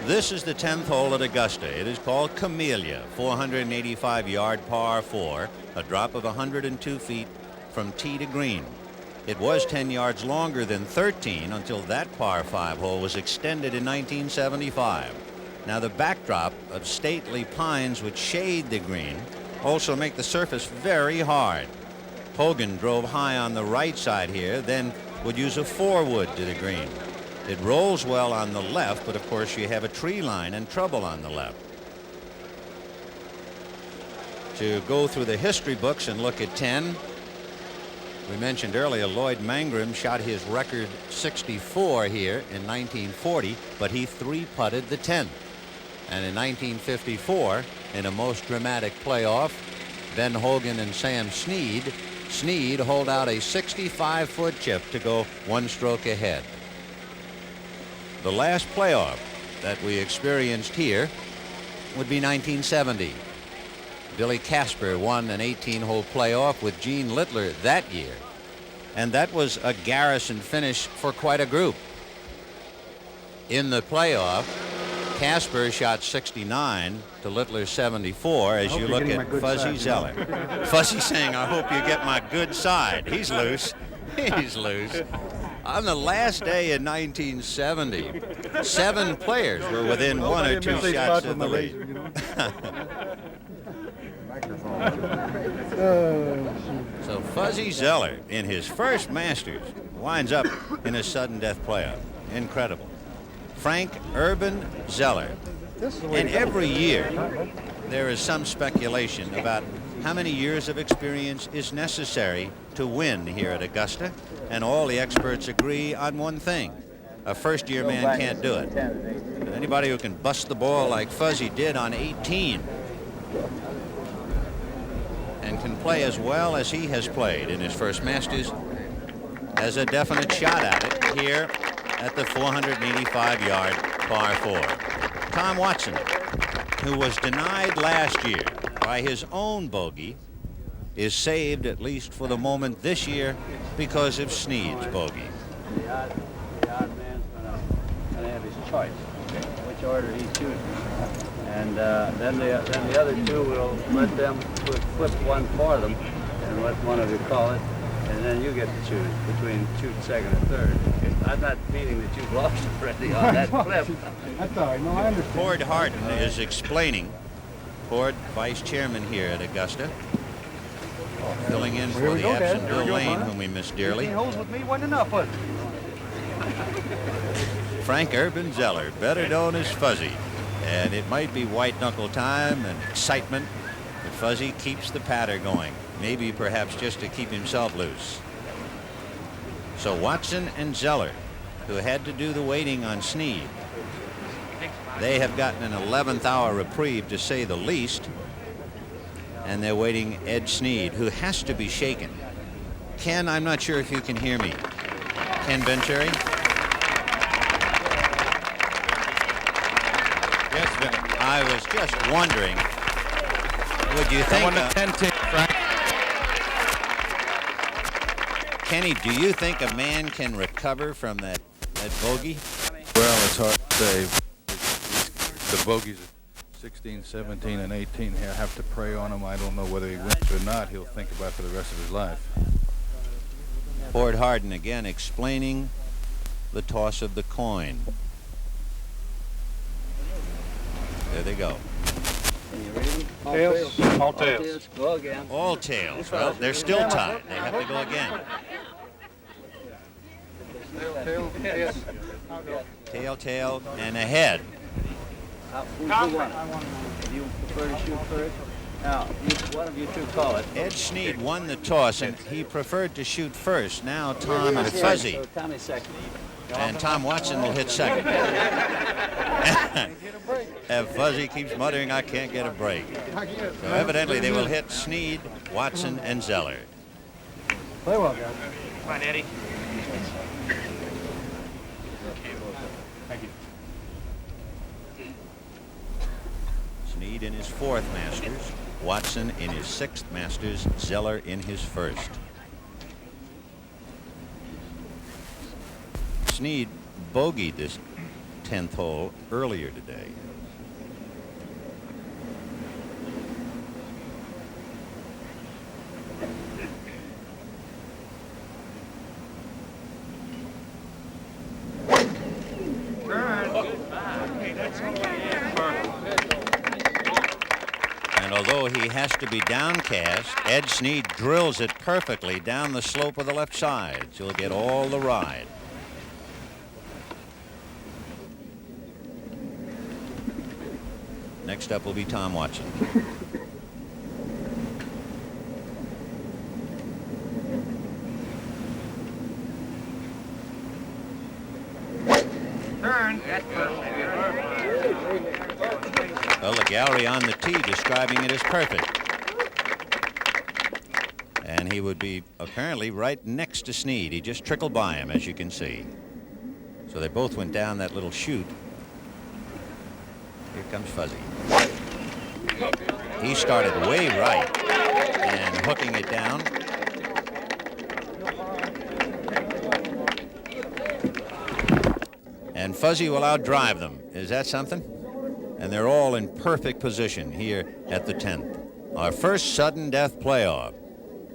This is the 10th hole at Augusta. It is called Camellia, 485-yard par 4, a drop of 102 feet from tee to green. It was 10 yards longer than 13 until that par 5 hole was extended in 1975. Now, the backdrop of stately pines which shade the green also make the surface very hard. Hogan drove high on the right side here, then would use a 4-wood to the green. It rolls well on the left, but of course you have a tree line and trouble on the left. To go through the history books and look at 10, we mentioned earlier Lloyd Mangrum shot his record 64 here in 1940, but he 3-putted the 10th. And in 1954, in a most dramatic playoff, Ben Hogan and Sam Sneed hold out a 65-foot chip to go 1 stroke ahead. The last playoff that we experienced here would be 1970. Billy Casper won an 18-hole playoff with Gene Littler that year. And that was a garrison finish for quite a group. In the playoff, Casper shot 69 to Littler's 74 as you look at Fuzzy Zeller. Fuzzy saying, I hope you get my good side. He's loose. He's loose. On the last day in 1970, 7 players were within 1 or 2 shots of the lead. So Fuzzy Zeller, in his first Masters, winds up in a sudden death playoff. Incredible. Frank Urban Zeller. And every year, there is some speculation about how many years of experience is necessary to win here at Augusta. And all the experts agree on one thing. A first-year man can't do it. But anybody who can bust the ball like Fuzzy did on 18 and can play as well as he has played in his first Masters has a definite shot at it here at the 485-yard par 4. Tom Watson, who was denied last year by his own bogey, is saved, at least for the moment this year, because of Sneed's bogey. The odd man's going to have his choice, which order he chooses. And then the other two will let them flip one for them and let one of you call it, and then you get to choose between shooting second and third. I'm not meaning that you've lost already on that flip. That's all right. No, I understand. Pord Harden is explaining. Pord, vice chairman here at Augusta, filling in for the absent Bill Lane, whom we miss dearly. 18 holes with me wasn't enough, was it? Frank Urban Zeller, better known as Fuzzy. And it might be white knuckle time and excitement, but Fuzzy keeps the patter going, maybe perhaps just to keep himself loose. So Watson and Zeller, who had to do the waiting on Sneed, they have gotten an 11th hour reprieve, to say the least, and they're waiting Ed Sneed, who has to be shaken. Ken, I'm not sure if you can hear me. Ken Bencherry? I was just wondering, would you think Kenny, do you think a man can recover from that bogey? Well, it's hard to say. The bogeys at 16, 17, and 18 here have to prey on him. I don't know whether he wins or not. He'll think about it for the rest of his life. Ford Harden again explaining the toss of the coin. There they go. Tails. All tails. Go again. All tails. Well, they're still tied. They have to go again. Tail, tail, and ahead. Who won? Do you prefer to shoot first? Now, one of you two call it. Ed Sneed won the toss, and he preferred to shoot first. Now Tom and Fuzzy. So Tommy's second. And Tom Watson will hit second. And Fuzzy keeps muttering, I can't get a break. So evidently they will hit Sneed, Watson, and Zeller. Play well, guys. Come on, Eddie. Thank you. Sneed in his 4th Masters, Watson in his 6th Masters, Zeller in his 1st. Sneed bogeyed this 10th hole earlier today. And although he has to be downcast, Ed Sneed drills it perfectly down the slope of the left side. So he'll get all the ride. Next up will be Tom Watson. Turn. Well, the gallery on the tee describing it as perfect. And he would be apparently right next to Sneed. He just trickled by him, as you can see. So they both went down that little chute. Here comes Fuzzy. He started way right and hooking it down. And Fuzzy will outdrive them. Is that something? And they're all in perfect position here at the 10th. Our first sudden death playoff.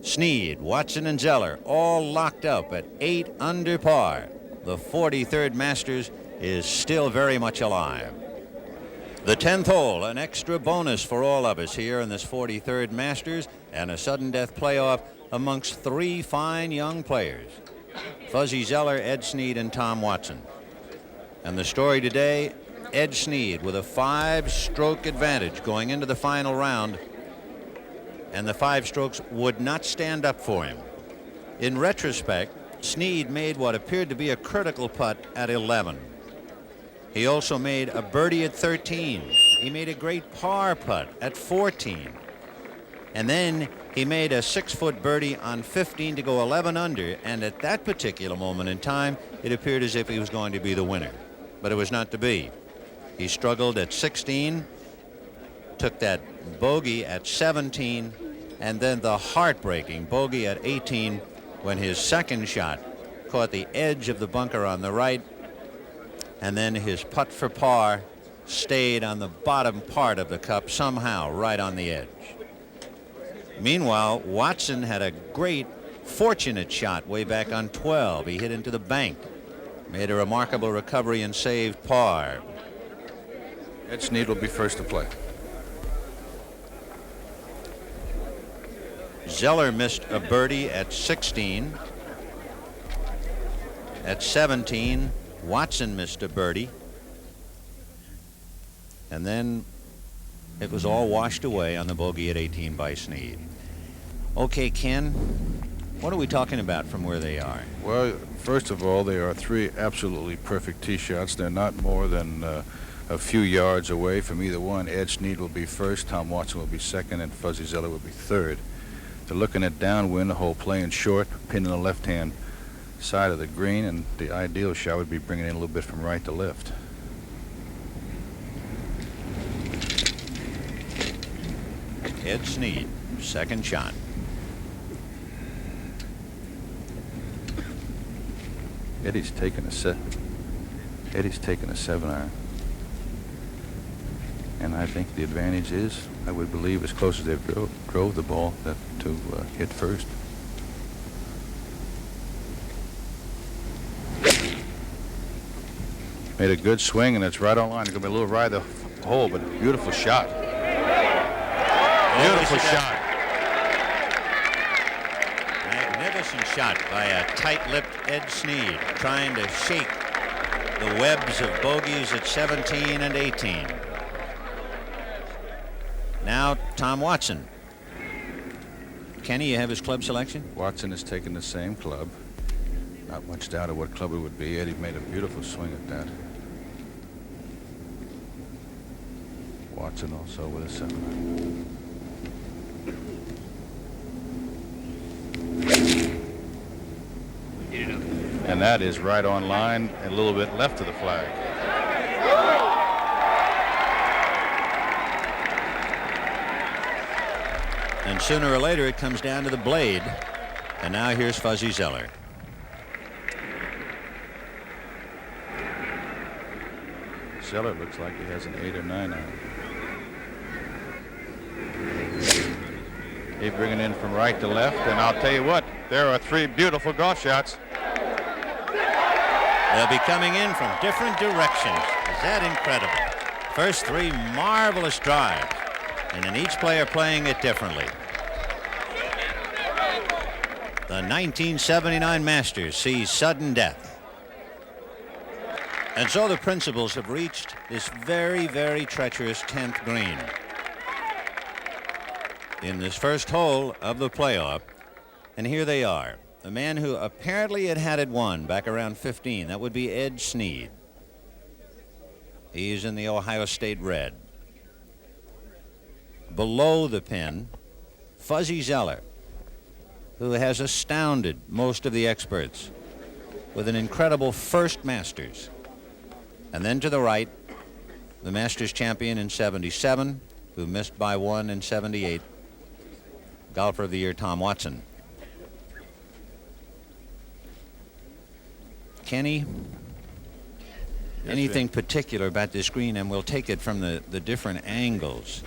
Sneed, Watson, and Zeller all locked up at 8 under par. The 43rd Masters is still very much alive. The 10th hole, an extra bonus for all of us here in this 43rd Masters, and a sudden death playoff amongst 3 fine young players. Fuzzy Zeller, Ed Sneed, and Tom Watson. And the story today, Ed Sneed with a 5-stroke advantage going into the final round, and the 5 strokes would not stand up for him. In retrospect, Sneed made what appeared to be a critical putt at 11. He also made a birdie at 13. He made a great par putt at 14. And then he made a 6-foot birdie on 15 to go 11 under, and at that particular moment in time, it appeared as if he was going to be the winner. But it was not to be. He struggled at 16, took that bogey at 17, and then the heartbreaking bogey at 18 when his second shot caught the edge of the bunker on the right, and then his putt for par stayed on the bottom part of the cup somehow right on the edge. Meanwhile, Watson had a great fortunate shot way back on 12. He hit into the bank, made a remarkable recovery and saved par. Ed Sneed will be first to play. Zeller missed a birdie at 16. At 17, Watson missed a birdie. And then it was all washed away on the bogey at 18 by Sneed. Okay, Ken, what are we talking about from where they are? Well, first of all, they are 3 absolutely perfect tee shots. They're not more than a few yards away from either one. Ed Sneed will be first, Tom Watson will be second, and Fuzzy Zeller will be third. They're looking at downwind, the hole playing short, pin in the left-hand side of the green, and the ideal shot would be bringing in a little bit from right to left. Ed Sneed, second shot. Eddie's taking a 7-iron. And I think the advantage is, I would believe, as close as they drove the ball, that to hit first. Made a good swing, and it's right on line. It's going to be a little ride the hole, but beautiful shot. Beautiful shot. Magnificent shot by a tight-lipped Ed Sneed, trying to shake the webs of bogeys at 17 and 18. Now Tom Watson. Kenny, you have his club selection? Watson has taken the same club. Not much doubt of what club it would be. Eddie made a beautiful swing at that. Watson also with a 7. And that is right on line, a little bit left of the flag. And sooner or later it comes down to the blade. And now here's Fuzzy Zeller. Zeller looks like he has an 8 or 9 on. He's bringing in from right to left, and I'll tell you what, there are 3 beautiful golf shots. They'll be coming in from different directions. Is that incredible? First 3 marvelous drives, and then each player playing it differently. The 1979 Masters sees sudden death. And so the principals have reached this very, very treacherous 10th green. In this first hole of the playoff, and here they are. The man who apparently had it won back around 15, that would be Ed Sneed. He's in the Ohio State red. Below the pin, Fuzzy Zeller, who has astounded most of the experts with an incredible first Masters. And then to the right, the Masters champion in 77, who missed by 1 in 78, golfer of the year Tom Watson. Kenny, anything particular about this green, and we'll take it from the different angles.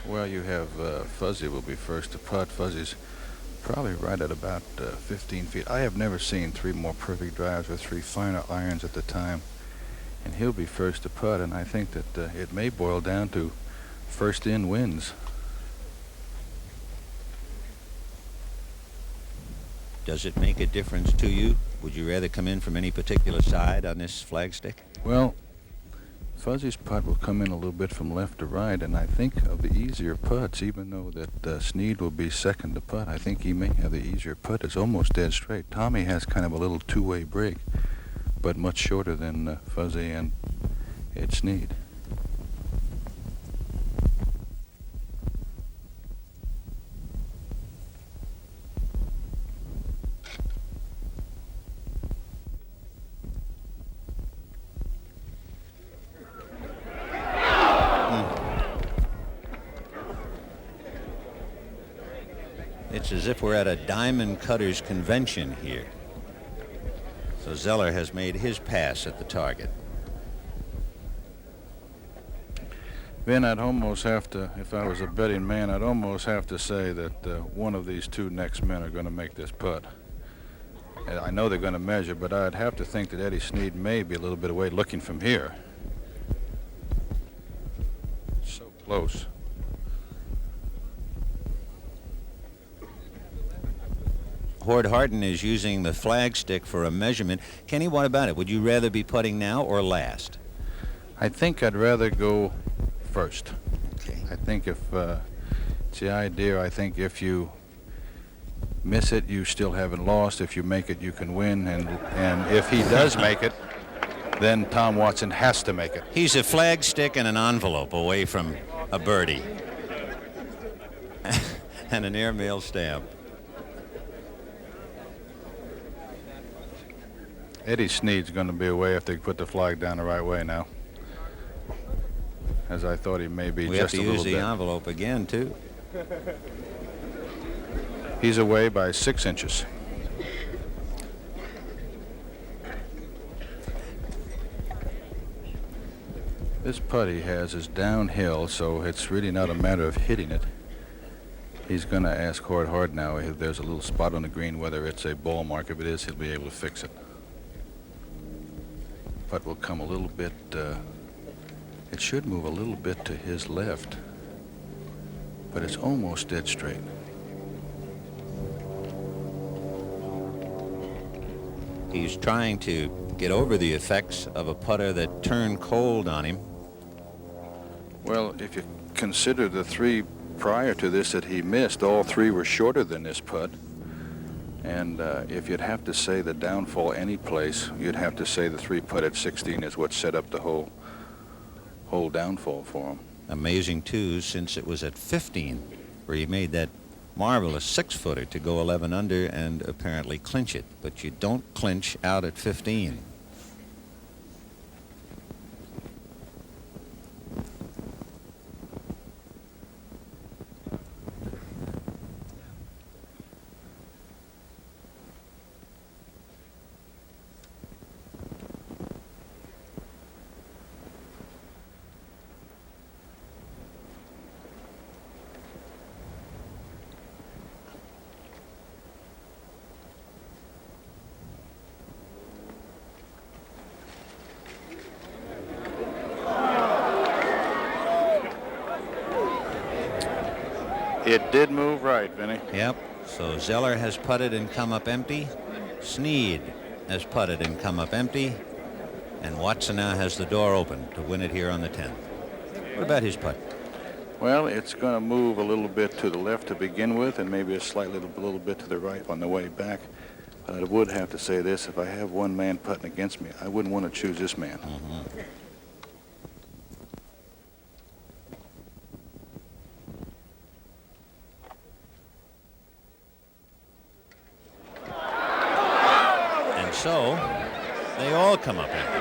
Well, you have Fuzzy will be first to putt. Fuzzy's probably right at about 15 feet. I have never seen 3 more perfect drives or 3 finer irons at the time. And he'll be first to putt, and I think that it may boil down to first in wins. Does it make a difference to you? Would you rather come in from any particular side on this flagstick? Well, Fuzzy's putt will come in a little bit from left to right, and I think of the easier putts, even though that Sneed will be second to putt, I think he may have the easier putt. It's almost dead straight. Tommy has kind of a little 2-way break, but much shorter than Fuzzy and Ed Sneed. It's as if we're at a diamond cutters convention here. So Zeller has made his pass at the target. Ben, I'd almost have to, if I was a betting man, I'd almost have to say that one of these 2 next men are going to make this putt. And I know they're going to measure, but I'd have to think that Eddie Sneed may be a little bit away looking from here. So close. Hord Harden is using the flagstick for a measurement. Kenny, what about it? Would you rather be putting now or last? I think I'd rather go first. Okay. I think if it's the idea, I think if you miss it, you still haven't lost. If you make it, you can win. And if he does make it, then Tom Watson has to make it. He's a flagstick and an envelope away from a birdie. And an airmail stamp. Eddie Sneed's going to be away if they put the flag down the right way now, as I thought he may be. We just have to a use little the bit. envelope again, too. He's away by 6 inches. This putt he has is downhill, so it's really not a matter of hitting it. He's going to ask hard now if there's a little spot on the green, whether it's a ball mark. If it is, he'll be able to fix it. Putt will come a little bit, it should move a little bit to his left, but it's almost dead straight. He's trying to get over the effects of a putter that turned cold on him. Well, if you consider the 3 prior to this that he missed, all 3 were shorter than this putt. And if you'd have to say the downfall any place, you'd have to say the 3 putt at 16 is what set up the whole downfall for him. Amazing, too, since it was at 15 where he made that marvelous 6-footer to go 11 under and apparently clinch it. But you don't clinch out at 15. It did move right, Vinny. Yep. So Zeller has putted and come up empty. Sneed has putted and come up empty. And Watson now has the door open to win it here on the 10th. What about his putt? Well, it's going to move a little bit to the left to begin with, and maybe a little bit to the right on the way back. But I would have to say this: if I have one man putting against me, I wouldn't want to choose this man. Mm-hmm. So they all come up empty.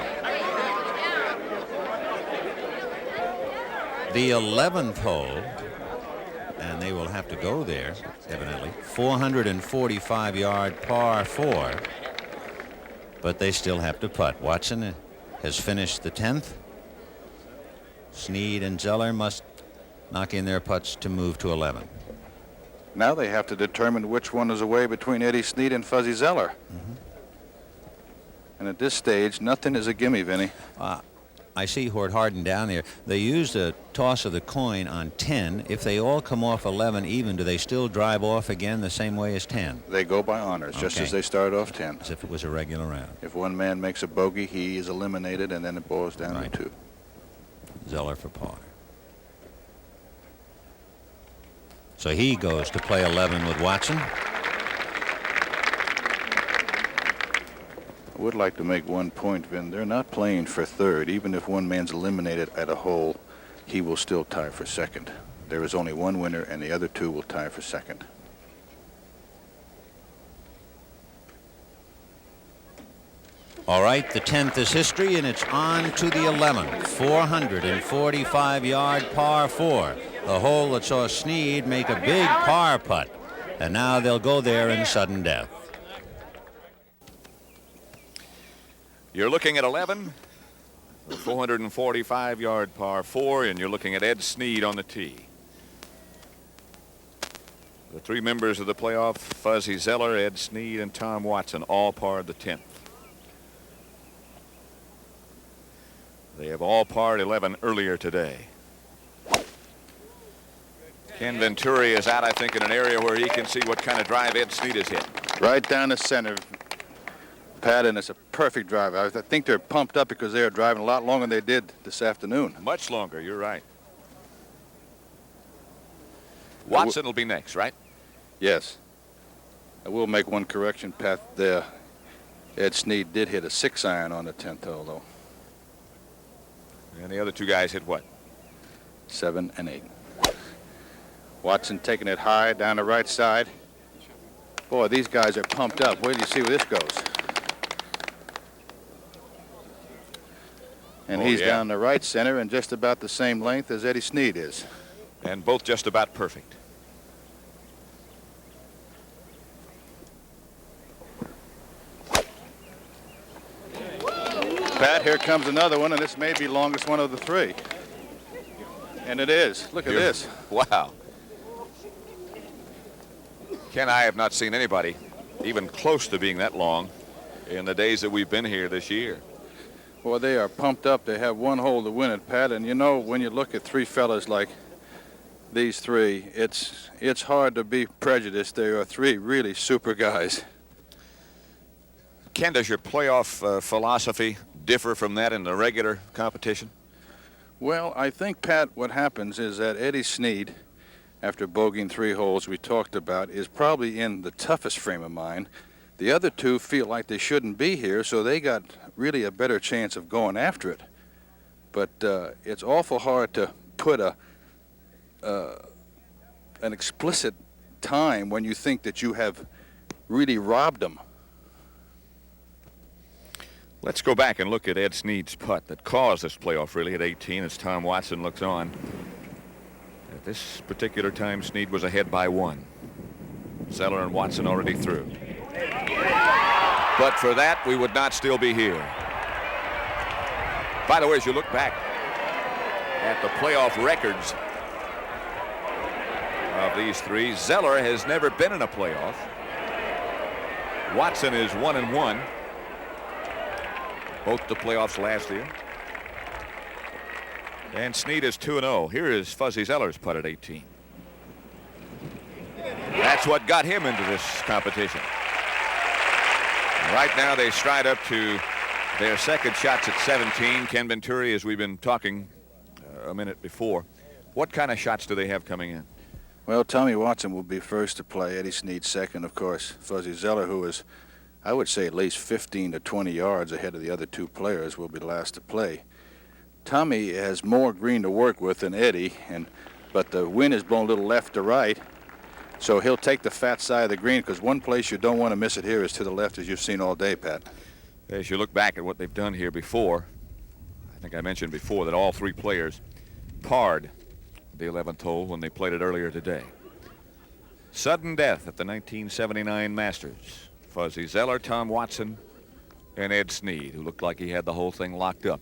The 11th hole, and they will have to go there, evidently. 445-yard par 4, but they still have to putt. Watson has finished the 10th. Sneed and Zeller must knock in their putts to move to 11. Now they have to determine which one is away between Eddie Sneed and Fuzzy Zeller. Mm-hmm. And at this stage, nothing is a gimme, Vinny. I see Hort Harden down there. They use the toss of the coin on 10. If they all come off 11 even, do they still drive off again the same way as 10? They go by honors, just as they started off 10. As if it was a regular round. If one man makes a bogey, he is eliminated, and then it boils down to 2. Zeller for par. So he goes to play 11 with Watson. I would like to make one point, Vin. They're not playing for third. Even if one man's eliminated at a hole, he will still tie for second. There is only one winner, and the other 2 will tie for second. All right, the 10th is history, and it's on to the 11th. 445-yard par 4. The hole that saw Sneed make a big par putt. And now they'll go there in sudden death. You're looking at 11, the 445-yard par 4, and you're looking at Ed Sneed on the tee. The 3 members of the playoff, Fuzzy Zeller, Ed Sneed, and Tom Watson, all parred the 10th. They have all parred 11 earlier today. Ken Venturi is out, I think, in an area where he can see what kind of drive Ed Sneed has hit. Right down the center, Pat, and it's a perfect drive. I think they're pumped up because they are driving a lot longer than they did this afternoon. Much longer, you're right. Watson will be next, right? Yes. I will make one correction, Pat. Ed Sneed did hit a 6-iron on the 10th hole, though. And the other 2 guys hit what? 7 and 8. Watson taking it high down the right side. Boy, these guys are pumped up. Wait till you see where this goes. And he's down the right center and just about the same length as Eddie Sneed is. And both just about perfect. Pat, here comes another one, and this may be longest one of the three. And it is. Look at this. Wow. Ken, I have not seen anybody even close to being that long in the days that we've been here this year. Well, they are pumped up. They have one hole to win it, Pat. And you know, when you look at three fellas like these three, it's hard to be prejudiced. They are three really super guys. Ken, does your playoff philosophy differ from that in the regular competition? Well, I think, Pat, what happens is that Eddie Sneed, after bogeying 3 holes we talked about, is probably in the toughest frame of mind. The other two feel like they shouldn't be here, so they got really a better chance of going after it. But it's awful hard to put an explicit time when you think that you have really robbed them. Let's go back and look at Ed Sneed's putt that caused this playoff really at 18 as Tom Watson looks on. At this particular time, Sneed was ahead by 1. Zeller and Watson already through. But for that, we would not still be here. By the way, as you look back at the playoff records of these three, Zeller has never been in a playoff. Watson is 1-1. Both the playoffs last year. And Sneed is 2-0. Here is Fuzzy Zeller's putt at 18. That's what got him into this competition. Right now they stride up to their second shots at 17. Ken Venturi, as we've been talking a minute before, what kind of shots do they have coming in? Well, Tommy Watson will be first to play. Eddie Sneed second, of course. Fuzzy Zeller, who is, I would say, at least 15 to 20 yards ahead of the other two players, will be last to play. Tommy has more green to work with than Eddie, but the wind is blowing a little left to right, so he'll take the fat side of the green, because one place you don't want to miss it here is to the left, as you've seen all day, Pat. As you look back at what they've done here before, I think I mentioned before that all three players parred the 11th hole when they played it earlier today. Sudden death at the 1979 Masters. Fuzzy Zeller, Tom Watson, and Ed Sneed, who looked like he had the whole thing locked up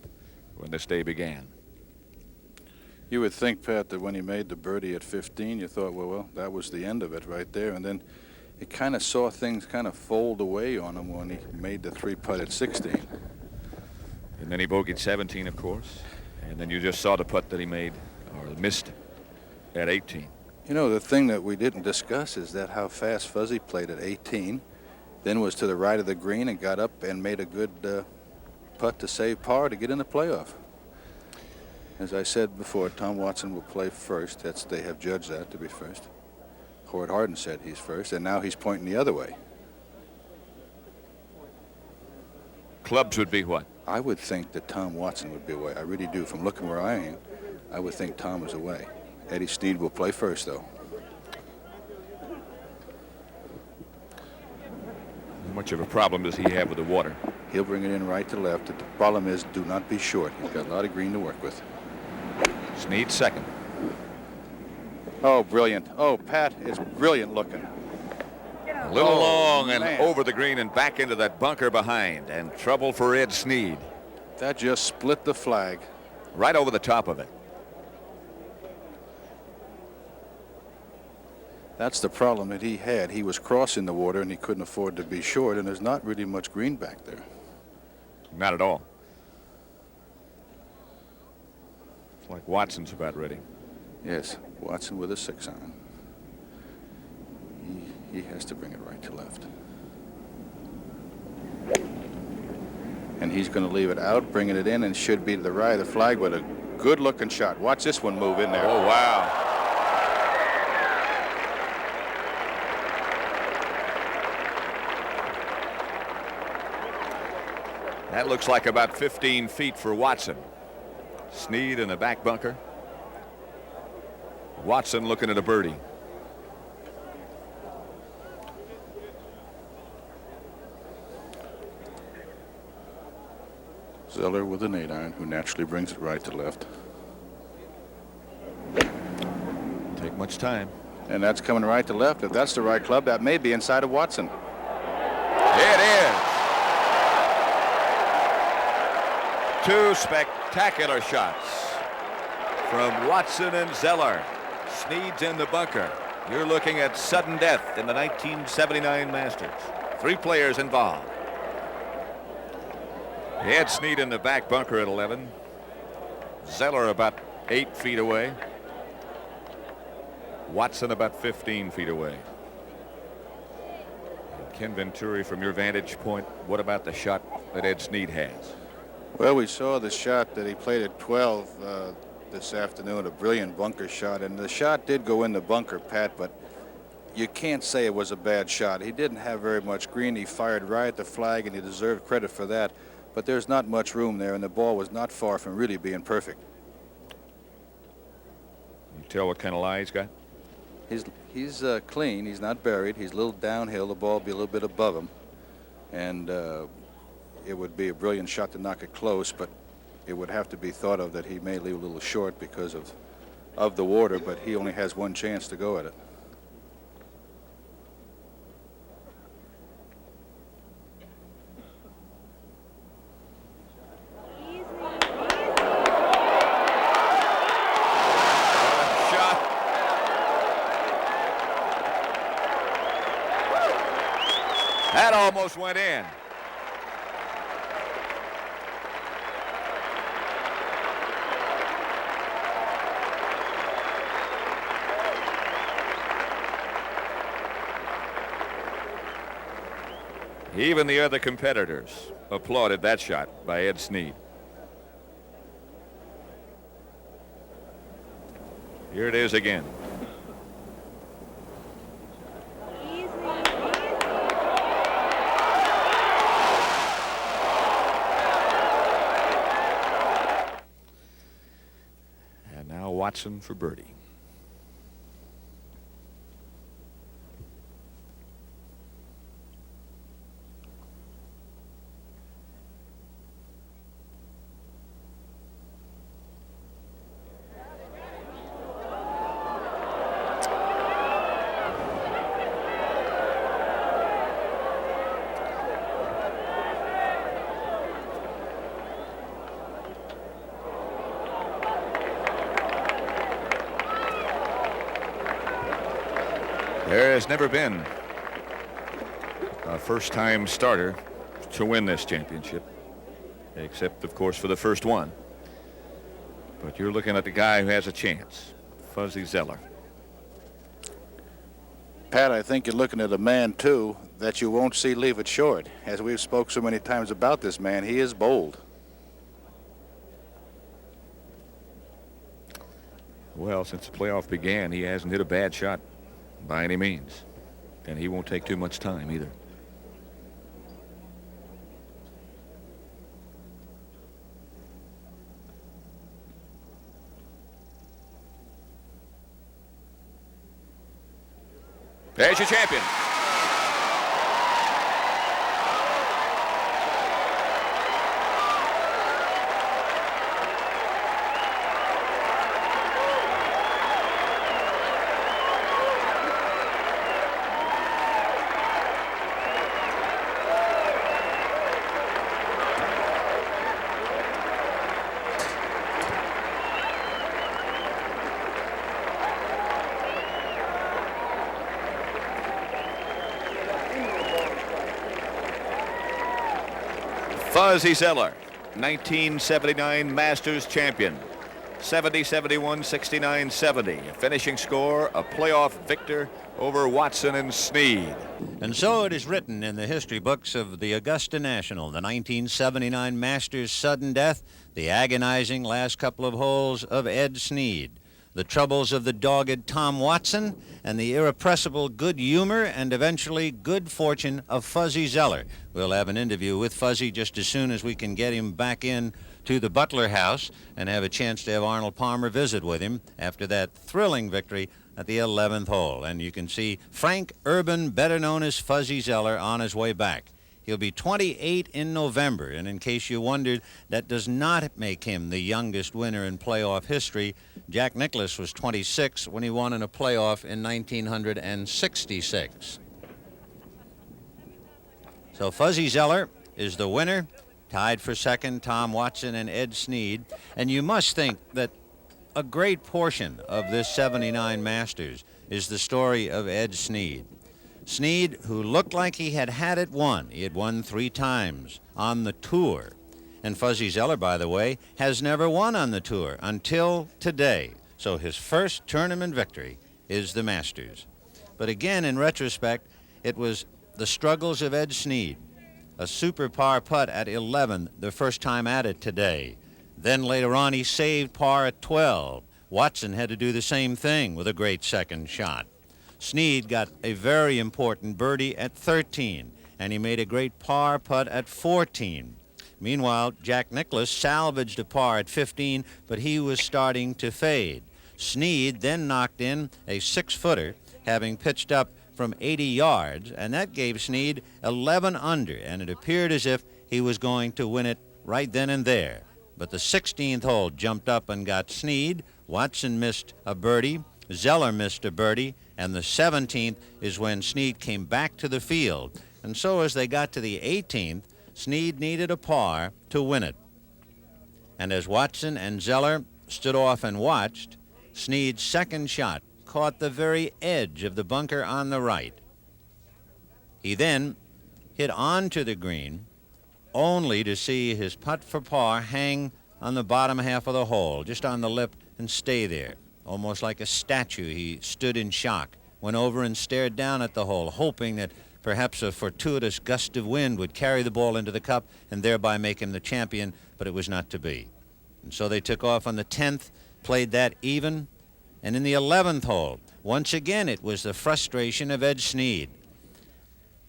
when this day began. You would think, Pat, that when he made the birdie at 15, you thought, well, that was the end of it right there. And then he kind of saw things kind of fold away on him when he made the 3-putt at 16. And then he bogeyed 17, of course. And then you just saw the putt that he made, or missed, at 18. You know, the thing that we didn't discuss is that how fast Fuzzy played at 18, then was to the right of the green and got up and made a good putt to save par to get in the playoff. As I said before, Tom Watson will play first. They have judged that to be first. Howard Harden said he's first, and now he's pointing the other way. Clubs would be what? I would think that Tom Watson would be away. I really do. From looking where I am, I would think Tom is away. Eddie Sneed will play first, though. How much of a problem does he have with the water? He'll bring it in right to left. The problem is, do not be short. He's got a lot of green to work with. Sneed second. Oh, brilliant. Oh, Pat is brilliant looking. A little long and over the green and back into that bunker behind, and trouble for Ed Sneed. That just split the flag. Right over the top of it. That's the problem that he had. He was crossing the water and he couldn't afford to be short, and there's not really much green back there. Not at all. It's like Watson's about ready. Yes, Watson with a 6-iron. He has to bring it right to left. And he's going to leave it out, bringing it in, and should be to the right of the flag with a good-looking shot. Watch this one move in there. Oh, wow. That looks like about 15 feet for Watson. Sneed in the back bunker. Watson looking at a birdie. Zeller with an 8-iron, who naturally brings it right to left. Take much time. And that's coming right to left. If that's the right club, that may be inside of Watson. It is. Two spectacular shots from Watson and Zeller. Sneed's in the bunker. You're looking at sudden death in the 1979 Masters. 3 players involved. He had Sneed in the back bunker at 11. Zeller about 8 feet away. Watson about 15 feet away. Ken Venturi, from your vantage point, what about the shot that Ed Sneed has? Well, we saw the shot that he played at 12 this afternoon, a brilliant bunker shot, and the shot did go in the bunker, Pat, but you can't say it was a bad shot. He didn't have very much green. He fired right at the flag, and he deserved credit for that, but there's not much room there, and the ball was not far from really being perfect. You tell what kind of lie he's got? He's clean. He's not buried. He's a little downhill. The ball will be a little bit above him, and it would be a brilliant shot to knock it close, but it would have to be thought of that he may leave a little short because of the water, but he only has one chance to go at it. That almost went in. Even the other competitors applauded that shot by Ed Sneed. Here it is again. And now Watson for birdie. There has never been a first-time starter to win this championship, except, of course, for the first one. But you're looking at the guy who has a chance, Fuzzy Zeller. Pat, I think you're looking at a man, too, that you won't see leave it short. As we've spoke so many times about this man, he is bold. Well, since the playoff began, he hasn't hit a bad shot by any means, and he won't take too much time either. There's your champion. Fuzzy Zeller, 1979 Masters champion, 70-71, 69-70. A finishing score, a playoff victor over Watson and Sneed. And so it is written in the history books of the Augusta National, the 1979 Masters sudden death, the agonizing last couple of holes of Ed Sneed, the troubles of the dogged Tom Watson, and the irrepressible good humor and eventually good fortune of Fuzzy Zeller. We'll have an interview with Fuzzy just as soon as we can get him back in to the Butler house and have a chance to have Arnold Palmer visit with him after that thrilling victory at the 11th hole. And you can see Frank Urban, better known as Fuzzy Zeller, on his way back. He'll be 28 in November, and in case you wondered, that does not make him the youngest winner in playoff history. Jack Nicklaus was 26 when he won in a playoff in 1966. So Fuzzy Zeller is the winner, Tied for second, Tom Watson and Ed Sneed. And you must think that a great portion of this 79 Masters is the story of Ed Sneed. Sneed, who looked like he had it won. He had won 3 times on the tour. And Fuzzy Zeller, by the way, has never won on the tour until today. So his first tournament victory is the Masters. But again, in retrospect, it was the struggles of Ed Sneed. A super par putt at 11, the first time at it today. Then later on, he saved par at 12. Watson had to do the same thing with a great second shot. Sneed got a very important birdie at 13, and he made a great par putt at 14. Meanwhile, Jack Nicklaus salvaged a par at 15, but he was starting to fade. Sneed then knocked in a 6-footer, having pitched up from 80 yards, and that gave Sneed 11 under, and it appeared as if he was going to win it right then and there. But the 16th hole jumped up and got Sneed. Watson missed a birdie. Zeller missed a birdie. And the 17th is when Sneed came back to the field. And so as they got to the 18th, Sneed needed a par to win it. And as Watson and Zeller stood off and watched, Sneed's second shot caught the very edge of the bunker on the right. He then hit onto the green, only to see his putt for par hang on the bottom half of the hole, just on the lip, and stay there. Almost like a statue, he stood in shock, went over and stared down at the hole, hoping that perhaps a fortuitous gust of wind would carry the ball into the cup and thereby make him the champion, but it was not to be. And so they took off on the 10th, played that even, and in the 11th hole, once again it was the frustration of Ed Sneed.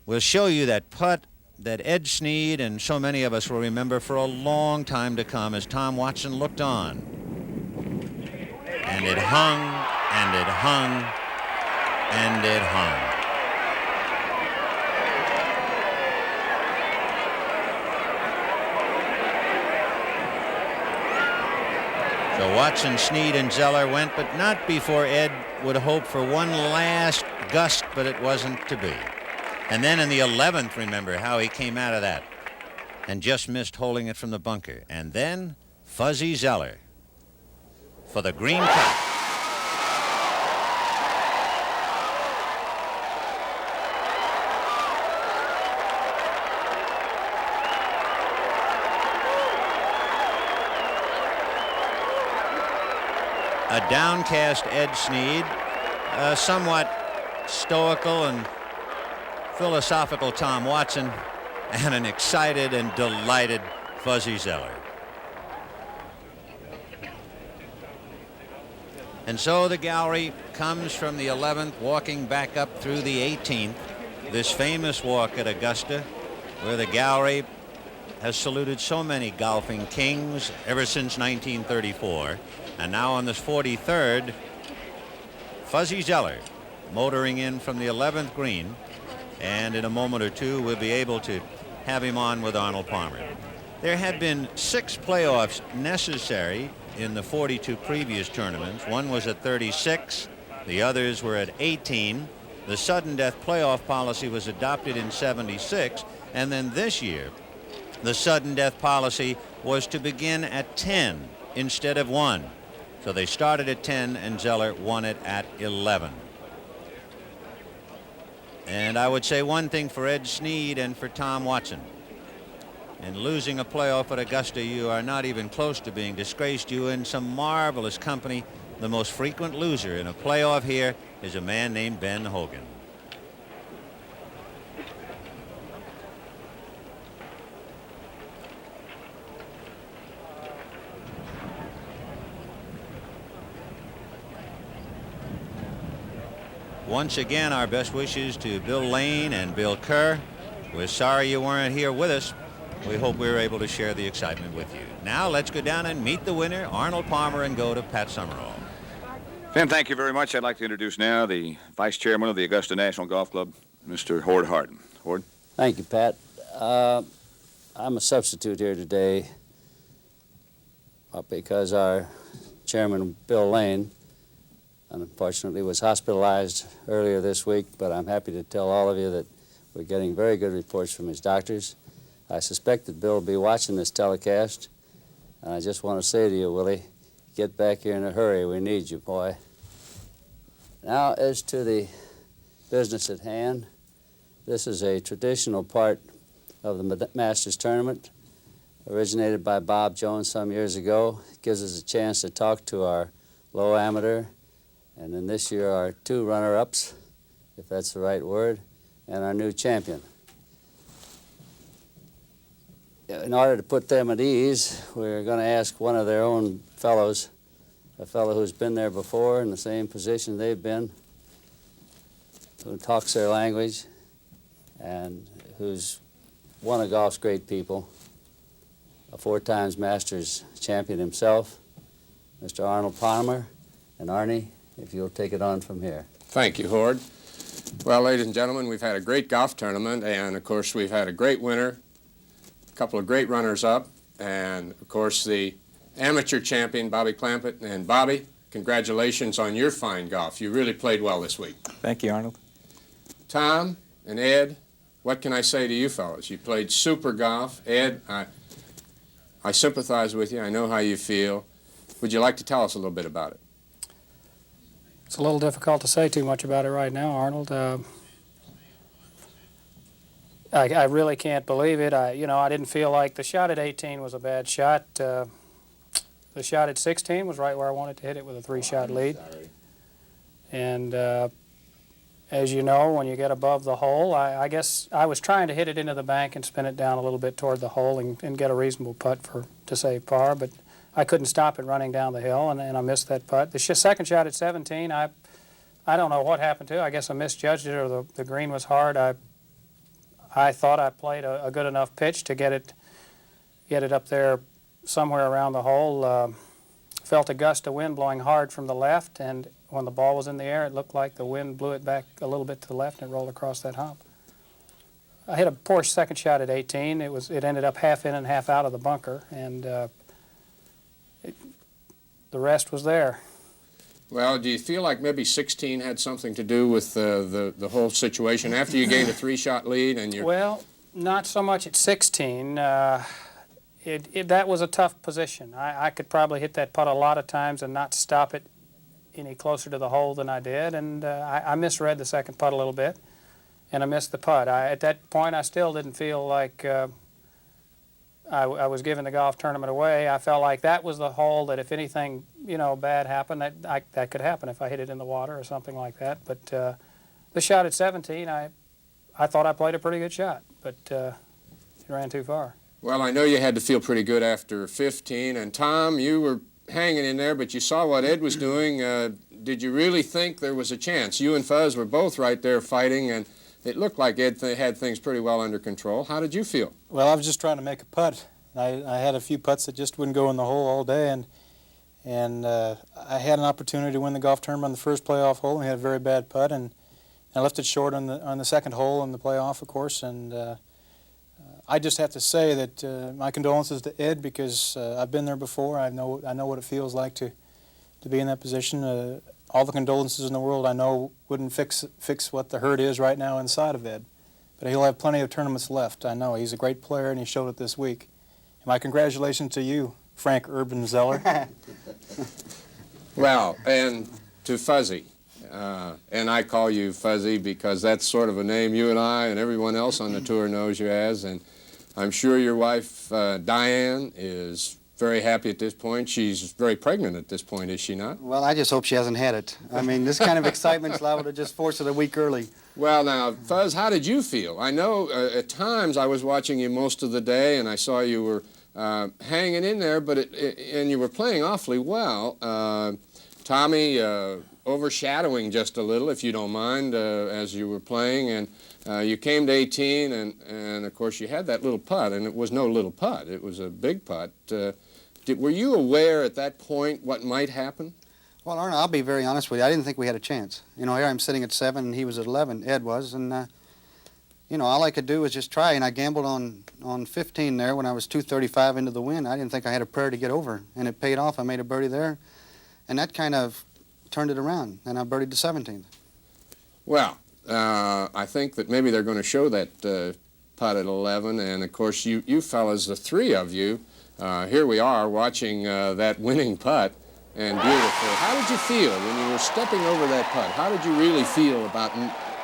We'll show you that putt that Ed Sneed and so many of us will remember for a long time to come as Tom Watson looked on. And it hung, and it hung, and it hung. So Watson, Sneed, and Zeller went, but not before Ed would hope for one last gust, but it wasn't to be. And then in the 11th, remember how he came out of that and just missed holding it from the bunker. And then Fuzzy Zeller for the green cup. A downcast Ed Sneed, a somewhat stoical and philosophical Tom Watson, and an excited and delighted Fuzzy Zeller. And so the gallery comes from the 11th, walking back up through the 18th, this famous walk at Augusta, where the gallery has saluted so many golfing kings ever since 1934. And now on this 43rd, Fuzzy Zeller motoring in from the 11th green, and in a moment or two we'll be able to have him on with Arnold Palmer. There had been 6 playoffs necessary in the 42 previous tournaments. One was at 36, the others were at 18. The sudden death playoff policy was adopted in 76, and then this year the sudden death policy was to begin at 10 instead of 1. So they started at 10 and Zeller won it at 11. And I would say one thing for Ed Sneed and for Tom Watson. In losing a playoff at Augusta, you are not even close to being disgraced. You are in some marvelous company. The most frequent loser in a playoff here is a man named Ben Hogan. Once again, our best wishes to Bill Lane and Bill Kerr. We're sorry you weren't here with us. We hope we were able to share the excitement with you. Now let's go down and meet the winner, Arnold Palmer, and go to Pat Summerall. Tim, thank you very much. I'd like to introduce now the Vice Chairman of the Augusta National Golf Club, Mr. Hord Hardin. Hord? Thank you, Pat. I'm a substitute here today because our chairman, Bill Lane, unfortunately was hospitalized earlier this week, but I'm happy to tell all of you that we're getting very good reports from his doctors, I suspect that Bill will be watching this telecast, and I just want to say to you, Willie, get back here in a hurry. We need you, boy. Now, as to the business at hand, this is a traditional part of the Masters Tournament, originated by Bob Jones some years ago. It gives us a chance to talk to our low amateur, and then this year our 2 runner-ups, if that's the right word, and our new champion. In order to put them at ease, we're going to ask one of their own fellows, a fellow who's been there before in the same position they've been, who talks their language, and who's one of golf's great people, a 4 times Masters champion himself, Mr. Arnold Palmer. And Arnie, if you'll take it on from here. Thank you, Hord. Well, ladies and gentlemen, we've had a great golf tournament, and of course we've had a great winner, a couple of great runners-up, and of course the amateur champion, Bobby Clampett. And Bobby, congratulations on your fine golf. You really played well this week. Thank you, Arnold. Tom and Ed, what can I say to you fellas? You played super golf. Ed, I sympathize with you. I know how you feel. Would you like to tell us a little bit about it? It's a little difficult to say too much about it right now, Arnold. I really can't believe it. I didn't feel like the shot at 18 was a bad shot. The shot at 16 was right where I wanted to hit it with a 3-shot lead. And as you know, when you get above the hole, I guess I was trying to hit it into the bank and spin it down a little bit toward the hole and get a reasonable putt to save par, but I couldn't stop it running down the hill, and I missed that putt. The second shot at 17, I don't know what happened to it. I guess I misjudged it, or the green was hard. I thought I played a good enough pitch to get it up there somewhere around the hole. Felt a gust of wind blowing hard from the left, and when the ball was in the air, it looked like the wind blew it back a little bit to the left, and it rolled across that hump. I hit a poor second shot at 18. It ended up half in and half out of the bunker, and the rest was there. Well, do you feel like maybe 16 had something to do with the whole situation after you gained a 3-shot lead and you're... Well, not so much at 16. That was a tough position. I could probably hit that putt a lot of times and not stop it any closer to the hole than I did, and I misread the second putt a little bit, and I missed the putt. At that point, I still didn't feel like I was giving the golf tournament away. I felt like that was the hole that if anything, bad happened, that could happen if I hit it in the water or something like that. But the shot at 17, I thought I played a pretty good shot, but it ran too far. Well, I know you had to feel pretty good after 15, and Tom, you were hanging in there, but you saw what Ed was doing. Did you really think there was a chance? You and Fuzz were both right there fighting, and it looked like Ed had things pretty well under control. How did you feel? Well, I was just trying to make a putt. I had a few putts that just wouldn't go in the hole all day, and I had an opportunity to win the golf tournament on the first playoff hole, and I had a very bad putt, and I left it short on the second hole in the playoff, of course, and I just have to say that my condolences to Ed, because I've been there before. I know what it feels like to be in that position. All the condolences in the world I know wouldn't fix what the hurt is right now inside of Ed. But he'll have plenty of tournaments left. I know he's a great player, and he showed it this week. And my congratulations to you, Frank Urban Zeller. Well, and to Fuzzy. And I call you Fuzzy because that's sort of a name you and I and everyone else on the tour knows you as. And I'm sure your wife, Diane, is very happy at this point. She's very pregnant at this point, is she not? Well, I just hope she hasn't had it. I mean, this kind of excitement's liable to just force it a week early. Well, now, Fuzz, how did you feel? I know at times I was watching you most of the day, and I saw you were hanging in there, but and you were playing awfully well. Tommy overshadowing just a little, if you don't mind, as you were playing, and you came to 18, and of course you had that little putt, and it was no little putt. It was a big putt. Were you aware at that point what might happen? Well, Arnold, I'll be very honest with you. I didn't think we had a chance. Here I'm sitting at 7, and he was at 11, Ed was, and, all I could do was just try, and I gambled on 15 there when I was 235 into the wind. I didn't think I had a prayer to get over, and it paid off. I made a birdie there, and that kind of turned it around, and I birdied the 17th. Well, I think that maybe they're going to show that putt at 11, and of course you fellas, the three of you, here we are watching that winning putt, and beautiful. How did you feel when you were stepping over that putt? How did you really feel about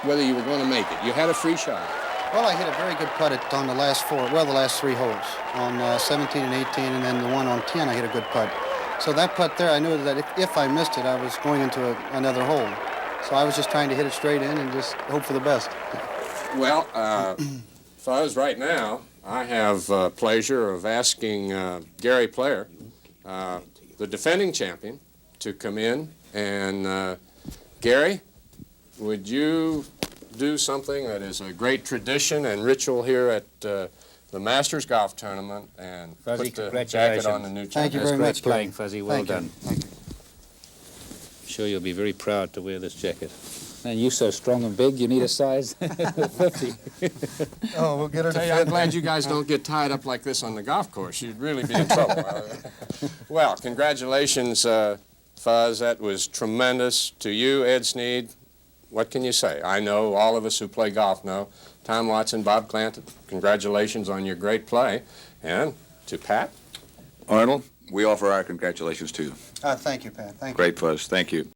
whether you were going to make it? You had a free shot. Well, I hit a very good putt on the last the last three holes, on 17 and 18, and then the one on 10, I hit a good putt. So that putt there, I knew that if I missed it, I was going into another hole. So I was just trying to hit it straight in and just hope for the best. Well, Fuzz, right now, I have pleasure of asking Gary Player, the defending champion, to come in. And Gary, would you do something that is a great tradition and ritual here at the Masters Golf Tournament and Fuzzy, put the jacket on the new champion? Thank you very much, playing, Gary. Fuzzy. Well done. Thank you. I'm sure you'll be very proud to wear this jacket. And you so strong and big, you need a size 50. Oh, we'll get her to fit. I'm glad you guys don't get tied up like this on the golf course. You'd really be in trouble. Well, congratulations, Fuzz. That was tremendous. To you, Ed Sneed, what can you say? I know all of us who play golf know. Tom Watson, Bob Clanton, congratulations on your great play. And to Pat? Arnold, we offer our congratulations too. Thank you, Pat. Thank you. Great, Fuzz. Thank you.